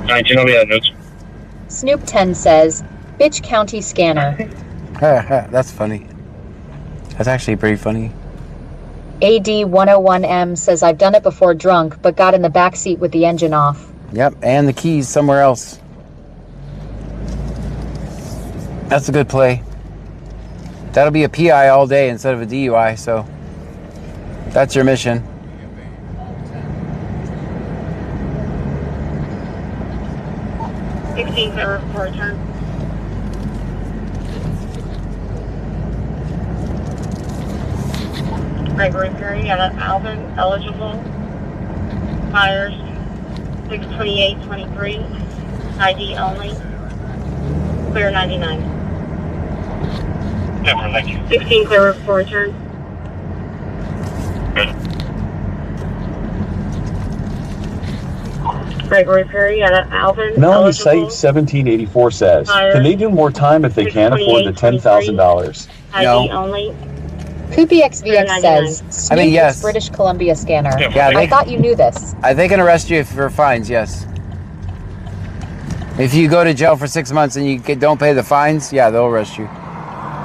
Alright, you know we have notes. Snoop 10 says, bitch county scanner. That's funny. That's actually pretty funny. AD101M says, I've done it before drunk, but got in the back seat with the engine off. Yep, and the keys somewhere else. That's a good play. That'll be a PI all day instead of a DUI, so that's your mission. for return. Gregory Perry out of Alvin, eligible. Fires 62823. ID only. Clear 99. Never, thank you. 16 clear for return. Gregory Perry out of Alvin, Melanie Site eligible. 1784 says, can they do more time if they can't afford the $10,000? ID No. only. PoopyXVX says, Snoop is yes. British Columbia scanner. Yeah, I thought you knew this. They can arrest you for fines, yes. If you go to jail for 6 months and you don't pay the fines, yeah, they'll arrest you.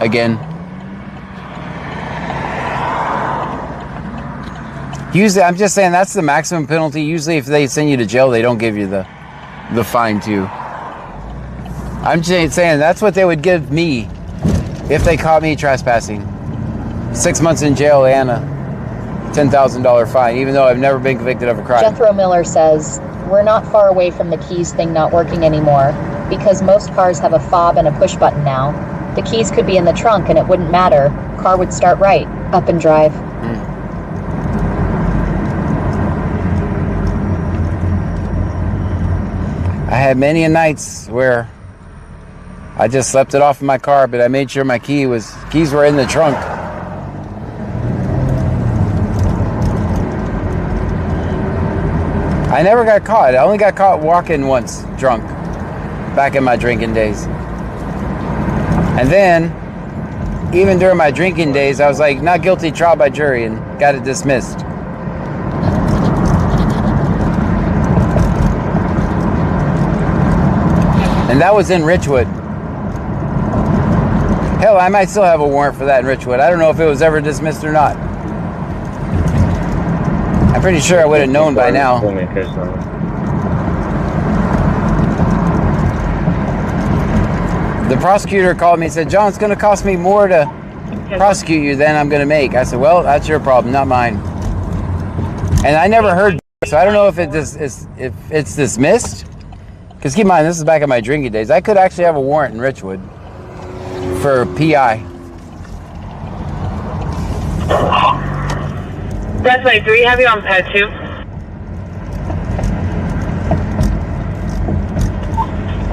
Again. Usually, I'm just saying that's the maximum penalty. Usually if they send you to jail, they don't give you the fine too. I'm just saying that's what they would give me if they caught me trespassing. 6 months in jail and a $10,000 fine, even though I've never been convicted of a crime. Jethro Miller says, we're not far away from the keys thing not working anymore, because most cars have a fob and a push button now. The keys could be in the trunk and it wouldn't matter. Car would start right, up and drive. I had many a nights where I just slept it off in my car, but I made sure my keys were in the trunk. I never got caught. I only got caught walking once, drunk, back in my drinking days. And then, even during my drinking days, I was like, not guilty, trial by jury, and got it dismissed. And that was in Richwood. Hell, I might still have a warrant for that in Richwood. I don't know if it was ever dismissed or not. I'm pretty sure I would have known by now. The prosecutor called me and said, John, it's going to cost me more to prosecute you than I'm going to make. I said, well, that's your problem, not mine. And I never heard, so I don't know if it's dismissed. Because keep in mind, this is back in my drinking days. I could actually have a warrant in Richwood for PI. That's right. Do we have you on pad 2?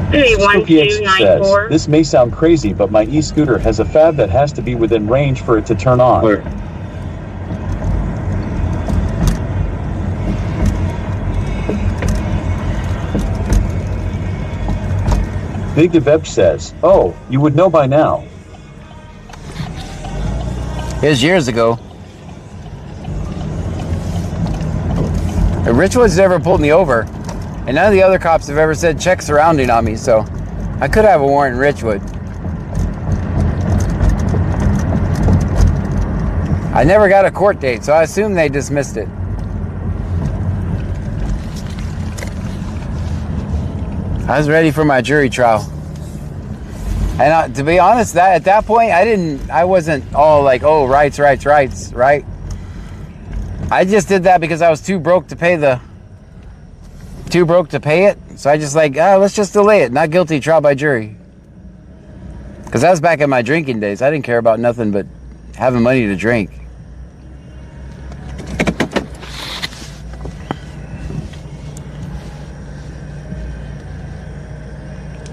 Spooky X says, this may sound crazy, but my e-scooter has a fab that has to be within range for it to turn on. Big Deveb says, oh, you would know by now. It was years ago. Richwood's never pulled me over, and none of the other cops have ever said check surrounding on me, so I could have a warrant in Richwood. I never got a court date, so I assume they dismissed it. I was ready for my jury trial. And to be honest, at that point, I wasn't all like, oh, rights, right? I just did that because I was too broke to pay it. So I just let's just delay it. Not guilty, trial by jury. Because that was back in my drinking days. I didn't care about nothing but having money to drink.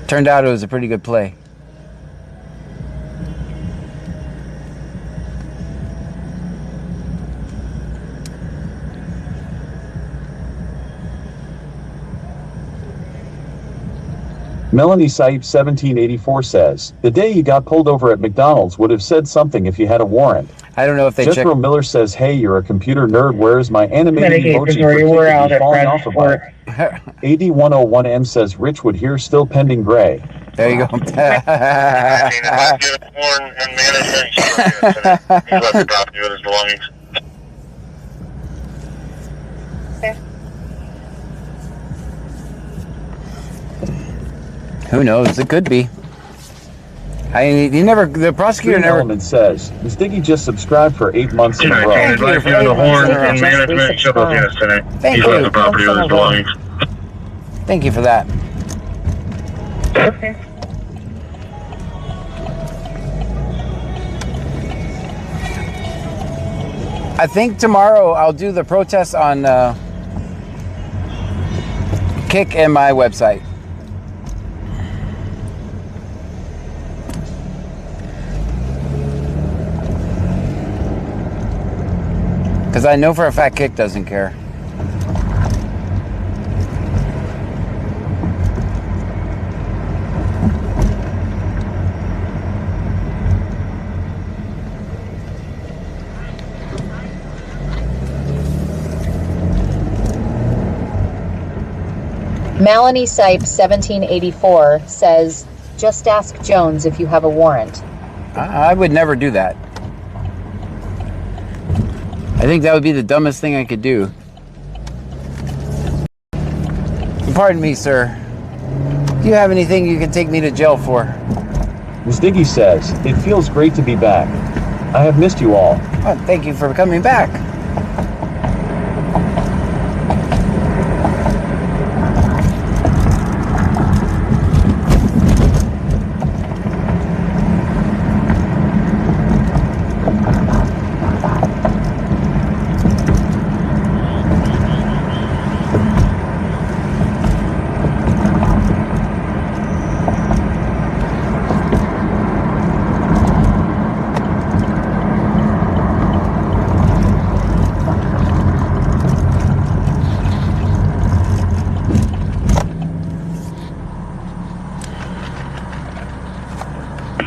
Turned out it was a pretty good play. Melanie Saip 1784 says, the day you got pulled over at McDonald's would have said something if you had a warrant. I don't know if they check. Jethro Miller says, hey, you're a computer nerd. Where's my animated emoji for We're out Kid at falling off a bike? AD101M says, Richwood here, still pending gray. There you go. Who knows? It could be. The prosecutor never. Element says, Ms. Diggy just subscribed for 8 months in a row. Thank you for the horn and management ship those units tonight. Thank He's you. left the property with his belongings. Thank you for that. Okay. I think tomorrow I'll do the protest on Kick and my website. Because I know for a fact Kick doesn't care. Melanie Sipe 1784 says, just ask Jones if you have a warrant. I would never do that. I think that would be the dumbest thing I could do. Pardon me, sir. Do you have anything you can take me to jail for? Ms. Diggy says, it feels great to be back. I have missed you all. Oh, thank you for coming back.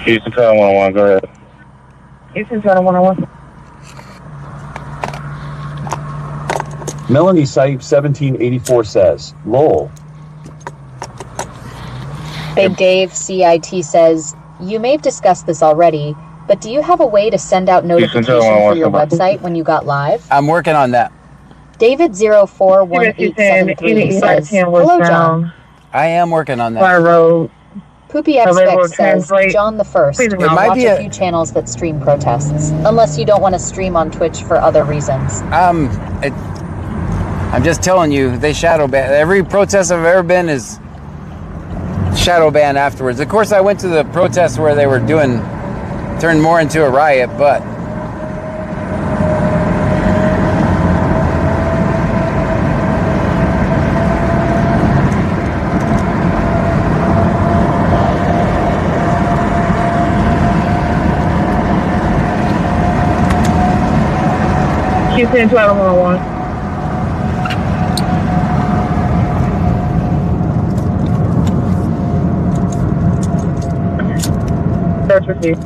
Houston Tower 101, go ahead. Houston Tower 101. Melanie Saip 1784 says, lol. Big Dave CIT says, you may have discussed this already, but do you have a way to send out notifications for your website when you got live? I'm working on that. David 041873 says, hello John. I am working on that. Fire Road. Poopy Expect says, John the First. Please Watch a few channels that stream protests, unless you don't want to stream on Twitch for other reasons. I'm just telling you, they shadow ban. Every protest I've ever been is shadow ban afterwards. Of course, I went to the protest where they were turned more into a riot, but Houston Tower 101. Search received.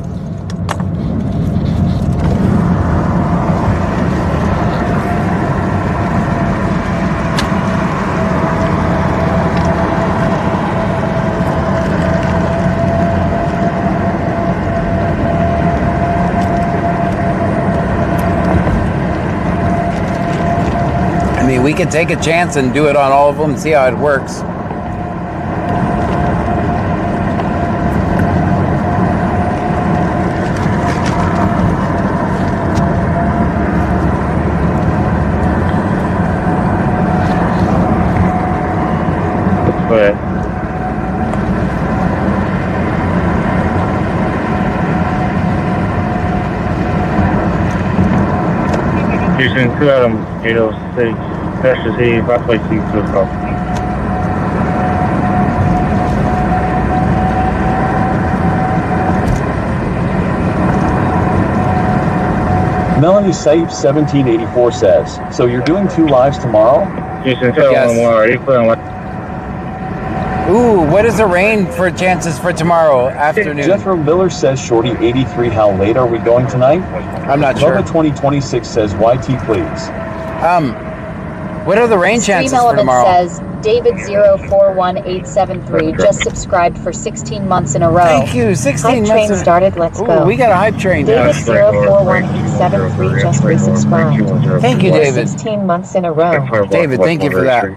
I mean, we could take a chance and do it on all of them and see how it works. Go ahead. Houston, 2 Adam 806. That's just he, 526 to the call. Melanie Saip 1784 says, so you're doing 2 lives tomorrow? Houston, tell Yes. 101, already clear on Ooh, what is the rain for chances for tomorrow afternoon? Jethro Miller says Shorty 83, how late are we going tonight? I'm not sure. Bubba 2026 says YT please. What are the rain chances Stream for Element tomorrow? says David041873 just subscribed for 16 months in a row. Thank you, 16 Hype months. train started, let's Ooh, go. we got a hype train now. David041873 just resubscribed. Thank you, For David. 16 months in a row. David, thank you for that.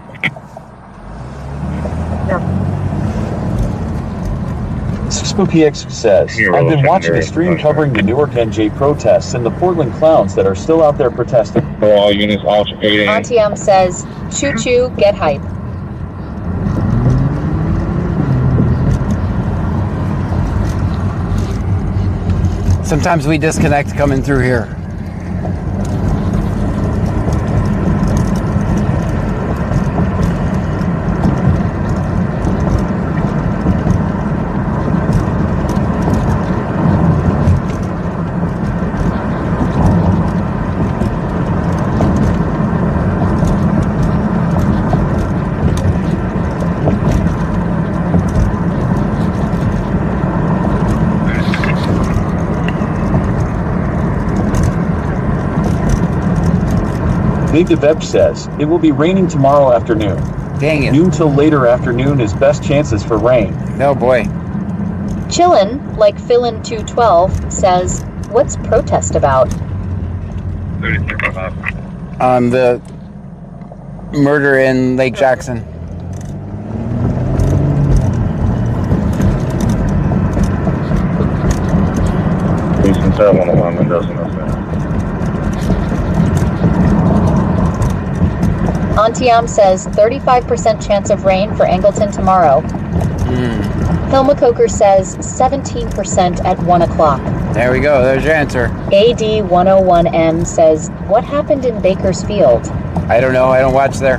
SpoopyX says, I've been watching a stream covering the Newark NJ protests and the Portland clowns that are still out there protesting. All units alternating. Auntie M says, choo choo, get hype. Sometimes we disconnect coming through here. Big Deveb says, it will be raining tomorrow afternoon. Dang it. Noon till later afternoon is best chances for rain. Oh boy. Chillin', like Fillin212, says, what's protest about? The murder in Lake Jackson. Houston 711 Mendoza, no sense. Auntie Am says 35% chance of rain for Angleton tomorrow. Hilma Coker says 17% at 1 o'clock. There we go. There's your answer. AD101M says, what happened in Bakersfield? I don't know. I don't watch there.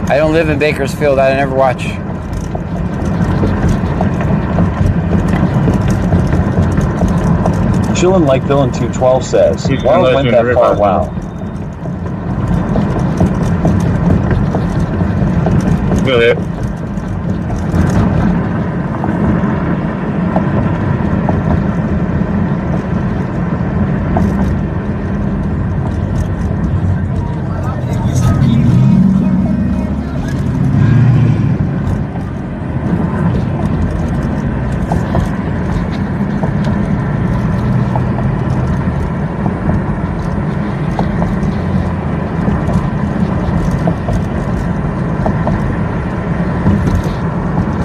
I don't live in Bakersfield. I never watch. Chillin' like Villain 212 says, wow, it went that far, wow. Good.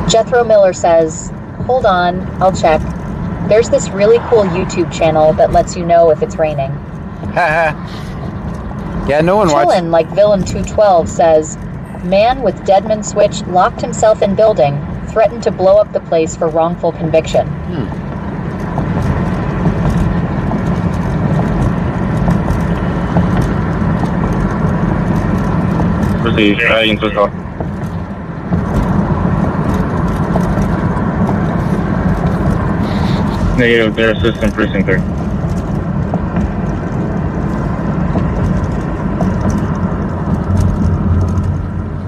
Jethro Miller says, hold on, I'll check. There's this really cool YouTube channel that lets you know if it's raining. Yeah, no one watches. Chillin' like Villain212 says, man with Deadman switch locked himself in building, threatened to blow up the place for wrongful conviction. Proceed. Into the car. Negative, their assistant precinct 3.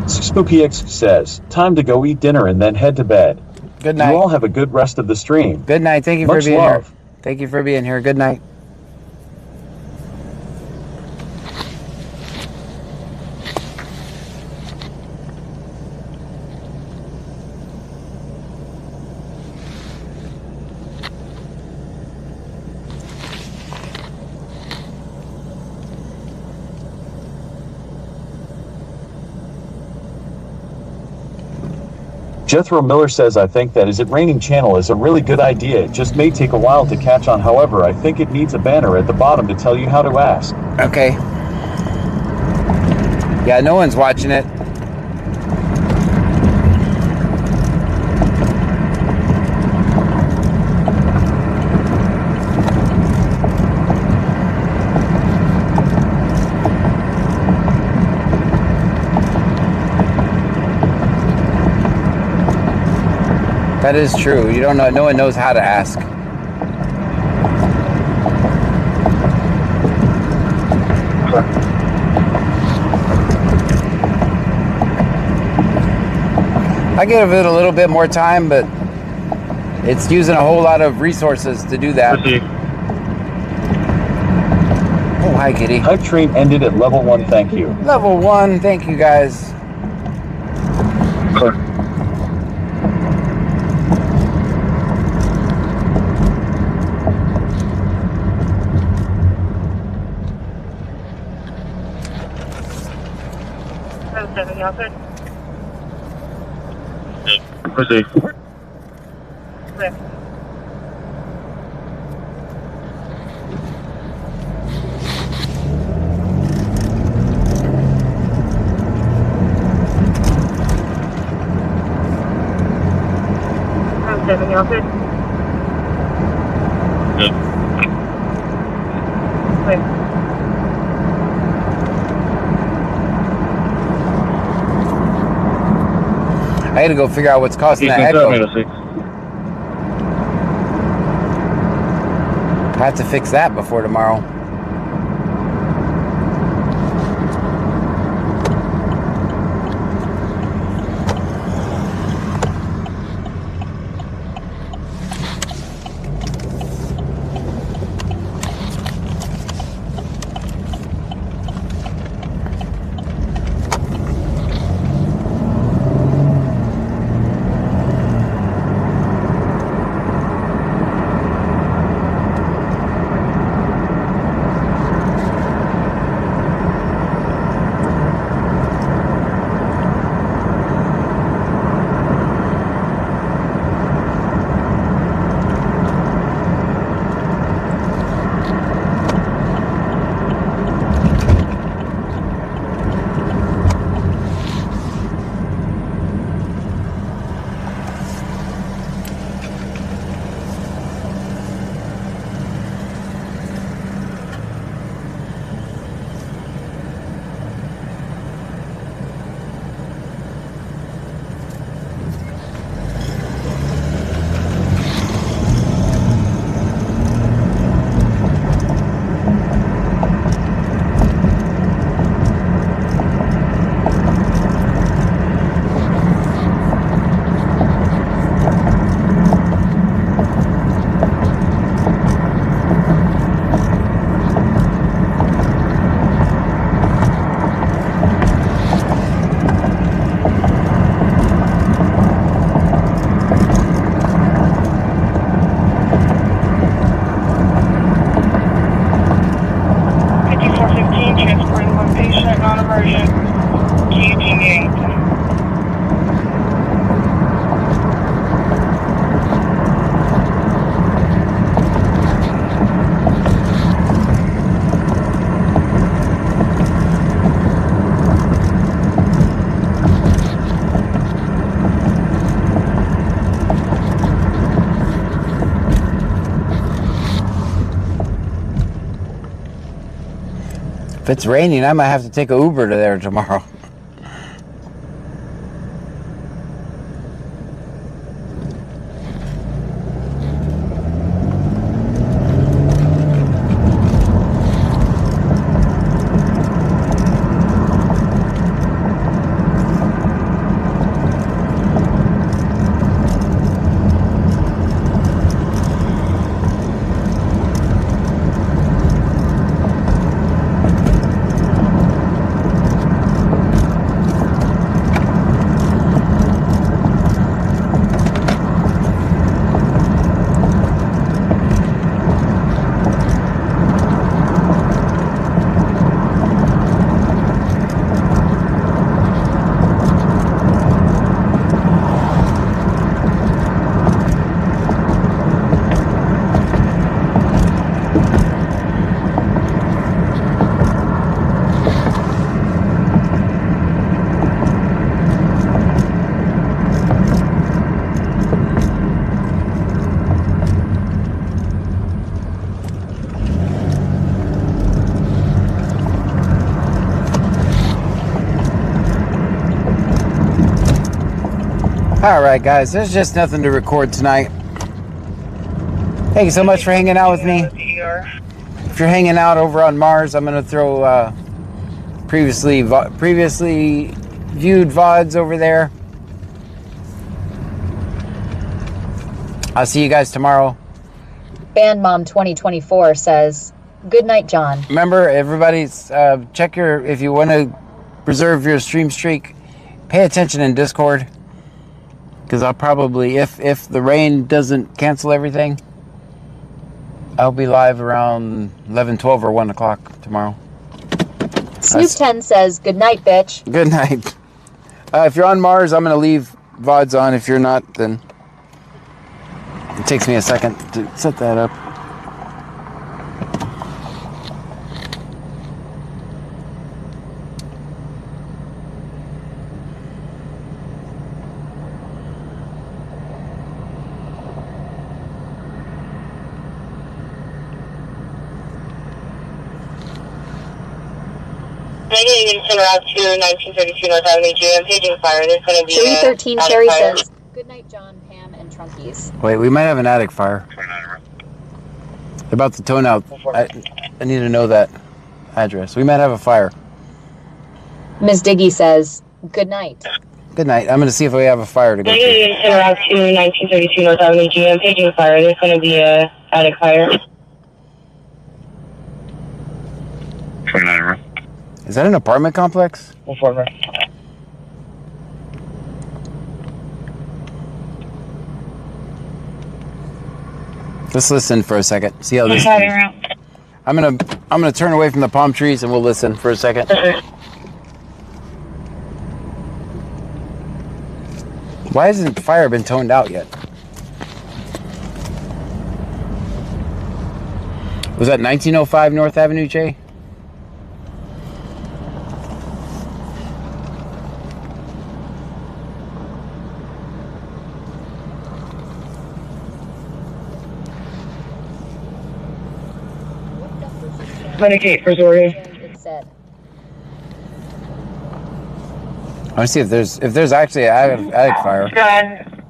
SpoopyX says, time to go eat dinner and then head to bed. Good night. You all have a good rest of the stream. Good night. Thank you for Much being love. here. Thank you for being here. Good night. Jethro Miller says, I think that Is It Raining channel is a really good idea. It just may take a while to catch on. However, I think it needs a banner at the bottom to tell you how to ask. Okay. Yeah, no one's watching it. That is true. You don't know. No one knows how to ask. I give it a little bit more time, but it's using a whole lot of resources to do that. Oh, hi, kitty. Hype train ended at level 1, thank you. Level 1, thank you, guys. Clear. Proceed. Clear. Seven, y'all good? Good. Clear. I had to go figure out what's causing that echo. I have to fix that before tomorrow. If it's raining, I might have to take a Uber to there tomorrow. Alright guys, there's just nothing to record tonight. Thank you so much for hanging out with me. If you're hanging out over on Mars, I'm going to throw previously viewed VODs over there. I'll see you guys tomorrow. Band Mom 2024 says, good night, John. Remember, everybody, check your, if you want to preserve your stream streak, pay attention in Discord. Because I'll probably, if the rain doesn't cancel everything, I'll be live around 11, 12, or 1 o'clock tomorrow. Snoop 10 says, good night, bitch. Good night. If you're on Mars, I'm going to leave VODs on. If you're not, then it takes me a second to set that up. Negative Unison Route 2, 1932 North Avenue, GM, paging fire. There's going to be 313 Sherry says, good night, John, Pam, and Trunkies. Wait, we might have an attic fire. About the tone out. I need to know that address. We might have a fire. Ms. Diggy says, good night. Good night. I'm going to see if we have a fire to go Negative to. Unison Route 2, 1932 North Avenue, GM, paging fire. There's going to be a attic fire. 29. Is that an apartment complex? Let's listen for a second. See how this. I'm gonna turn away from the palm trees and we'll listen for a second. Why hasn't the fire been toned out yet? Was that 1905 North Avenue, Jay? Medicate, Brazoria. It said. I want to see if there's actually an attic fire. God.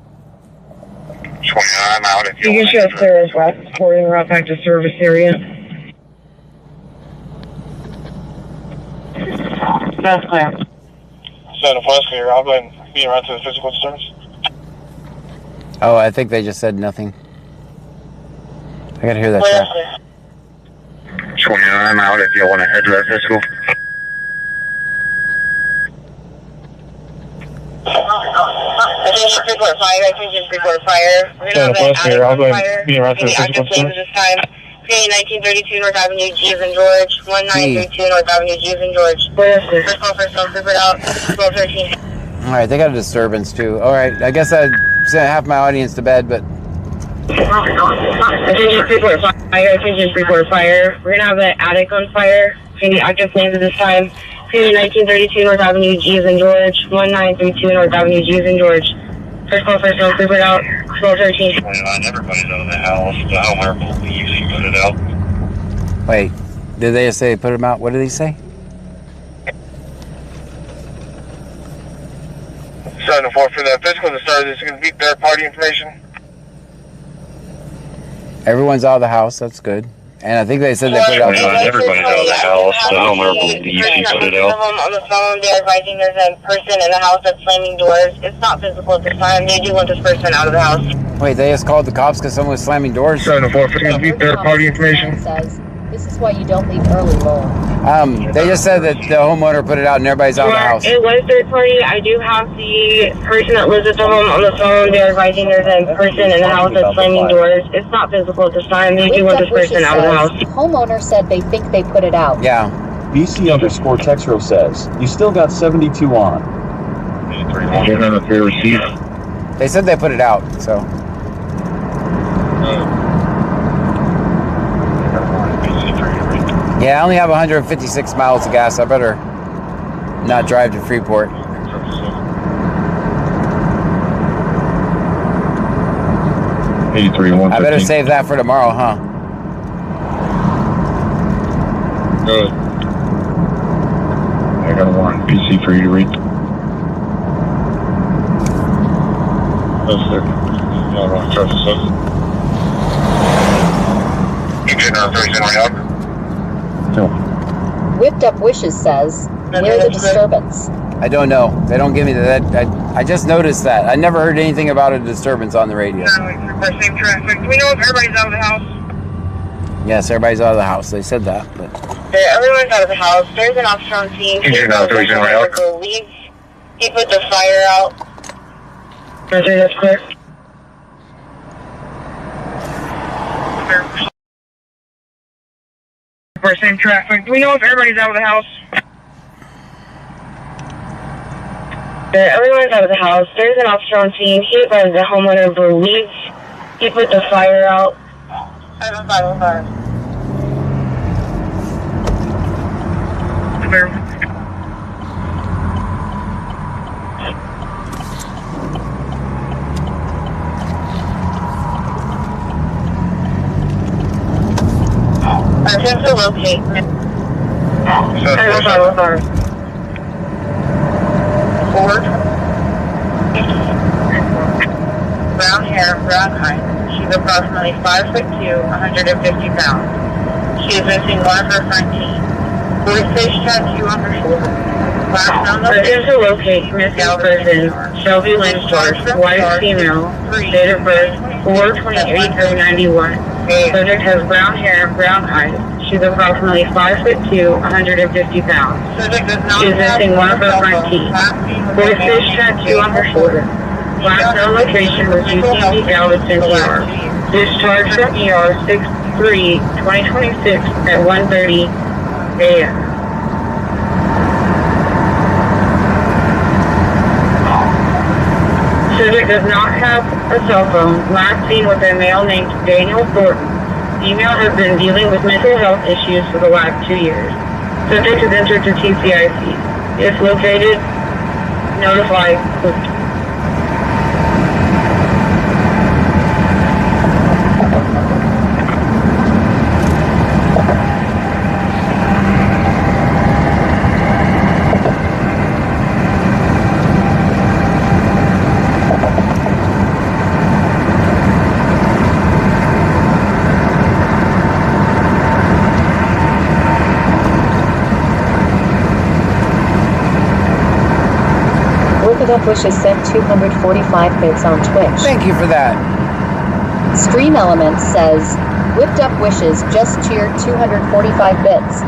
29 out if You can show clear as well. Supporting route back to service area. That's clear. 7-4, clear. I'll go ahead and be around to the physical disturbance. Oh, I think they just said nothing. I gotta hear that shot. 29 out if you want to head to that physical. Attention 3.5, attention 3.5. We're going to have an attic fire. Be around to the physical disturbance. This time. Okay, 1932 North Avenue, G as in George. 1932 North Avenue, G as in George. First call, group it out. 1213. Alright, they got a disturbance too. Alright, I guess I sent half my audience to bed, but. Attention 3.5, attention 3.5. We're going to have an attic on fire. Okay, active flames at this time. Okay, 1932 North Avenue, G as in George. 1932 North Avenue, G as in George. First call, group it out. 1213. 29, everybody's out of the house. The homeowner will usually put it out. Wait, did they say put them out? What did they say? 7-4 for the physical to start. This is going to be third party information. Everyone's out of the house. That's good. And I think they said they put it out. Everybody's out of the house. The homeowner will usually put it out. On the phone, they're advising there's a person in the house that's slamming doors. It's not physical at this time. They do want this person out of the house. Wait, they just called the cops because someone was slamming doors? 7-4 for the third party information. Says, this is why you don't leave early, lol. They just said that the homeowner put it out and everybody's out of the house. It was third party. I do have the person that lives at the home on the phone. They're advising there's a person in the house that's slamming doors. It's not physical at this time. They do want this person out of the house. Homeowner said they think they put it out. Yeah. BC_Texro says, you still got 72 on. They said they put it out, so. Yeah, I only have 156 miles of gas. I better not drive to Freeport. I better save that for tomorrow, huh? Good. I got a warrant PC for you to read. Yes, sir. No, wrong traffic stuff. You getting on 37 right out? Whipped Up Wishes says, where's the disturbance? I don't know. They don't give me that. I just noticed that. I never heard anything about a disturbance on the radio. Same traffic. Do we know if everybody's out of the house? Yes, everybody's out of the house. They said that. But Everyone's out of the house. There's an officer on scene. He put the fire out. Okay, that's clear. Same traffic. Do we know if everybody's out of the house? Everyone's out of the house. There's an officer on scene. He advised the homeowner believes he put the fire out. 505. Clear. Attempt to locate. 505. Ford. Brown hair, brown eyes. She's approximately 5'2", 150 pounds. She is missing one of her front teeth. Voice fish tattoo on her shoulder. Attempt to locate missing person, Shelby Lindstars, white female, date of birth 4/28/91. Subject has brown hair, brown eyes. She's approximately 5'2", 150 pounds. She is missing one of her front teeth. Voice fish tattoo on her shoulder. Last known location was UTV Galveston ER. Discharged from ER 6/3/2026 at 1:30 a.m. Subject does not have a cell phone. Last seen with a male named Daniel Thornton. Female has been dealing with mental health issues for the last 2 years. Subject is entered to TCIC. If located, notify police. Up Wishes sent 245 bits on Twitch. thank you for that. Stream Elements says, Whipped Up Wishes just cheered 245 bits.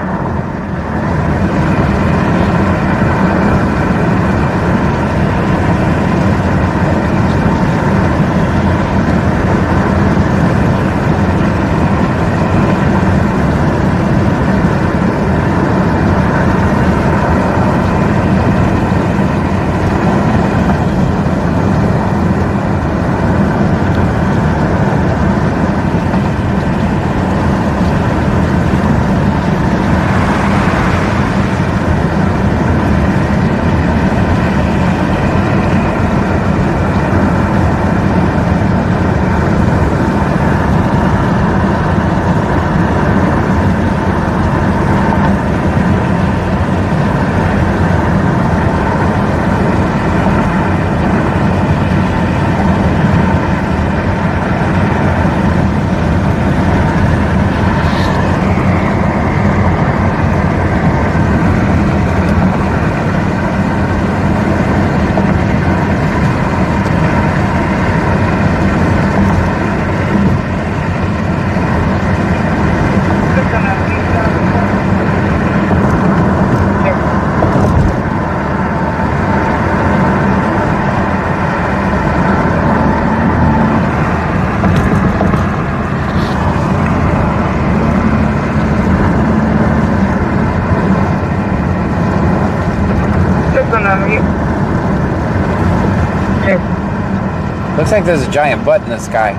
Looks like there's a giant butt in the sky.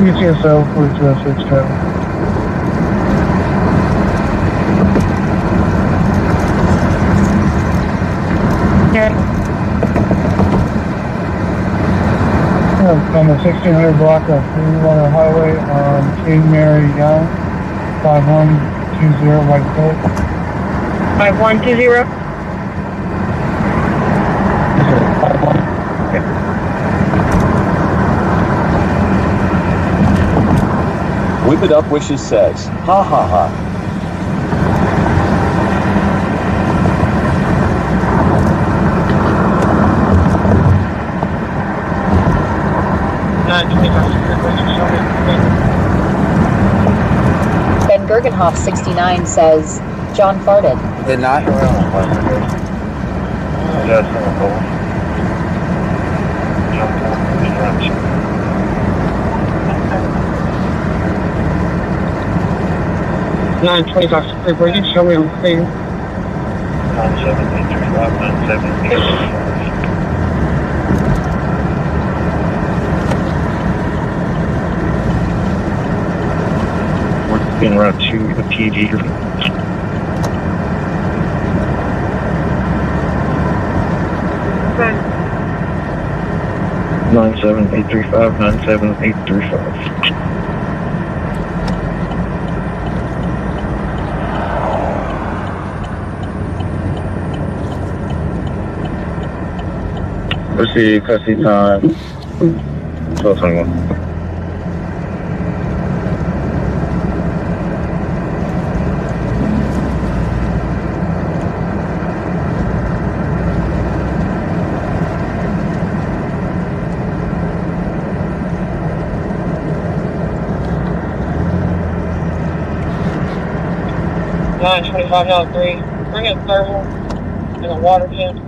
UTSO 4206 travel. On the 1600 block of Freewater Highway on King Mary Young, 5120 White Coat. 5120? Whip It Up Wishes says, ha ha ha. Ben Gergenhoff 69 says, John farted. Did not? Nine 25 free breaking. Show me on the scene. 97835 We're getting around to the PG. 97835 97835. Proceed, custody time 12:21. Nine 25 now 3. Bring in thermal and a water can.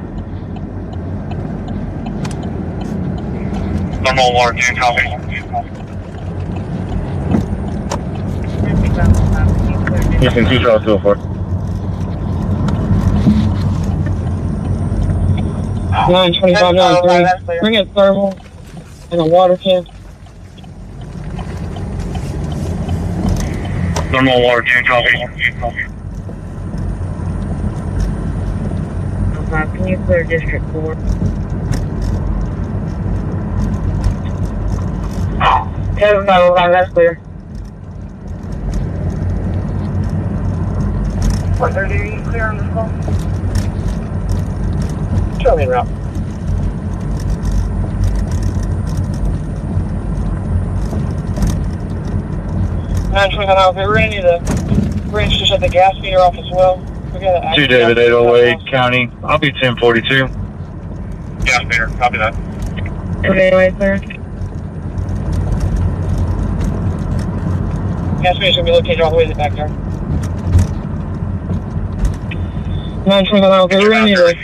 Thermal water can copy. Houston 2 Charles 204. 925 now 3. Bring in thermal and a water can. Thermal water can copy. Can you clear District 4? 755, that's clear. 130, are you clear on this call? Show me en route. We're gonna need the bridge to shut the gas meter off as well. We got an 2 David 808 County. I'll be 1042. Gas meter, copy that. Okay, right there. Gas meter's gonna be located all the way to the backyard. 925, okay, we're gonna need the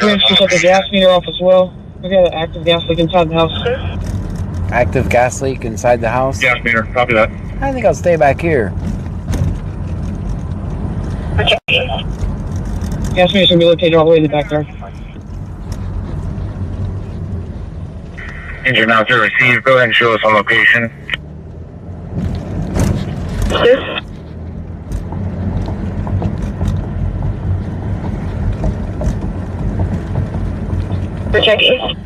bridge to shut the gas meter off as well. We got an active gas leak inside the house. Active gas leak inside the house? Gas meter, copy that. I think I'll stay back here. Gas meter's gonna be located all the way to the backyard. Engine out to receive. Go ahead and show us on location. We're checking.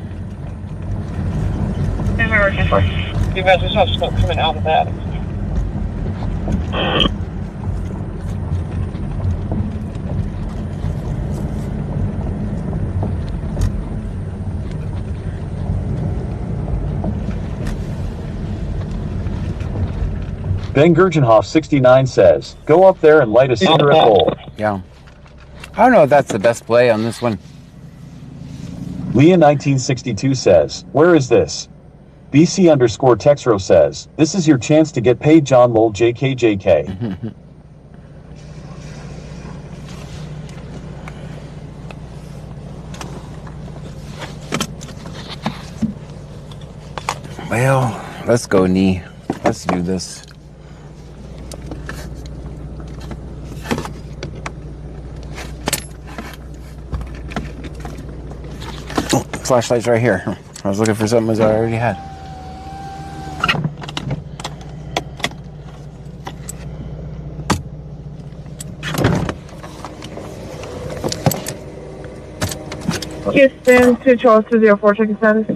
You guys, we saw smoke coming out of that. Ben Gergenhoff 69 says, go up there and light a cigarette bowl. Yeah. I don't know if that's the best play on this one. Leah 1962 says, where is this? BC_Texro says, this is your chance to get paid, John Lowell JKJK. Well, let's go, knee. Let's do this. Oh, flashlight's right here. I was looking for something as I already had. Houston, 2 Charles 204, checking status.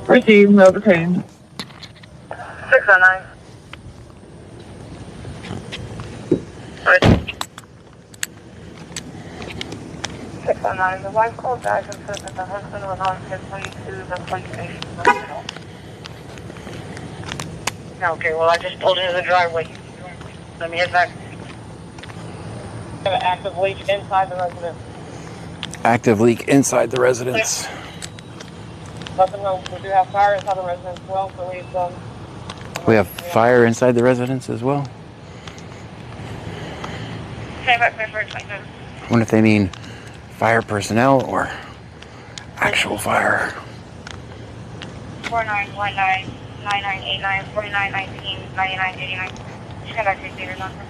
Received, no detained. 609. 609. The wife called back and said that the husband was on his way to the police station hospital. Okay, well, I just pulled into the driveway. Let me head back. Got an active leak inside the residence. Active leak inside the residence. Let them know we do have fire inside the residence as well, so We have fire inside the residence as well. I wonder if they mean fire personnel or actual fire. 4919 9989 4919 9989. Just got back to your number.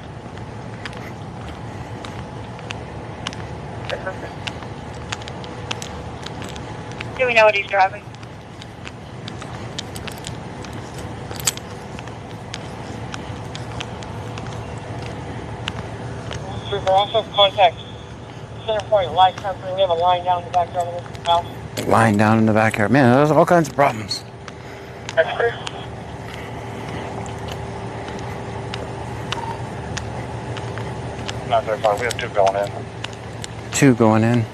Do we know what he's driving? we also contact Centerpoint Light Company. We have a line down in the backyard of this house. Lying down in the backyard. Man, there's all kinds of problems. That's clear. 935, we have 2 going in. 2 going in.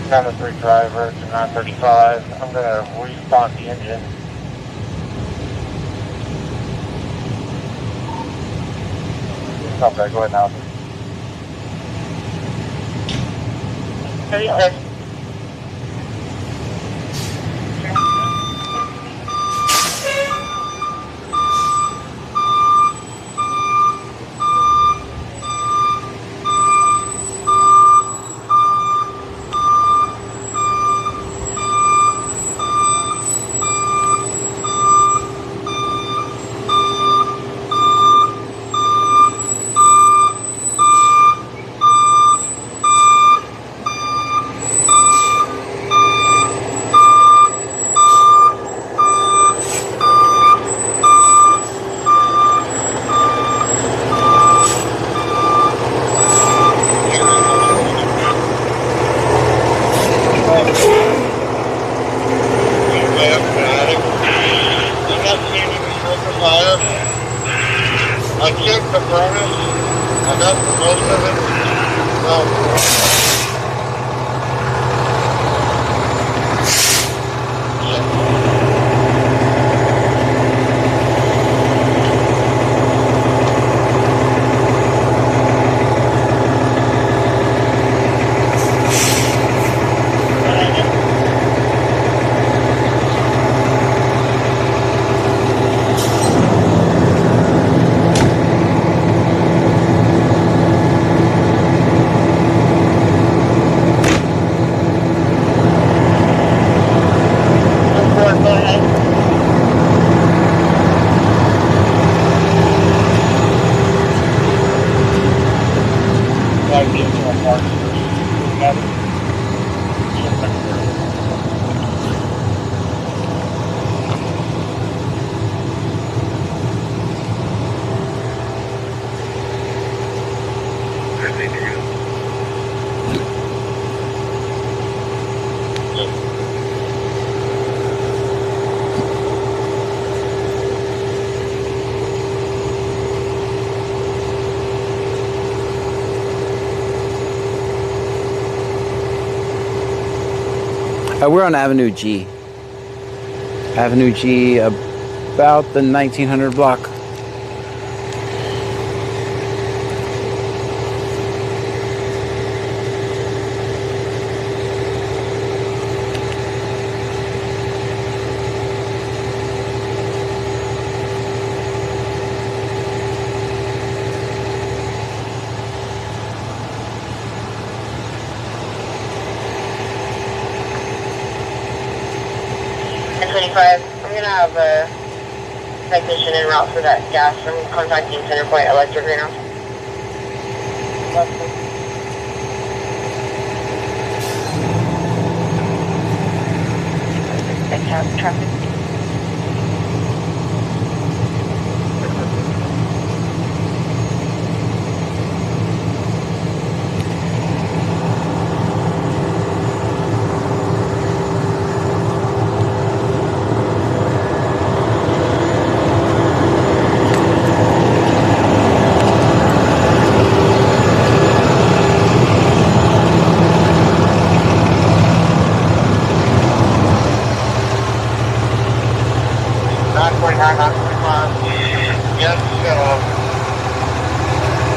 Number 3 driver to 935. I'm gonna respond the engine. Okay, go ahead now. I checked the furnace, and that's most of it. We're on Avenue G. Avenue G, about the 1900 block. 95. I'm gonna have a technician en route for that gas. I'm contacting Centerpoint Electric right now. Traffic.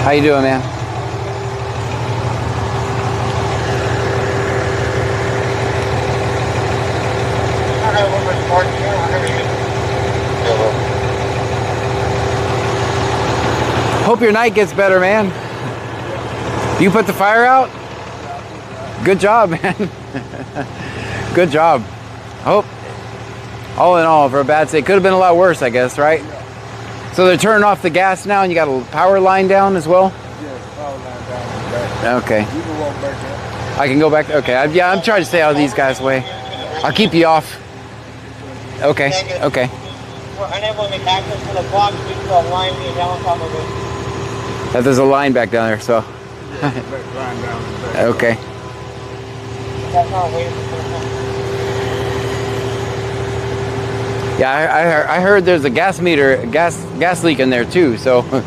How you doing, man? Hope your night gets better, man. You put the fire out? Good job, man. Good job. Hope, all in all, for a bad day, could have been a lot worse, I guess, right? So they're turning off the gas now, and you got a power line down as well? Yes, power line down in the back. Okay. You can walk back there. I can go back. Okay. Yeah, I'm trying to stay out of these guys' way. I'll keep you off. Okay. Okay. We're unable to make access to the block due to a line being down on top of it. There's a line back down there, so. Line down in the back. Okay. That's not waiting for Yeah, I heard there's a gas leak in there too. So. Yeah,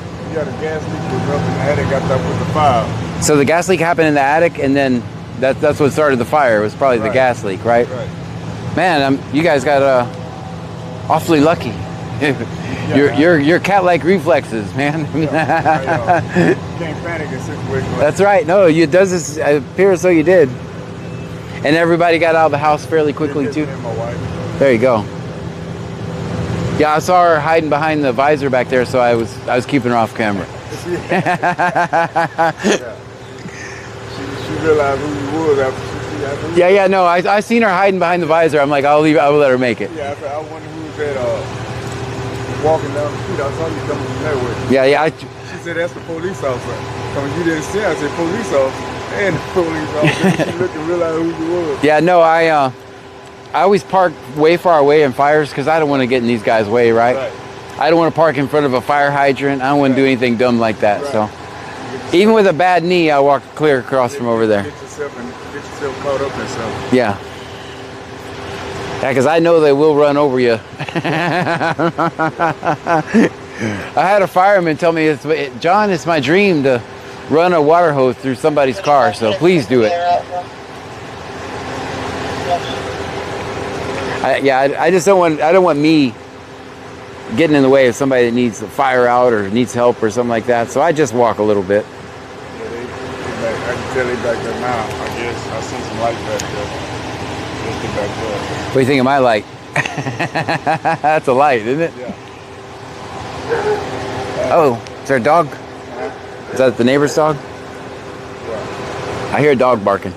the gas leak was up in the attic. Got that with the fire. So the gas leak happened in the attic, and then that's what started the fire. It was probably the gas leak, right? Right. Man, you guys got awfully lucky. Your cat-like reflexes, man. Can't panic in situations like That's right. No, it does appear as though you did. And everybody got out of the house fairly quickly too. my wife. There you go. Yeah, I saw her hiding behind the visor back there, so I was keeping her off camera. She realized who you was after she see after. Yeah, no, I seen her hiding behind the visor. I'm like, I will let her make it. Yeah, I wonder who was that walking down the street. I saw you coming from that way. Yeah. She said that's the police officer. So when you didn't see her, I said police officer and the police officer. She looked and realized who you was. Yeah, no, I always park way far away in fires because I don't want to get in these guys' way, right? I don't want to park in front of a fire hydrant. I don't want to do anything dumb like that. So even with a bad knee, I walk clear across from over there. Get yourself caught up in something. Yeah. Yeah, because I know they will run over you. I had a fireman tell me, John, it's my dream to run a water hose through somebody's car, so please do it. I just don't want me getting in the way of somebody that needs the fire out or needs help or something like that. So I just walk a little bit. Yeah, I can tell they back there now. I guess I seen some light back there. Let's get back there. What do you think of my light? That's a light, isn't it? Yeah. Oh, is there a dog? Is that the neighbor's dog? Yeah. I hear a dog barking.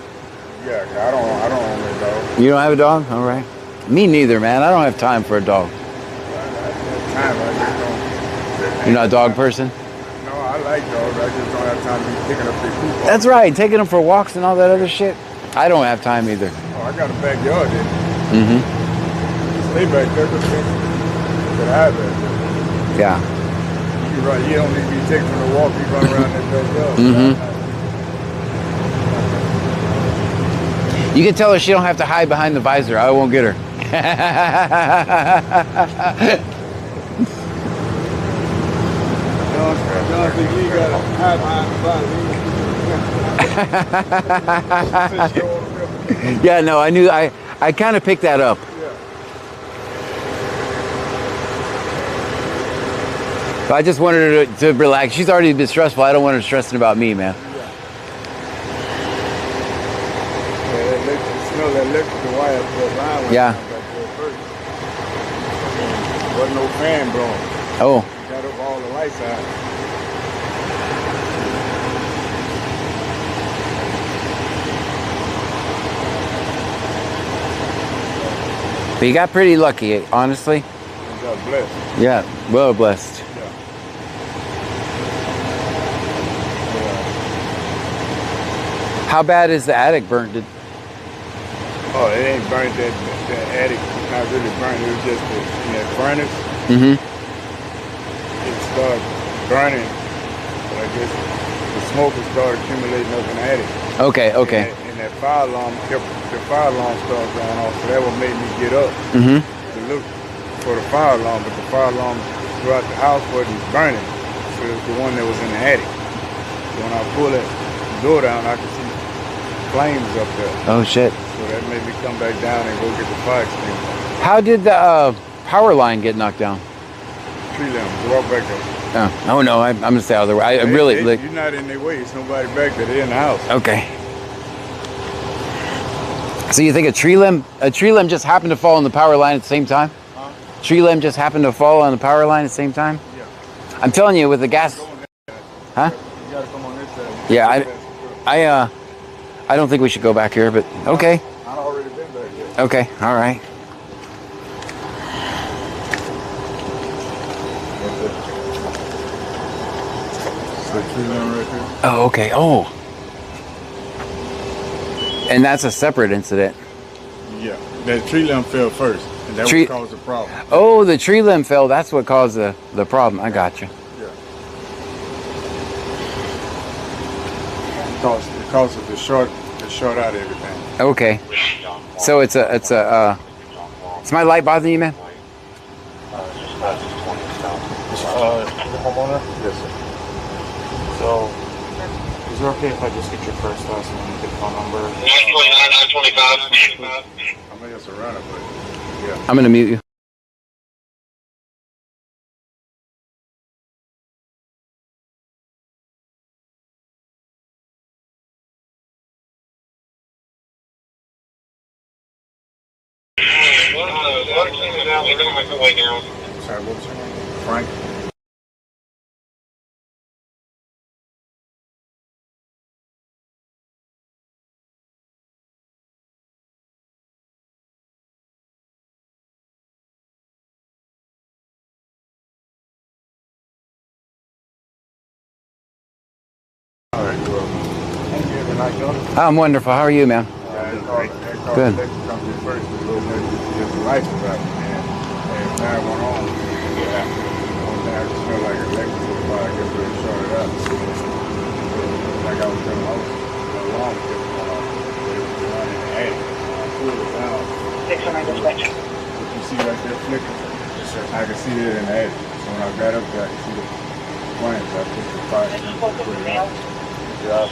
Yeah, I don't own a dog. You don't have a dog? All right. Me neither, man. I don't have time for a dog. You're not a dog person? No, I like dogs. I just don't have time to be picking up their poop. That's right. Taking them for walks and all that other shit. I don't have time either. Oh, I got a backyard there. Mm-hmm. Stay back there but I back Yeah. You right. You don't need to be taken for a walk. You run around that backyard. You can tell her she don't have to hide behind the visor. I won't get her. Yeah, no, I knew. I kind of picked that up. But I just wanted her to relax. She's already been stressful. I don't want her stressing about me, man. Yeah. Wasn't no fan blowing. Oh. Got up all the lights out. But you got pretty lucky, honestly. You got blessed. Yeah, well blessed. Yeah. How bad is the attic burnt? Oh, it ain't burnt. That attic not really burnt. It was just in that furnace. Mm-hmm. It started burning. But I guess the smoke had started accumulating up in the attic. Okay, okay. And that fire alarm started going off, so that what made me get up Mm-hmm. to look for the fire alarm. But the fire alarm throughout the house wasn't burning. So it was the one that was in the attic. So when I pulled that door down, I could see flames up there. Oh shit. So that made me come back down and go get the fire extinguisher. How did the power line get knocked down? Tree limbs, walk back there. Oh no, I'm gonna stay out of the way. I really like. You're not in their way. It's nobody back there. They're in the house. Okay. So you think a tree limb just happened to fall on the power line at the same time? Huh? Tree limb just happened to fall on the power line at the same time? Yeah. I'm telling you, with the gas. Huh? You gotta come on this side. Yeah, I don't think we should go back here, but okay. I've already been back here. Okay, all right. Oh, okay. Oh. And that's a separate incident. Yeah, that tree limb fell first, and that would cause the problem. Oh, the tree limb fell. That's what caused the problem. I got you. Yeah. It causes the short out everything. Okay. So it's my light bothering you, man? Is the homeowner? Yes, sir. So, is it okay if I just get your first, last name, and get the phone number? 929, 925. I mean, it's a runner, but yeah. I'm gonna mute you. What team is out? They're going to make their way down. Sorry, what was your name? Frank. All right, good. Thank you. Good night, Jordan. I'm wonderful. How are you, man? Good. First, the little bit just the lights was out, and now it went on. Yeah. One thing I just felt like electrical fire, I guess they shorted up. Like I was telling the alarm kept going off. It was running in the attic. I pulled it down. 600 dispatch. What you see right there flickering? I could see it in the attic. So when I got up there, I could see the flames. I put the fire extinguisher, put it out. Good job.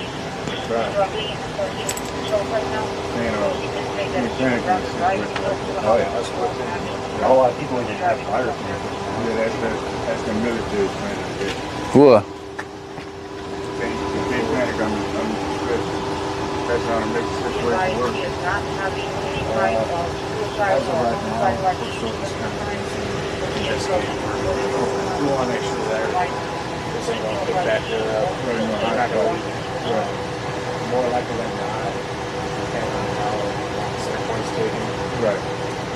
Oh yeah, that's cool. A lot of people didn't have fire extinguishers. Yeah, that's the military training. Cool. They panic on stress. That's how to make the situation work. We want to make sure that this ain't going to pick back more likely than not, depending on how the standpoint's taken. Right.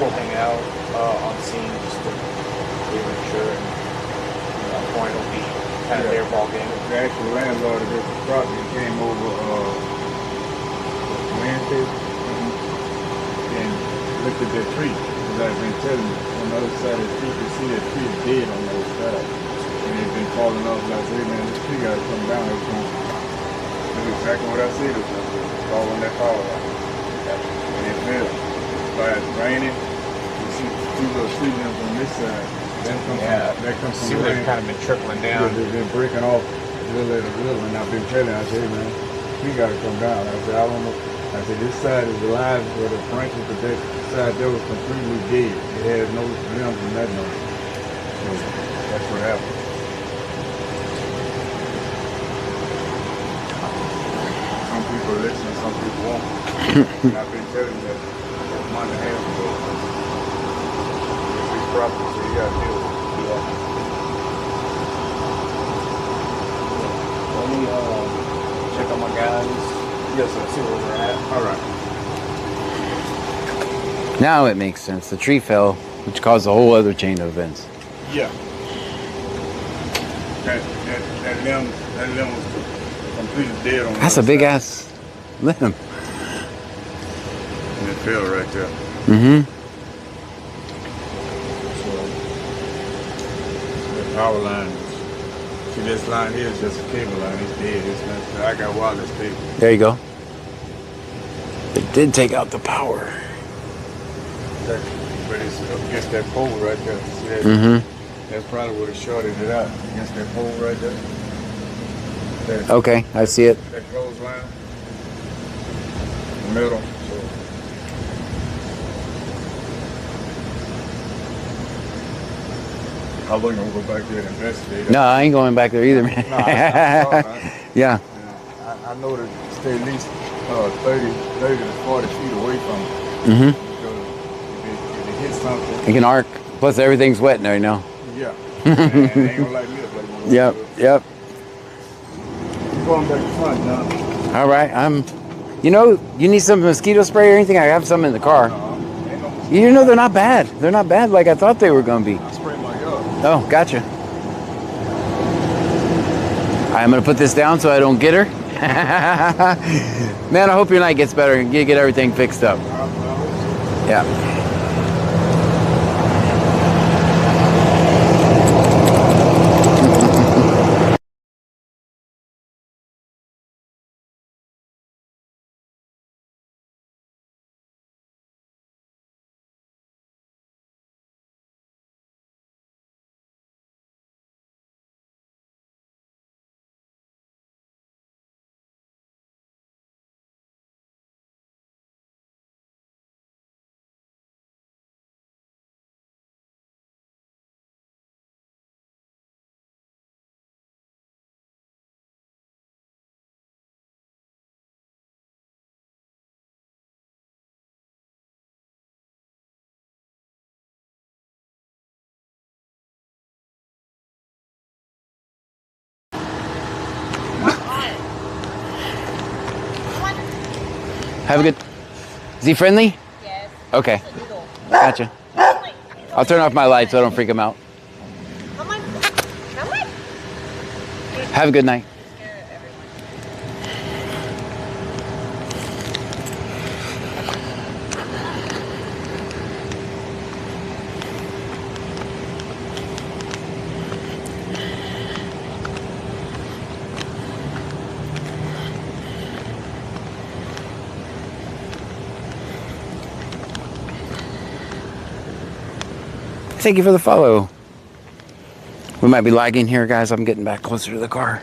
We'll hang out on scene just to make sure, and that point will be kind of their ball game. The actual landlord of this property came over Wednesday and looked at that tree. As I've been telling you, on the other side of the tree, you can see that tree is dead on the other side. And it's been falling off. And I said, man, this tree got to come down. That's exactly what I said. It was falling that power line. And it fell. But it's raining. You see two little tree limbs on this side. That comes from the rain. They've kind of been trickling down. They've been breaking off little at a little. And I've been telling, I said, hey, man, we got to come down. I said, I don't know. I said, this side is alive for the branches, but that side there was completely dead. It had no limbs and nothing on it. So that's what happened. Some people listen, some people won't. And I've been telling you that for a month and a half ago. It's these properties, so you got to deal with it. Let me check on my guys. Yes, sir. See where we're at. All right. Now it makes sense. The tree fell, which caused a whole other chain of events. Yeah. That limb was completely dead on. That's a big ass limb. And it fell right there. Mm-hmm. So the power line. See, this line here is just a cable line. It's dead. It's not. I got wireless cable. There you go. It did take out the power. But it's up against that pole right there. See that? Mm-hmm. That's probably what it shorted it out against that pole right there. That, Okay, I see it. that clothesline. The middle. So. I wasn't gonna go back there and investigate. No, I ain't going back there either, man. No, Yeah. I know to stay at least 30 to 40 feet away from it. Mm-hmm. Because if it hits something. It can arc. Plus, everything's wet now, you know. Yeah. And it ain't gonna light me up like it was. Yep. Yep. Going back to front, John. All right. You know, you need some mosquito spray or anything? I have some in the car. Ain't no You know, they're not bad. They're not bad like I thought they were going to be. I spray my yard. Oh, gotcha. I'm going to put this down so I don't get her. Man, I hope your night gets better and you get everything fixed up. Yeah. Have a good... Is he friendly? Yes. Okay. Gotcha. I'll turn off my lights so I don't freak him out. Have a good night. Thank you for the follow. We might be lagging here, guys. I'm getting back closer to the car.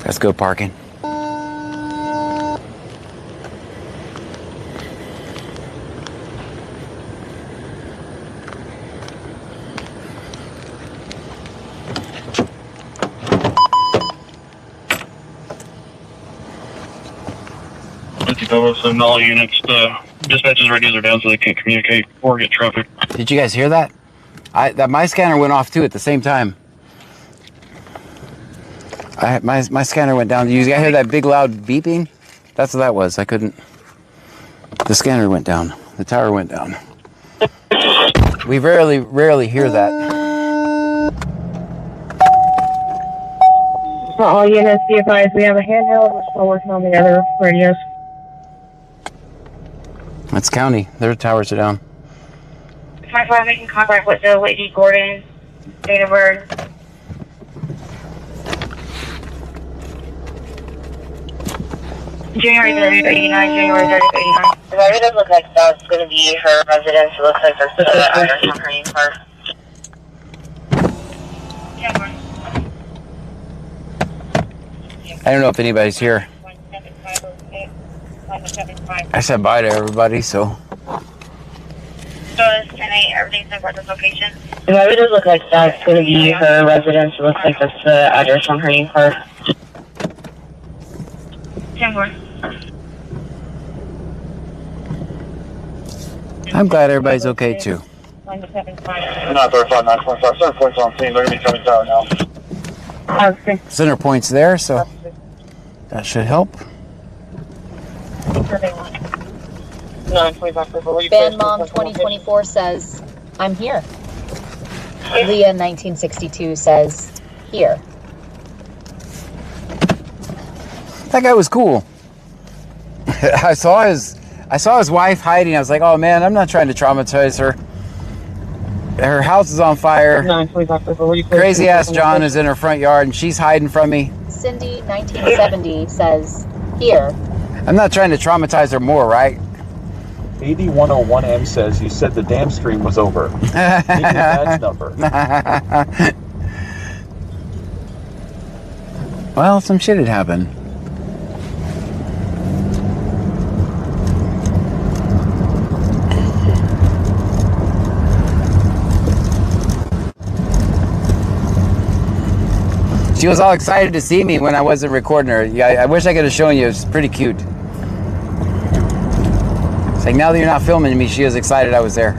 Let's go parking. So all units, dispatch's radios are down so they can't communicate or get traffic. Did you guys hear that? My scanner went off too at the same time. My scanner went down. You guys hear that big loud beeping? That's what that was. I couldn't. The scanner went down. The tower went down. We rarely hear that. For all units, be advised we have a handheld. We're still working on the other radios. That's county. Their towers are down. 25 making contact with the Lady Gordon, date of birth. January 30th, 89, January 30th, 89. The driver does look like that's going to be her residence. It looks like that's the address on her name card. Yeah, I don't know if anybody's here. I said bye to everybody, so. So it's 10-8, everything's in this location. Whoever does look like that's going to be her residence. It looks like that's the address on her name card. 10-4. I'm glad everybody's okay too. 935, 945, center point's on scene. They're going to be coming down now. Okay. Center point's there, so that should help. Band Mom 2024 says, I'm here. Leah 1962 says, here. That guy was cool. I saw his wife hiding. I was like, oh man, I'm not trying to traumatize her. Her house is on fire. Crazy ass John is in her front yard and she's hiding from me. Cindy 1970 says, here. I'm not trying to traumatize her more, right? AD101M says you said the damn stream was over. Need your badge number. Well, some shit had happened. She was all excited to see me when I wasn't recording her. Yeah, I wish I could have shown you. It was pretty cute. It's like, now that you're not filming me, she was excited I was there.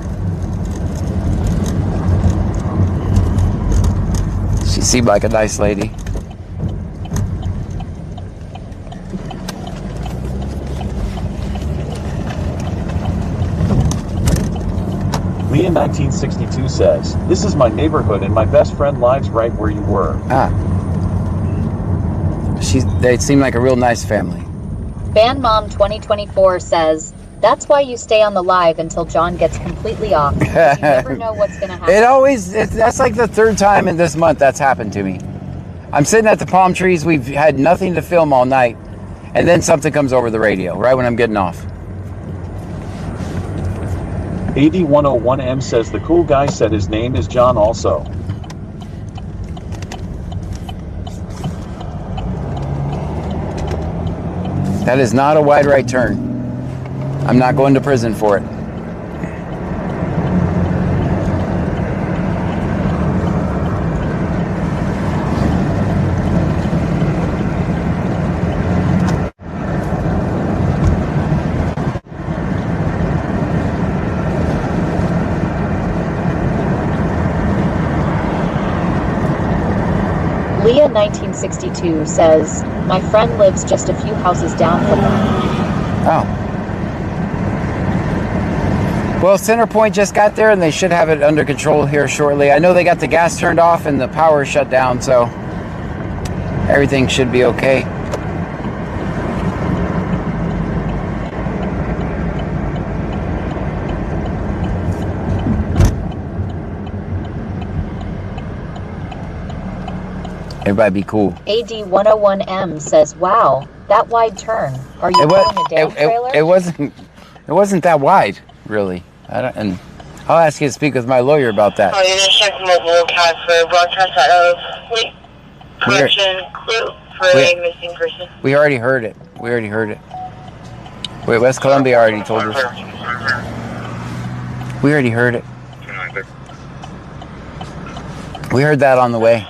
She seemed like a nice lady. Leah 1962 says, this is my neighborhood and my best friend lives right where you were. Ah. They seem like a real nice family. Band Mom 2024 says, that's why you stay on the live until John gets completely off. You never know what's going to happen. That's like the third time in this month that's happened to me. I'm sitting at the palm trees. We've had nothing to film all night. And then something comes over the radio right when I'm getting off. AD101M says the cool guy said his name is John also. That is not a wide right turn. I'm not going to prison for it. Leah 1962 says, my friend lives just a few houses down from them. Oh. Well, Centerpoint just got there and they should have it under control here shortly. I know they got the gas turned off and the power shut down, so everything should be okay. Everybody be cool. AD101M says, wow, that wide turn. Are you pulling a damn trailer? It wasn't that wide, really. And I'll ask you to speak with my lawyer about that. Oh, you're going to check mobile CAD for broadcast out of correction clue for a missing person. We already heard it. Wait, West Columbia already told us. We already heard it. We heard that on the way.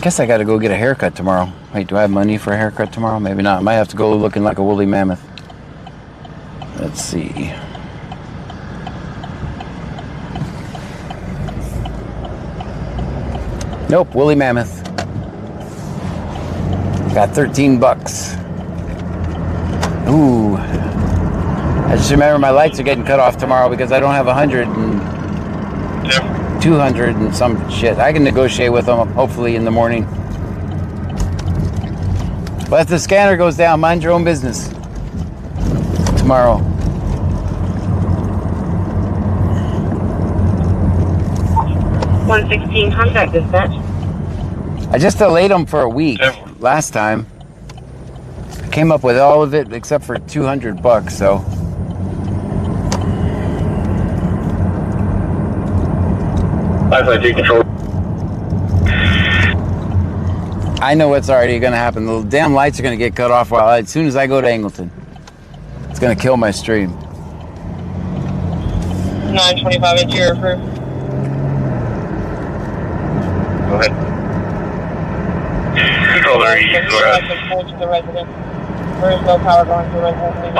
Guess I gotta go get a haircut tomorrow. Wait, do I have money for a haircut tomorrow? Maybe not. I might have to go looking like a woolly mammoth. Let's see. Nope, woolly mammoth. Got 13 bucks. Ooh. I just remember my lights are getting cut off tomorrow because I don't have 100 and 200 and some shit. I can negotiate with them hopefully in the morning. But if the scanner goes down, mind your own business. Tomorrow. 116, contact dispatch. I just delayed them for a week last time. I came up with all of it except for $200, so. Control. I know what's already going to happen. The damn lights are going to get cut off as soon as I go to Angleton. It's going to kill my stream. 925 interior approved. Go ahead. Control there, you go ahead. To the resident. There is no power going to the resident.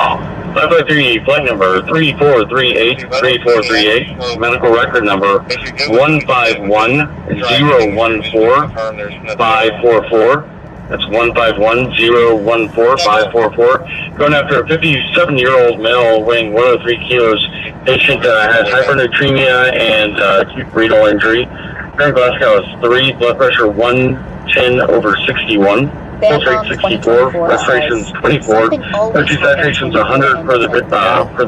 553, flight number 3438, medical record number 151014544. That's 151014544. Going after a 57-year-old male weighing 103 kilos. Patient has hypernatremia and acute renal injury. Current Glasgow is 3, blood pressure 110/61. Pulse rate 64, respiration's 24, energy saturation's 100 per the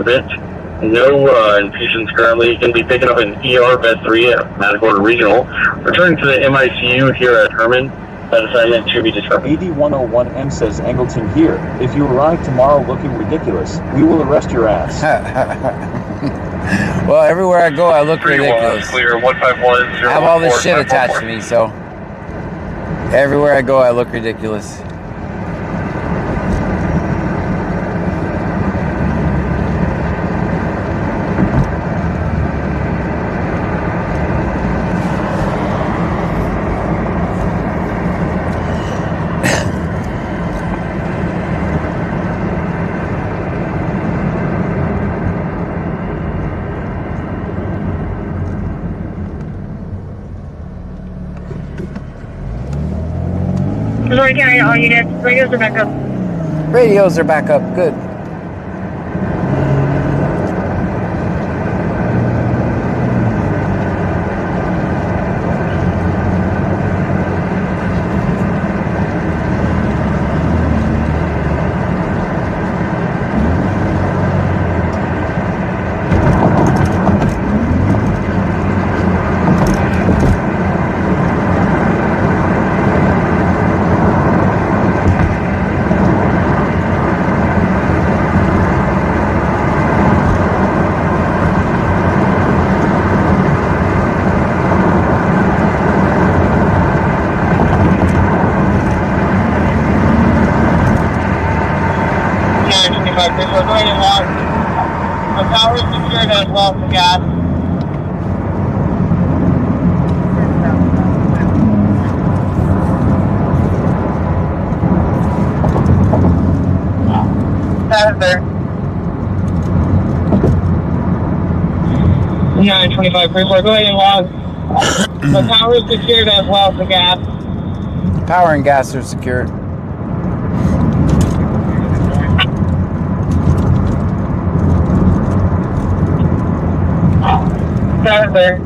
bit. No infusions currently. You can be picking up an ER bed 3 at Matagorda Regional. Returning to the MICU here at Herman. That assignment to be determined. 8101M says Angleton here. If you arrive tomorrow looking ridiculous, we will arrest your ass. Well, everywhere I go, I look ridiculous. Clear 151. I have all this shit attached to me, so everywhere I go, I look ridiculous. Brazoria County, all units. Radios are back up. Radios are back up. Good. We're going to walk. The power is secured as well for gas. That is there. 925 Brazoria, go ahead and log. The power is secured as well for gas. Power and gas are secured. That is there.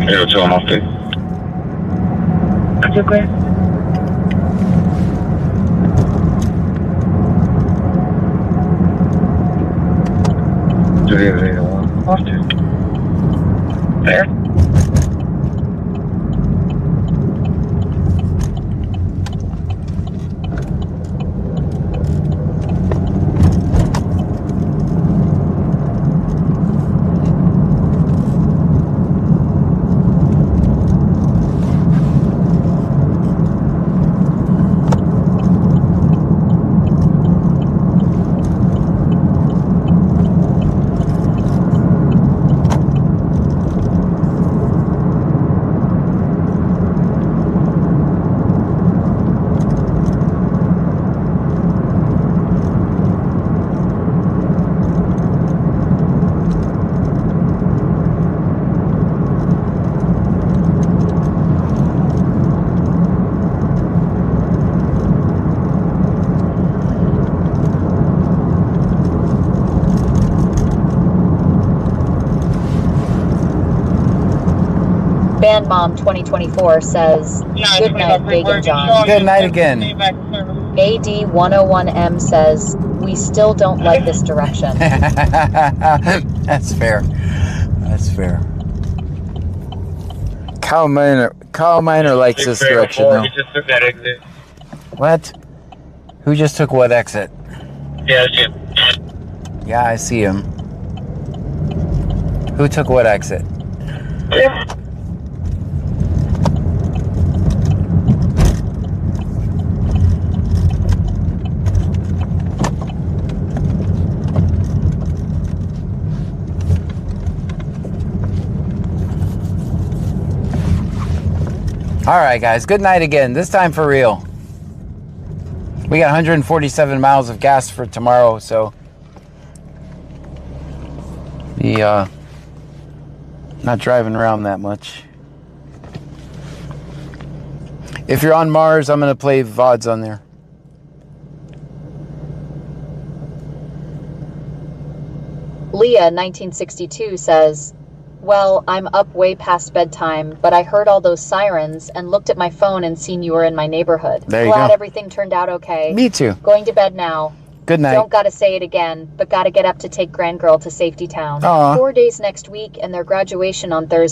802, I'm off duty. You're clear. Juliet 801, off duty. There. Band Mom 2024 says, good night, Big and John. Good night again. AD101M says, we still don't like this direction. That's fair. That's fair. Kyle Miner likes this direction though. He just took that exit. What? Who just took what exit? Yeah, that's him. Yeah, I see him. Who took what exit? Yeah. All right, guys. Good night again. This time for real. We got 147 miles of gas for tomorrow, so not driving around that much. If you're on Mars, I'm gonna play VODs on there. Leah 1962 says, well, I'm up way past bedtime, but I heard all those sirens and looked at my phone and seen you were in my neighborhood. There you Glad go. everything turned out okay. Me too. Going to bed now. Good night. Don't gotta say it again, but gotta get up to take Grand Girl to Safety Town. Aw. 4 days next week and their graduation on Thursday.